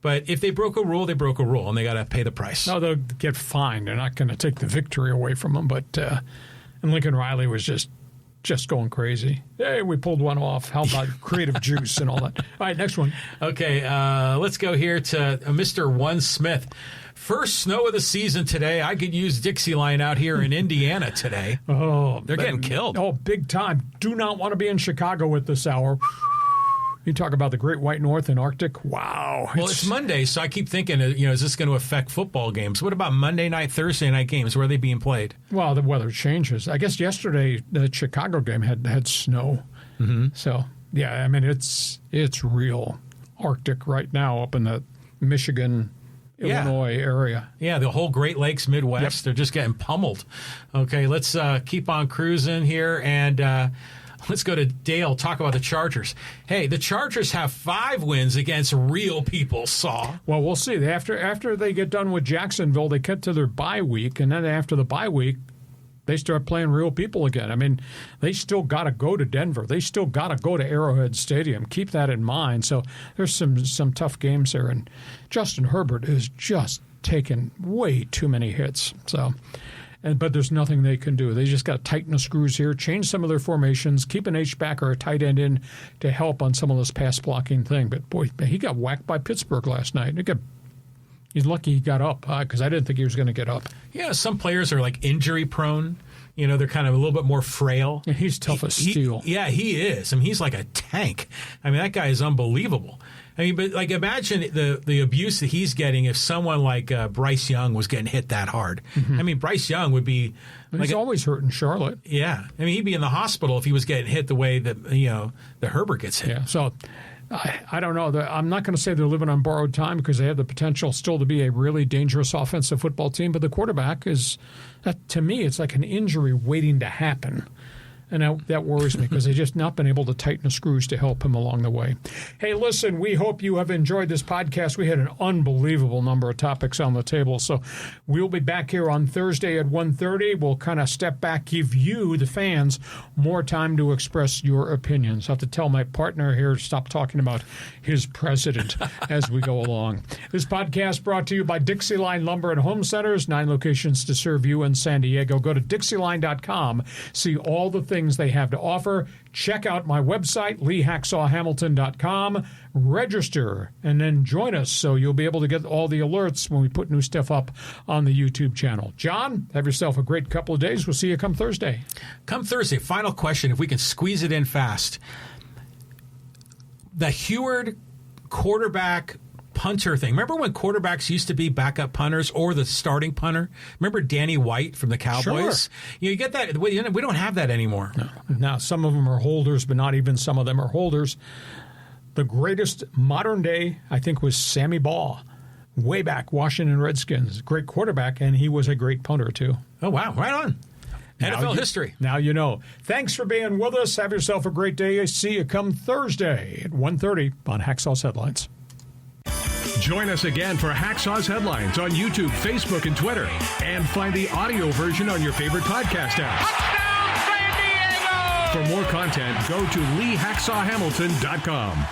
But if they broke a rule, they broke a rule, and they got to pay the price. No, they'll get fined. They're not going to take the victory away from them. But and Lincoln Riley was just going crazy. Hey, we pulled one off. How about creative juice and all that? All right, next one. Okay, let's go here to Mr. One Smith. First snow of the season today. I could use Dixieline out here in Indiana today. Oh, they're getting killed. Oh, big time. Do not want to be in Chicago at this hour. You talk about the Great White North and Arctic. Wow. Well, it's Monday, so I keep thinking, is this going to affect football games? What about Monday night, Thursday night games? Where are they being played? Well, the weather changes. I guess yesterday the Chicago game had snow. Mm-hmm. So, yeah, it's real Arctic right now up in the Michigan, Illinois area. Yeah, the whole Great Lakes Midwest, They're just getting pummeled. Okay, let's keep on cruising here and let's go to Dale, talk about the Chargers. Hey, the Chargers have 5 wins against real people, Saw. Well, we'll see. After they get done with Jacksonville, they get to their bye week, and then after the bye week, they start playing real people again. They still got to go to Denver. They still got to go to Arrowhead Stadium. Keep that in mind. So there's some tough games there, and Justin Herbert is just taking way too many hits. But there's nothing they can do. They just got to tighten the screws here, change some of their formations, keep an H-back or a tight end in to help on some of this pass-blocking thing. But, boy, he got whacked by Pittsburgh last night. He's lucky he got up because I didn't think he was going to get up. Yeah, some players are like injury-prone. They're kind of a little bit more frail. And he's tough as steel. Yeah, he is. He's like a tank. That guy is unbelievable. But imagine the abuse that he's getting if someone like Bryce Young was getting hit that hard. Mm-hmm. Bryce Young would be... He's always hurt in Charlotte. Yeah. He'd be in the hospital if he was getting hit the way that, the Herbert gets hit. Yeah, so... I don't know. I'm not going to say they're living on borrowed time because they have the potential still to be a really dangerous offensive football team. But the quarterback is, to me, it's like an injury waiting to happen. And that worries me because they've just not been able to tighten the screws to help him along the way. Hey, listen, we hope you have enjoyed this podcast. We had an unbelievable number of topics on the table. So we'll be back here on Thursday at 1:30. We'll kind of step back, give you, the fans, more time to express your opinions. I have to tell my partner here to stop talking about his president as we go along. This podcast brought to you by Dixieline Lumber and Home Centers, 9 locations to serve you in San Diego. Go to Dixieline.com, see all the things they have to offer. Check out my website, LeeHacksawHamilton.com. Register and then join us so you'll be able to get all the alerts when we put new stuff up on the YouTube channel. John, have yourself a great couple of days. We'll see you come Thursday. Come Thursday. Final question, if we can squeeze it in fast. The Heward quarterback punter thing. Remember when quarterbacks used to be backup punters or the starting punter? Remember Danny White from the Cowboys? Sure. You get that. We don't have that anymore. No. Now, some of them are holders, but not even some of them are holders. The greatest modern day, I think, was Sammy Baugh. Way back, Washington Redskins. Great quarterback, and he was a great punter, too. Oh, wow. Right on. NFL history. Now you know. Thanks for being with us. Have yourself a great day. See you come Thursday at 1:30 on Hacksaw's Headlines. Join us again for Hacksaw's Headlines on YouTube, Facebook, and Twitter. And find the audio version on your favorite podcast app. Touchdown, San Diego! For more content, go to LeeHacksawHamilton.com.